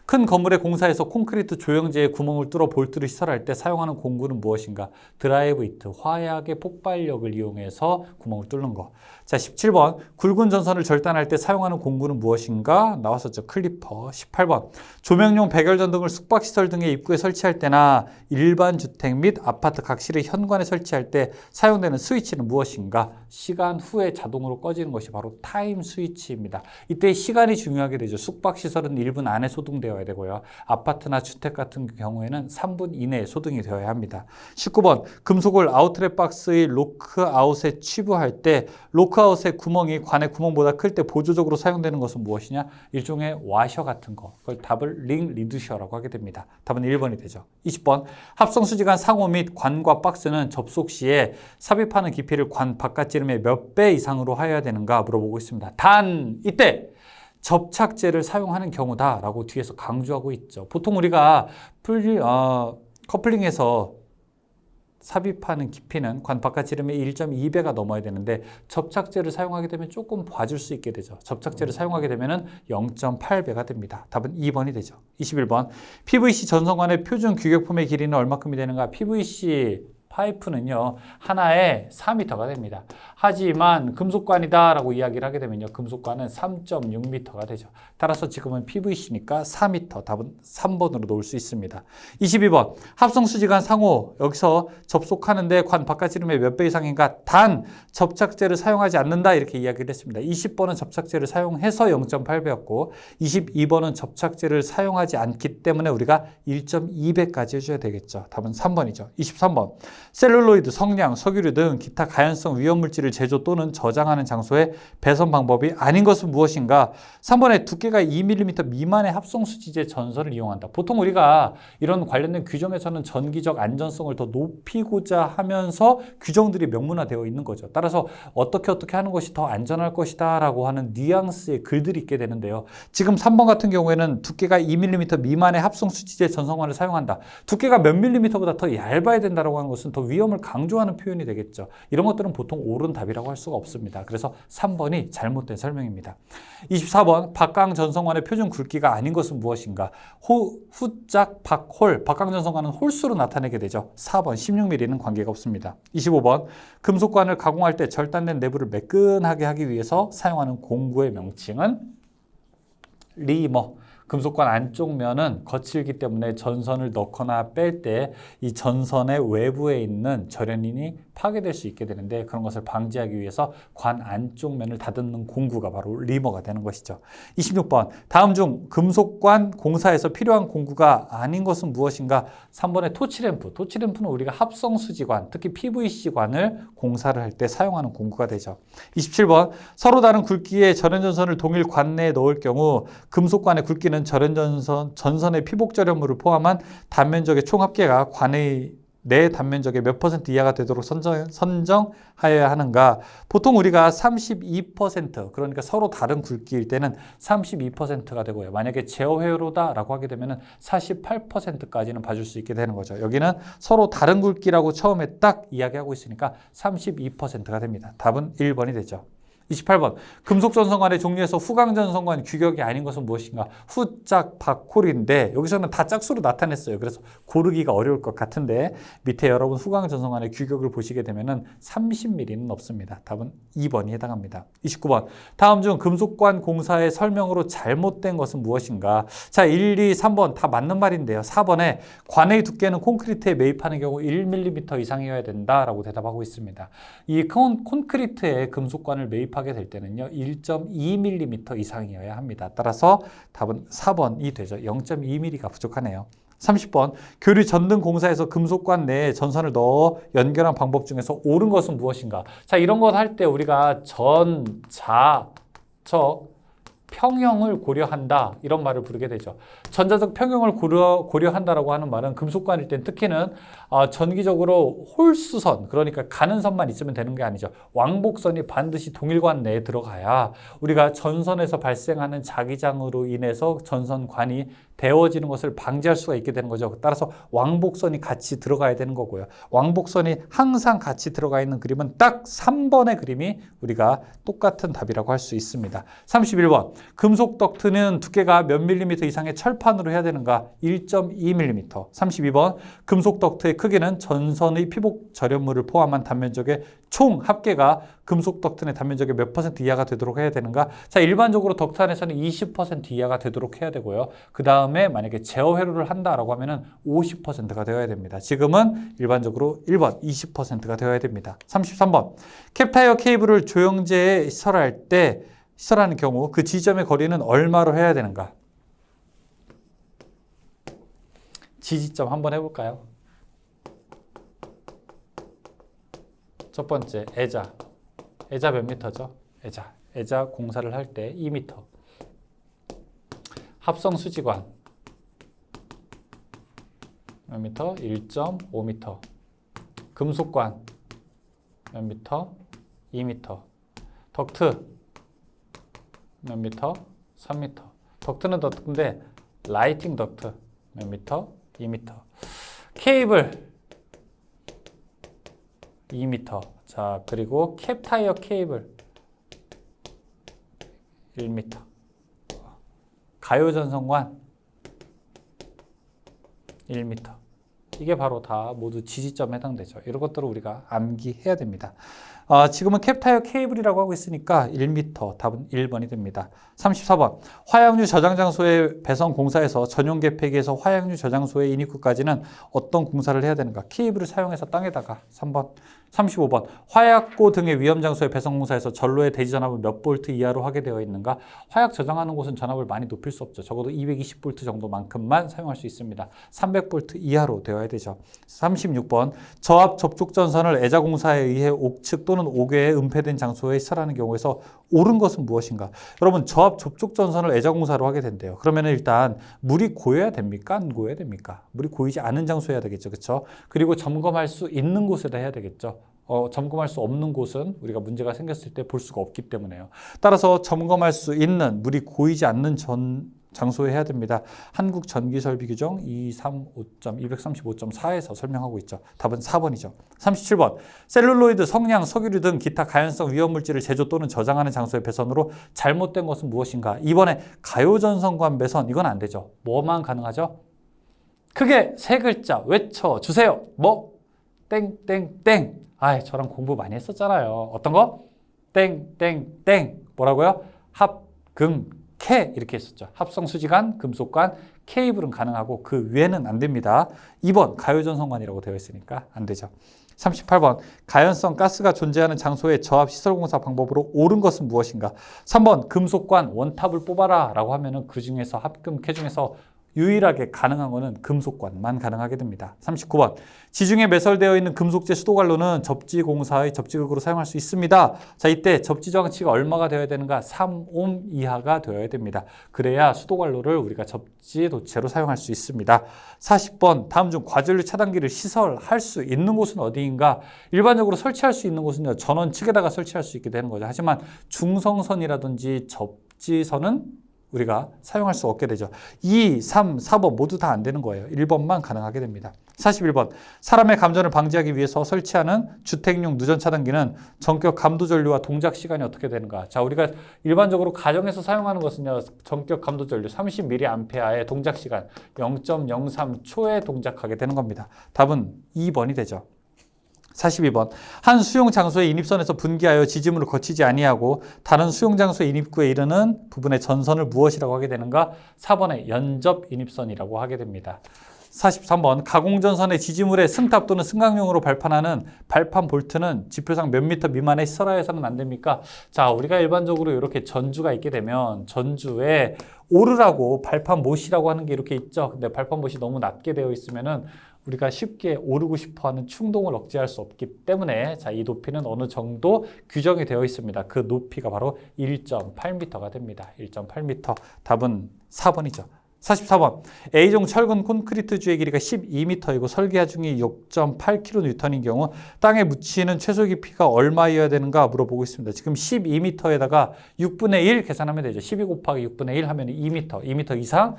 큰 건물의 공사에서 콘크리트 조형제에 구멍을 뚫어 볼트를 시설할 때 사용하는 공구는 무엇인가? 드라이브 이트, 화약의 폭발력을 이용해서 구멍을 뚫는 거. 자, 17번 굵은 전선을 절단할 때 사용하는 공구는 무엇인가? 나왔었죠. 클리퍼. 18번 조명용 백열전 등을 숙박시설 등의 입구에 설치할 때나 일반 주택 및 아파트 각실의 현관에 설치할 때 사용되는 스위치는 무엇인가? 시간 후에 자동으로 꺼지는 것이 바로 타임 스위치입니다. 이때 시간이 중요하게 되죠. 숙박시설은 1분 안에 소등되어야 되고요. 아파트나 주택 같은 경우에는 3분 이내에 소등이 되어야 합니다. 19번 금속을 아웃렛 박스의 로크아웃에 취부할 때 로크아웃의 구멍이 관의 구멍보다 클 때 보조적으로 사용되는 것은 무엇이냐? 일종의 와셔 같은 거. 그걸 답을 링 리두셔라고 하게 됩니다. 답은 1번이 되죠. 20번 합성수지관 상호 및 관과 박스는 접속 시에 삽입하는 깊이를 관 바깥지름의 몇 배 이상으로 하여야 되는가 물어보고 있습니다. 단 이때 접착제를 사용하는 경우다 라고 뒤에서 강조하고 있죠. 보통 우리가 커플링에서 삽입하는 깊이는 관 바깥 지름의 1.2배가 넘어야 되는데 접착제를 사용하게 되면 조금 봐줄 수 있게 되죠. 접착제를 사용하게 되면 0.8배가 됩니다. 답은 2번이 되죠. 21번 PVC 전선관의 표준 규격품의 길이는 얼마큼이 되는가? PVC 파이프는요 하나에 4m가 됩니다. 하지만 금속관이다 라고 이야기를 하게 되면요 금속관은 3.6m가 되죠. 따라서 지금은 PVC니까 4m 답은 3번으로 놓을 수 있습니다. 22번 합성수지관 상호 여기서 접속하는데 관 바깥지름의 몇 배 이상인가? 단 접착제를 사용하지 않는다 이렇게 이야기를 했습니다. 20번은 접착제를 사용해서 0.8배였고 22번은 접착제를 사용하지 않기 때문에 우리가 1.2배까지 해줘야 되겠죠. 답은 3번이죠. 23번 셀룰로이드, 성냥, 석유류 등 기타 가연성 위험물질을 제조 또는 저장하는 장소의 배선 방법이 아닌 것은 무엇인가? 3번에 두께가 2mm 미만의 합성수지제 전선을 이용한다. 보통 우리가 이런 관련된 규정에서는 전기적 안전성을 더 높이고자 하면서 규정들이 명문화되어 있는 거죠. 따라서 어떻게 하는 것이 더 안전할 것이다 라고 하는 뉘앙스의 글들이 있게 되는데요. 지금 3번 같은 경우에는 두께가 2mm 미만의 합성수지제 전선관을 사용한다. 두께가 몇 mm보다 더 얇아야 된다고 하는 것은 더 위험을 강조하는 표현이 되겠죠. 이런 것들은 보통 옳은 답이라고 할 수가 없습니다. 그래서 3번이 잘못된 설명입니다. 24번 박강전성관의 표준 굵기가 아닌 것은 무엇인가? 후짝 박홀, 박강전성관은 홀수로 나타내게 되죠. 4번 16mm는 관계가 없습니다. 25번 금속관을 가공할 때 절단된 내부를 매끈하게 하기 위해서 사용하는 공구의 명칭은 리머. 금속관 안쪽 면은 거칠기 때문에 전선을 넣거나 뺄 때 이 전선의 외부에 있는 절연인이 파괴될 수 있게 되는데, 그런 것을 방지하기 위해서 관 안쪽 면을 다듬는 공구가 바로 리머가 되는 것이죠. 26번 다음 중 금속관 공사에서 필요한 공구가 아닌 것은 무엇인가? 3번의 토치램프. 토치램프는 우리가 합성수지관, 특히 PVC관을 공사를 할 때 사용하는 공구가 되죠. 27번 서로 다른 굵기의 절연전선을 동일 관 내에 넣을 경우 금속관의 굵기는 전선의 피복절연물을 포함한 단면적의 총 합계가 관의 내 단면적의 몇 % 이하가 되도록 선정하여야 하는가? 보통 우리가 32%, 그러니까 서로 다른 굵기일 때는 32%가 되고요. 만약에 제어 회로다라고 하게 되면 48%까지는 봐줄 수 있게 되는 거죠. 여기는 서로 다른 굵기라고 처음에 딱 이야기하고 있으니까 32%가 됩니다. 답은 1번이 되죠. 28번 금속전선관의 종류에서 후강전선관 규격이 아닌 것은 무엇인가? 후짝 박홀인데 여기서는 다 짝수로 나타냈어요. 그래서 고르기가 어려울 것 같은데 밑에 여러분 후강전선관의 규격을 보시게 되면은 30mm는 없습니다. 답은 2번이 해당합니다. 29번 다음 중 금속관 공사의 설명으로 잘못된 것은 무엇인가? 자, 1, 2, 3번 다 맞는 말인데요. 4번에 관의 두께는 콘크리트에 매입하는 경우 1mm 이상이어야 된다라고 대답하고 있습니다. 이 콘크리트에 금속관을 매입하게 될 때는요 1.2mm 이상이어야 합니다. 따라서 답은 4번이 되죠. 0.2mm가 부족하네요. 30번 교류 전등 공사에서 금속관 내에 전선을 넣어 연결한 방법 중에서 옳은 것은 무엇인가? 자, 이런 것 할 때 우리가 전, 자, 적, 평형을 고려한다 이런 말을 부르게 되죠. 전자적 평형을 고려한다라고 하는 말은 금속관일 땐 특히는 전기적으로 홀수선, 그러니까 가는 선만 있으면 되는 게 아니죠. 왕복선이 반드시 동일관 내에 들어가야 우리가 전선에서 발생하는 자기장으로 인해서 전선관이 데워지는 것을 방지할 수가 있게 되는 거죠. 따라서 왕복선이 같이 들어가야 되는 거고요. 왕복선이 항상 같이 들어가 있는 그림은 딱 3번의 그림이 우리가 똑같은 답이라고 할 수 있습니다. 31번 금속 덕트는 두께가 몇 밀리미터 이상의 철판으로 해야 되는가? 1.2mm. 32번 금속 덕트의 크기는 전선의 피복 절연물을 포함한 단면적의 총 합계가 금속 덕트 내 단면적의 몇 % 이하가 되도록 해야 되는가? 자, 일반적으로 덕트 안에서는 20% 이하가 되도록 해야 되고요. 그 다음에 만약에 제어 회로를 한다라고 하면은 50%가 되어야 됩니다. 지금은 일반적으로 1번 20%가 되어야 됩니다. 33번 캡타이어 케이블을 조영제에 시설하는 경우 그 지점의 거리는 얼마로 해야 되는가? 지지점 한번 해볼까요? 첫 번째 애자 몇 미터죠? 애자 공사를 할 때 2m. 합성수지관 몇 미터? 1.5m. 금속관 몇 미터? 2m. 덕트 몇 미터? 3m. 덕트는 덕트인데 라이팅 덕트 몇 미터? 2m. 케이블 2m. 자, 그리고 캡타이어 케이블 1m. 가요전선관 1m. 이게 바로 다 모두 지지점에 해당되죠. 이런 것들을 우리가 암기해야 됩니다. 지금은 캡타이어 케이블이라고 하고 있으니까 1m, 답은 1번이 됩니다. 34번 화약류 저장 장소의 배선 공사에서 전용 개폐기에서 화약류 저장소의 인입구까지는 어떤 공사를 해야 되는가? 케이블을 사용해서 땅에다가 3번. 35번 화약고 등의 위험 장소의 배선 공사에서 전로의 대지 전압을 몇 볼트 이하로 하게 되어 있는가? 화약 저장하는 곳은 전압을 많이 높일 수 없죠. 적어도 220볼트 정도만큼만 사용할 수 있습니다. 300볼트 이하로 되어야 되죠. 36번 저압 접촉 전선을 애자 공사에 의해 옥측 또는 옥외에 은폐된 장소에 시설하는 경우에서 옳은 것은 무엇인가? 여러분 저압 접촉 전선을 애자 공사로 하게 된대요. 그러면 일단 물이 고여야 됩니까? 안 고여야 됩니까? 물이 고이지 않은 장소에 해야 되겠죠. 그렇죠? 그리고 점검할 수 있는 곳에다 해야 되겠죠. 점검할 수 없는 곳은 우리가 문제가 생겼을 때 볼 수가 없기 때문에요. 따라서 점검할 수 있는 물이 고이지 않는 장소에 해야 됩니다. 한국전기설비규정 235.4에서 설명하고 있죠. 답은 4번이죠. 37번. 셀룰로이드, 성냥, 석유류 등 기타 가연성 위험물질을 제조 또는 저장하는 장소의 배선으로 잘못된 것은 무엇인가? 2번에 가요전선관 배선. 이건 안 되죠. 뭐만 가능하죠? 크게 세 글자 외쳐주세요. 뭐? 땡땡땡. 아, 저랑 공부 많이 했었잖아요. 어떤 거? 땡땡땡. 뭐라고요? 합금캐 이렇게 했었죠. 합성수지관, 금속관, 케이블은 가능하고 그 외에는 안 됩니다. 2번 가요전선관이라고 되어 있으니까 안 되죠. 38번 가연성 가스가 존재하는 장소의 저압 시설공사 방법으로 옳은 것은 무엇인가? 3번 금속관 원탑을 뽑아라 라고 하면은 그 중에서 합금캐 중에서 유일하게 가능한 거는 금속관만 가능하게 됩니다. 39번. 지중해 매설되어 있는 금속재 수도관로는 접지공사의 접지극으로 사용할 수 있습니다. 자, 이때 접지 저항치가 얼마가 되어야 되는가? 3옴 이하가 되어야 됩니다. 그래야 수도관로를 우리가 접지 도체로 사용할 수 있습니다. 40번. 다음 중 과전류 차단기를 시설할 수 있는 곳은 어디인가? 일반적으로 설치할 수 있는 곳은요, 전원 측에다가 설치할 수 있게 되는 거죠. 하지만 중성선이라든지 접지선은 우리가 사용할 수 없게 되죠. 2, 3, 4번 모두 다 안 되는 거예요. 1번만 가능하게 됩니다. 41번. 사람의 감전을 방지하기 위해서 설치하는 주택용 누전 차단기는 전격 감도 전류와 동작 시간이 어떻게 되는가? 자, 우리가 일반적으로 가정에서 사용하는 것은요, 전격 감도 전류 30mA의 동작 시간 0.03초에 동작하게 되는 겁니다. 답은 2번이 되죠. 42번. 한 수용 장소의 인입선에서 분기하여 지지물을 거치지 아니하고 다른 수용 장소의 인입구에 이르는 부분의 전선을 무엇이라고 하게 되는가? 4번의 연접 인입선이라고 하게 됩니다. 43번. 가공전선의 지지물의 승탑 또는 승강용으로 발판하는 발판 볼트는 지표상 몇 미터 미만에 시설하여서는 안 됩니까? 자, 우리가 일반적으로 이렇게 전주가 있게 되면 전주에 오르라고 발판 못이라고 하는 게 이렇게 있죠. 근데 발판 못이 너무 낮게 되어 있으면은 우리가 쉽게 오르고 싶어하는 충동을 억제할 수 없기 때문에 자, 이 높이는 어느 정도 규정이 되어 있습니다. 그 높이가 바로 1.8m가 됩니다. 1.8m. 답은 4번이죠. 44번. A종 철근 콘크리트주의 길이가 12m이고 설계 하중이 6.8kN인 경우 땅에 묻히는 최소 깊이가 얼마여야 되는가 물어보고 있습니다. 지금 12m에다가 6분의 1 계산하면 되죠. 12 곱하기 6분의 1 하면 2m, 2m 이상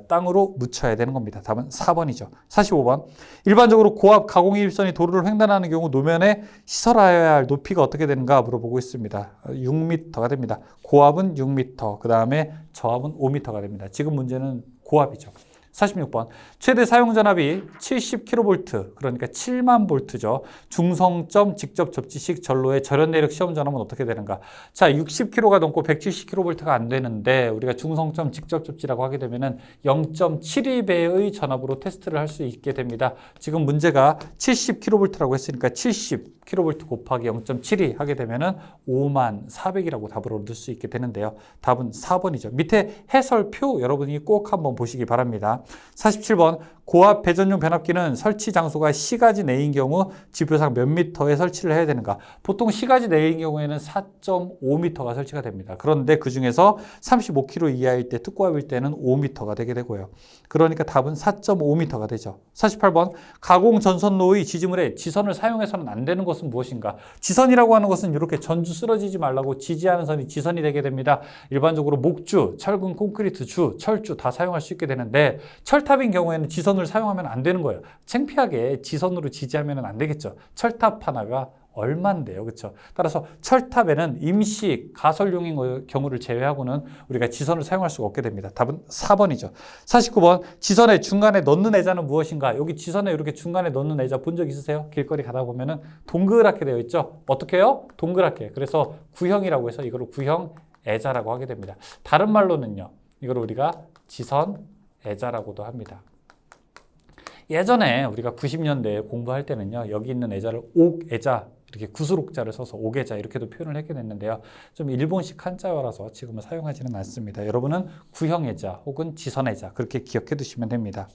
땅으로 묻혀야 되는 겁니다. 답은 4번이죠. 45번. 일반적으로 고압 가공일선이 도로를 횡단하는 경우 노면에 시설하여야 할 높이가 어떻게 되는가 물어보고 있습니다. 6m가 됩니다. 고압은 6m, 그 다음에 저압은 5m가 됩니다. 지금 문제는 고압이죠. 46번. 최대 사용 전압이 70kV, 그러니까 7만 볼트죠. 중성점 직접 접지식 전로의 절연 내력 시험 전압은 어떻게 되는가? 자, 60kV가 넘고 170kV가 안 되는데 우리가 중성점 직접 접지라고 하게 되면은 0.72배의 전압으로 테스트를 할 수 있게 됩니다. 지금 문제가 70kV라고 했으니까 70kV 곱하기 0.72 하게 되면은 54,000이라고 답을 얻을 수 있게 되는데요. 답은 4번이죠. 밑에 해설표 여러분이 꼭 한번 보시기 바랍니다. 47번. 고압 배전용 변압기는 설치 장소가 시가지 내인 경우 지표상 몇 미터에 설치를 해야 되는가? 보통 시가지 내인 경우에는 4.5m가 설치가 됩니다. 그런데 그 중에서 35kg 이하일 때 특고압일 때는 5m가 되게 되고요. 그러니까 답은 4.5m가 되죠. 48번. 가공 전선로의 지지물에 지선을 사용해서는 안 되는 것은 무엇인가? 지선이라고 하는 것은 이렇게 전주 쓰러지지 말라고 지지하는 선이 지선이 되게 됩니다. 일반적으로 목주, 철근 콘크리트 주, 철주 다 사용할 수 있게 되는데 철탑인 경우에는 지선을 사용하면 안 되는 거예요. 창피하게 지선으로 지지하면 안 되겠죠. 철탑 하나가 얼만데요, 그렇죠? 따라서 철탑에는 임시 가설용인 경우를 제외하고는 우리가 지선을 사용할 수가 없게 됩니다. 답은 4번이죠. 49번. 지선의 중간에 넣는 애자는 무엇인가? 여기 지선에 이렇게 중간에 넣는 애자 본 적 있으세요? 길거리 가다 보면은 동그랗게 되어 있죠. 어떻게 해요? 동그랗게. 그래서 구형이라고 해서 이거를 구형 애자라고 하게 됩니다. 다른 말로는요, 이걸 우리가 지선 애자라고도 합니다. 예전에 우리가 90년대에 공부할 때는요, 여기 있는 애자를 옥애자, 이렇게 구슬옥자를 써서 옥애자 이렇게도 표현을 하게 됐는데요. 좀 일본식 한자어라서 지금은 사용하지는 않습니다. 여러분은 구형애자 혹은 지선애자 그렇게 기억해 두시면 됩니다.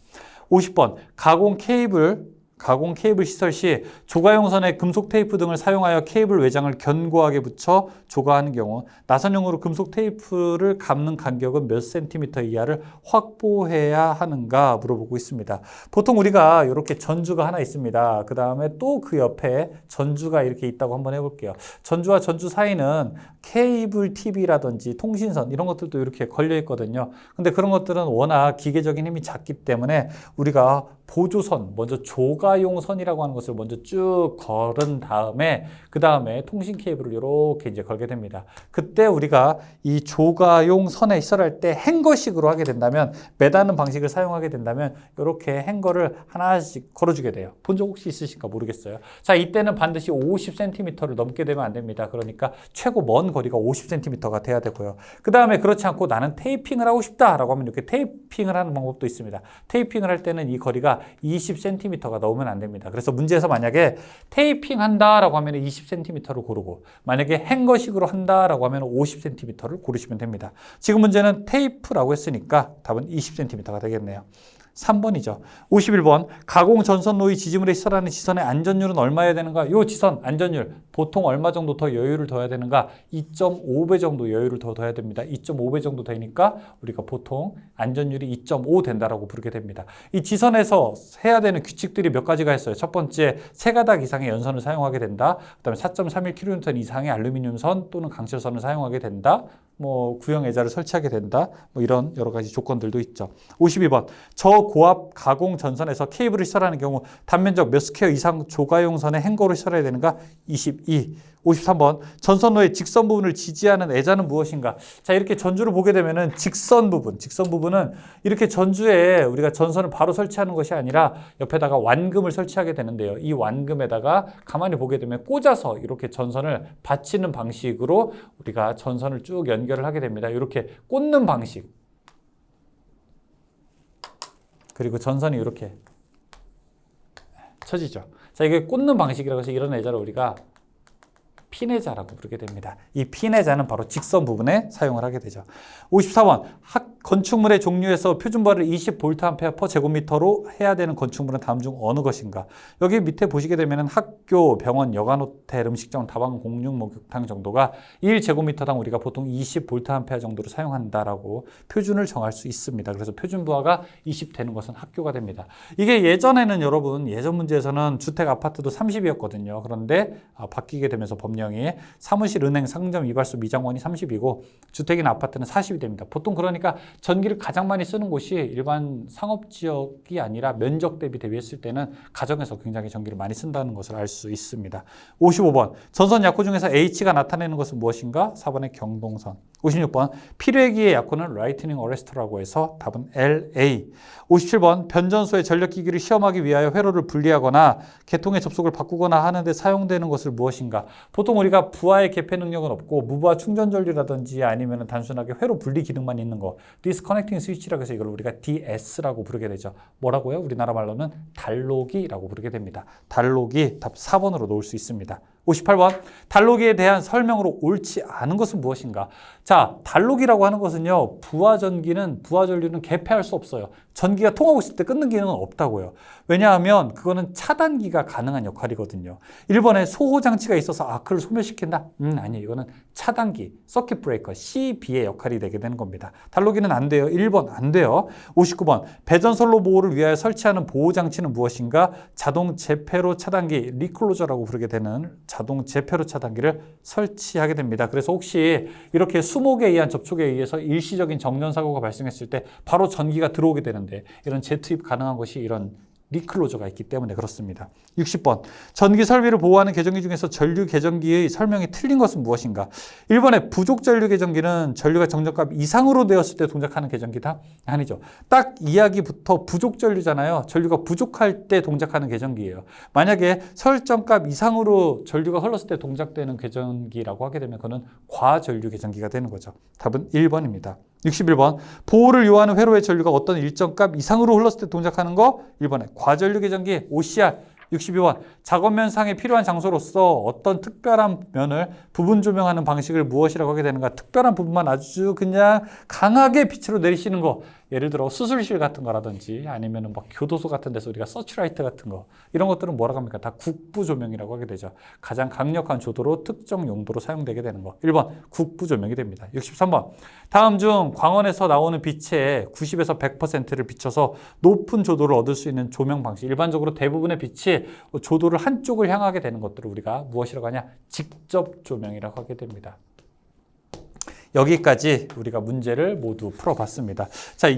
50번. 가공 케이블 가공 케이블 시설 시 조가용 선에 금속 테이프 등을 사용하여 케이블 외장을 견고하게 붙여 조가하는 경우 나선형으로 금속 테이프를 감는 간격은 몇 센티미터 이하를 확보해야 하는가 물어보고 있습니다. 보통 우리가 이렇게 전주가 하나 있습니다. 그 다음에 또 그 옆에 전주가 이렇게 있다고 한번 해볼게요. 전주와 전주 사이는 케이블 TV라든지 통신선 이런 것들도 이렇게 걸려 있거든요. 근데 그런 것들은 워낙 기계적인 힘이 작기 때문에 우리가 보조선, 먼저 조가용 선이라고 하는 것을 먼저 쭉 걸은 다음에 그 다음에 통신 케이블을 이렇게 이제 걸게 됩니다. 그때 우리가 이 조가용 선에 시설할 때 행거식으로 하게 된다면 매다는 방식을 사용하게 된다면 이렇게 행거를 하나씩 걸어주게 돼요. 본 적 혹시 있으실까 모르겠어요. 자, 이때는 반드시 50cm를 넘게 되면 안 됩니다. 그러니까 최고 먼 거리가 50cm가 돼야 되고요. 그 다음에 그렇지 않고 나는 테이핑을 하고 싶다라고 하면 이렇게 테이핑을 하는 방법도 있습니다. 테이핑을 할 때는 이 거리가 20cm가 넘으면 안 됩니다. 그래서 문제에서 만약에 테이핑 한다라고 하면 20cm를 고르고 만약에 행거식으로 한다라고 하면 50cm를 고르시면 됩니다. 지금 문제는 테이프라고 했으니까 답은 20cm가 되겠네요. 3번이죠. 51번 가공 전선 노이 지지물에 시설하는 지선의 안전율은 얼마여야 되는가? 요 지선 안전율 보통 얼마 정도 더 여유를 둬야 되는가? 2.5배 정도 여유를 더 둬야 됩니다. 2.5배 정도 되니까 우리가 보통 안전율이 2.5 된다라고 부르게 됩니다. 이 지선에서 해야 되는 규칙들이 몇 가지가 있어요. 첫 번째 3가닥 이상의 연선을 사용하게 된다. 그다음에 4.31kN 이상의 알루미늄 선 또는 강철선을 사용하게 된다. 뭐 구형 애자를 설치하게 된다. 뭐 이런 여러 가지 조건들도 있죠. 52번 저고압 가공 전선에서 케이블을 시설하는 경우 단면적 몇 스퀘어 이상 조가용 선에 행거로 시설해야 되는가? 22. 53번 전선로의 직선 부분을 지지하는 애자는 무엇인가? 자, 이렇게 전주를 보게 되면은 직선 부분은 이렇게 전주에 우리가 전선을 바로 설치하는 것이 아니라 옆에다가 완금을 설치하게 되는데요. 이 완금에다가 가만히 보게 되면 꽂아서 이렇게 전선을 받치는 방식으로 우리가 전선을 쭉 연결을 하게 됩니다. 이렇게 꽂는 방식. 그리고 전선이 이렇게 쳐지죠. 자, 이게 꽂는 방식이라고 해서 이런 애자를 우리가 핀애자라고 부르게 됩니다. 이 핀애자는 바로 직선 부분에 사용을 하게 되죠. 54번 건축물의 종류에서 표준발을 20VA/제곱미터로 해야 되는 건축물은 다음 중 어느 것인가? 여기 밑에 보시게 되면 학교, 병원, 여간호텔, 음식점, 다방, 공용 목욕탕 정도가 1제곱미터당 우리가 보통 20VA 정도로 사용한다라고 표준을 정할 수 있습니다. 그래서 표준부하가 20 되는 것은 학교가 됩니다. 이게 예전에는 여러분 예전 문제에서는 주택 아파트도 30이었거든요. 그런데 바뀌게 되면서 법령이 사무실, 은행, 상점, 이발소, 미장원이 30이고 주택이나 아파트는 40이 됩니다. 보통 그러니까 전기를 가장 많이 쓰는 곳이 일반 상업지역이 아니라 면적 대비했을 때는 가정에서 굉장히 전기를 많이 쓴다는 것을 알 수 있습니다. 55번 전선 약호 중에서 H가 나타내는 것은 무엇인가? 4번의 경동선. 56번 필요기의 약호는 라이트닝 어레스트라고 해서 답은 LA. 57번 변전소의 전력기기를 시험하기 위하여 회로를 분리하거나 계통의 접속을 바꾸거나 하는 데 사용되는 것을 무엇인가? 보통 우리가 부하의 개폐 능력은 없고 무부하 충전 전류라든지 아니면 단순하게 회로 분리 기능만 있는 거 디스커넥팅 스위치라고 해서 이걸 우리가 DS라고 부르게 되죠. 뭐라고요? 우리나라 말로는 달로기라고 부르게 됩니다. 달로기 답 4번으로 놓을 수 있습니다. 58번 달로기에 대한 설명으로 옳지 않은 것은 무엇인가? 자, 달로기라고 하는 것은요, 부하 전류는 개폐할 수 없어요. 전기가 통하고 있을 때 끊는 기능은 없다고요. 왜냐하면 그거는 차단기가 가능한 역할이거든요. 1번에 소호 장치가 있어서 아크를 소멸시킨다? 아니에요. 이거는 차단기, 서킷 브레이커, CB의 역할이 되게 되는 겁니다. 달로기는 안 돼요. 1번 안 돼요. 59번 배전선로 보호를 위하여 설치하는 보호 장치는 무엇인가? 자동 재폐로 차단기, 리클로저라고 부르게 되는 자동 재폐로 차단기를 설치하게 됩니다. 그래서 혹시 이렇게 수목에 의한 접촉에 의해서 일시적인 정전 사고가 발생했을 때 바로 전기가 들어오게 되는데 이런 재투입 가능한 것이 이런 리클로저가 있기 때문에 그렇습니다. 60번 전기 설비를 보호하는 계정기 중에서 전류 계정기의 설명이 틀린 것은 무엇인가? 1번에 부족 전류 계정기는 전류가 정전값 이상으로 되었을 때 동작하는 계정기다? 아니죠. 딱 이야기부터 부족 전류잖아요. 전류가 부족할 때 동작하는 계정기예요. 만약에 설정값 이상으로 전류가 흘렀을 때 동작되는 계정기라고 하게 되면 그거는 과전류 계정기가 되는 거죠. 답은 1번입니다. 61번 보호를 요하는 회로의 전류가 어떤 일정 값 이상으로 흘렀을 때 동작하는 거 1번에 과전류 계정기 OCR. 62번 작업면상에 필요한 장소로서 어떤 특별한 면을 부분 조명하는 방식을 무엇이라고 하게 되는가? 특별한 부분만 아주 그냥 강하게 빛으로 내리시는 거 예를 들어 수술실 같은 거라든지 아니면 뭐 교도소 같은 데서 우리가 서치라이트 같은 거 이런 것들은 뭐라고 합니까? 다 국부 조명이라고 하게 되죠. 가장 강력한 조도로 특정 용도로 사용되게 되는 거. 1번 국부 조명이 됩니다. 63번 다음 중 광원에서 나오는 빛의 90에서 100%를 비춰서 높은 조도를 얻을 수 있는 조명 방식. 일반적으로 대부분의 빛이 조도를 한쪽을 향하게 되는 것들을 우리가 무엇이라고 하냐? 직접 조명이라고 하게 됩니다. 여기까지 우리가 문제를 모두 풀어봤습니다. 자,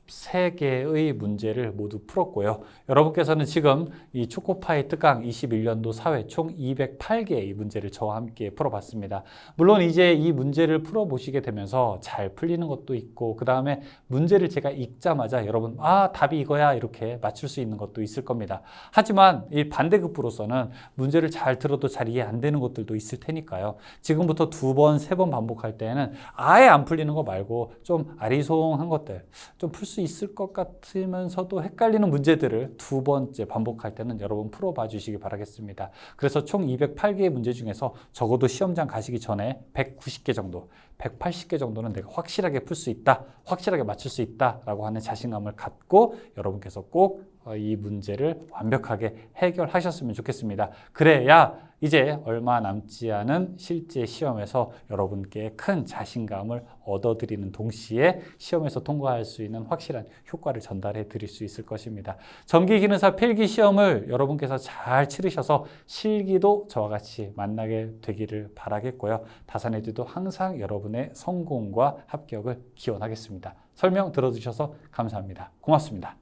63개의 문제를 모두 풀었고요. 여러분께서는 지금 이 초코파이 특강 21년도 사회 총 208개의 문제를 저와 함께 풀어봤습니다. 물론 이제 이 문제를 풀어보시게 되면서 잘 풀리는 것도 있고 그 다음에 문제를 제가 읽자마자 여러분 답이 이거야 이렇게 맞출 수 있는 것도 있을 겁니다. 하지만 이 반대급부로서는 문제를 잘 들어도 잘 이해 안 되는 것들도 있을 테니까요. 지금부터 2번, 3번 반복할 때는 아예 안 풀리는 거 말고 좀 아리송한 것들 좀 풀 수 있을 것 같으면서도 헷갈리는 문제들을 2번째 반복할 때는 여러분 풀어봐 주시기 바라겠습니다. 그래서 총 208개의 문제 중에서 적어도 시험장 가시기 전에 190개 정도, 180개 정도는 내가 확실하게 풀 수 있다, 확실하게 맞출 수 있다라고 하는 자신감을 갖고 여러분께서 꼭 이 문제를 완벽하게 해결하셨으면 좋겠습니다. 그래야 이제 얼마 남지 않은 실제 시험에서 여러분께 큰 자신감을 얻어드리는 동시에 시험에서 통과할 수 있는 확실한 효과를 전달해 드릴 수 있을 것입니다. 전기기능사 필기 시험을 여러분께서 잘 치르셔서 실기도 저와 같이 만나게 되기를 바라겠고요. 다산에듀도 항상 여러분의 성공과 합격을 기원하겠습니다. 설명 들어주셔서 감사합니다. 고맙습니다.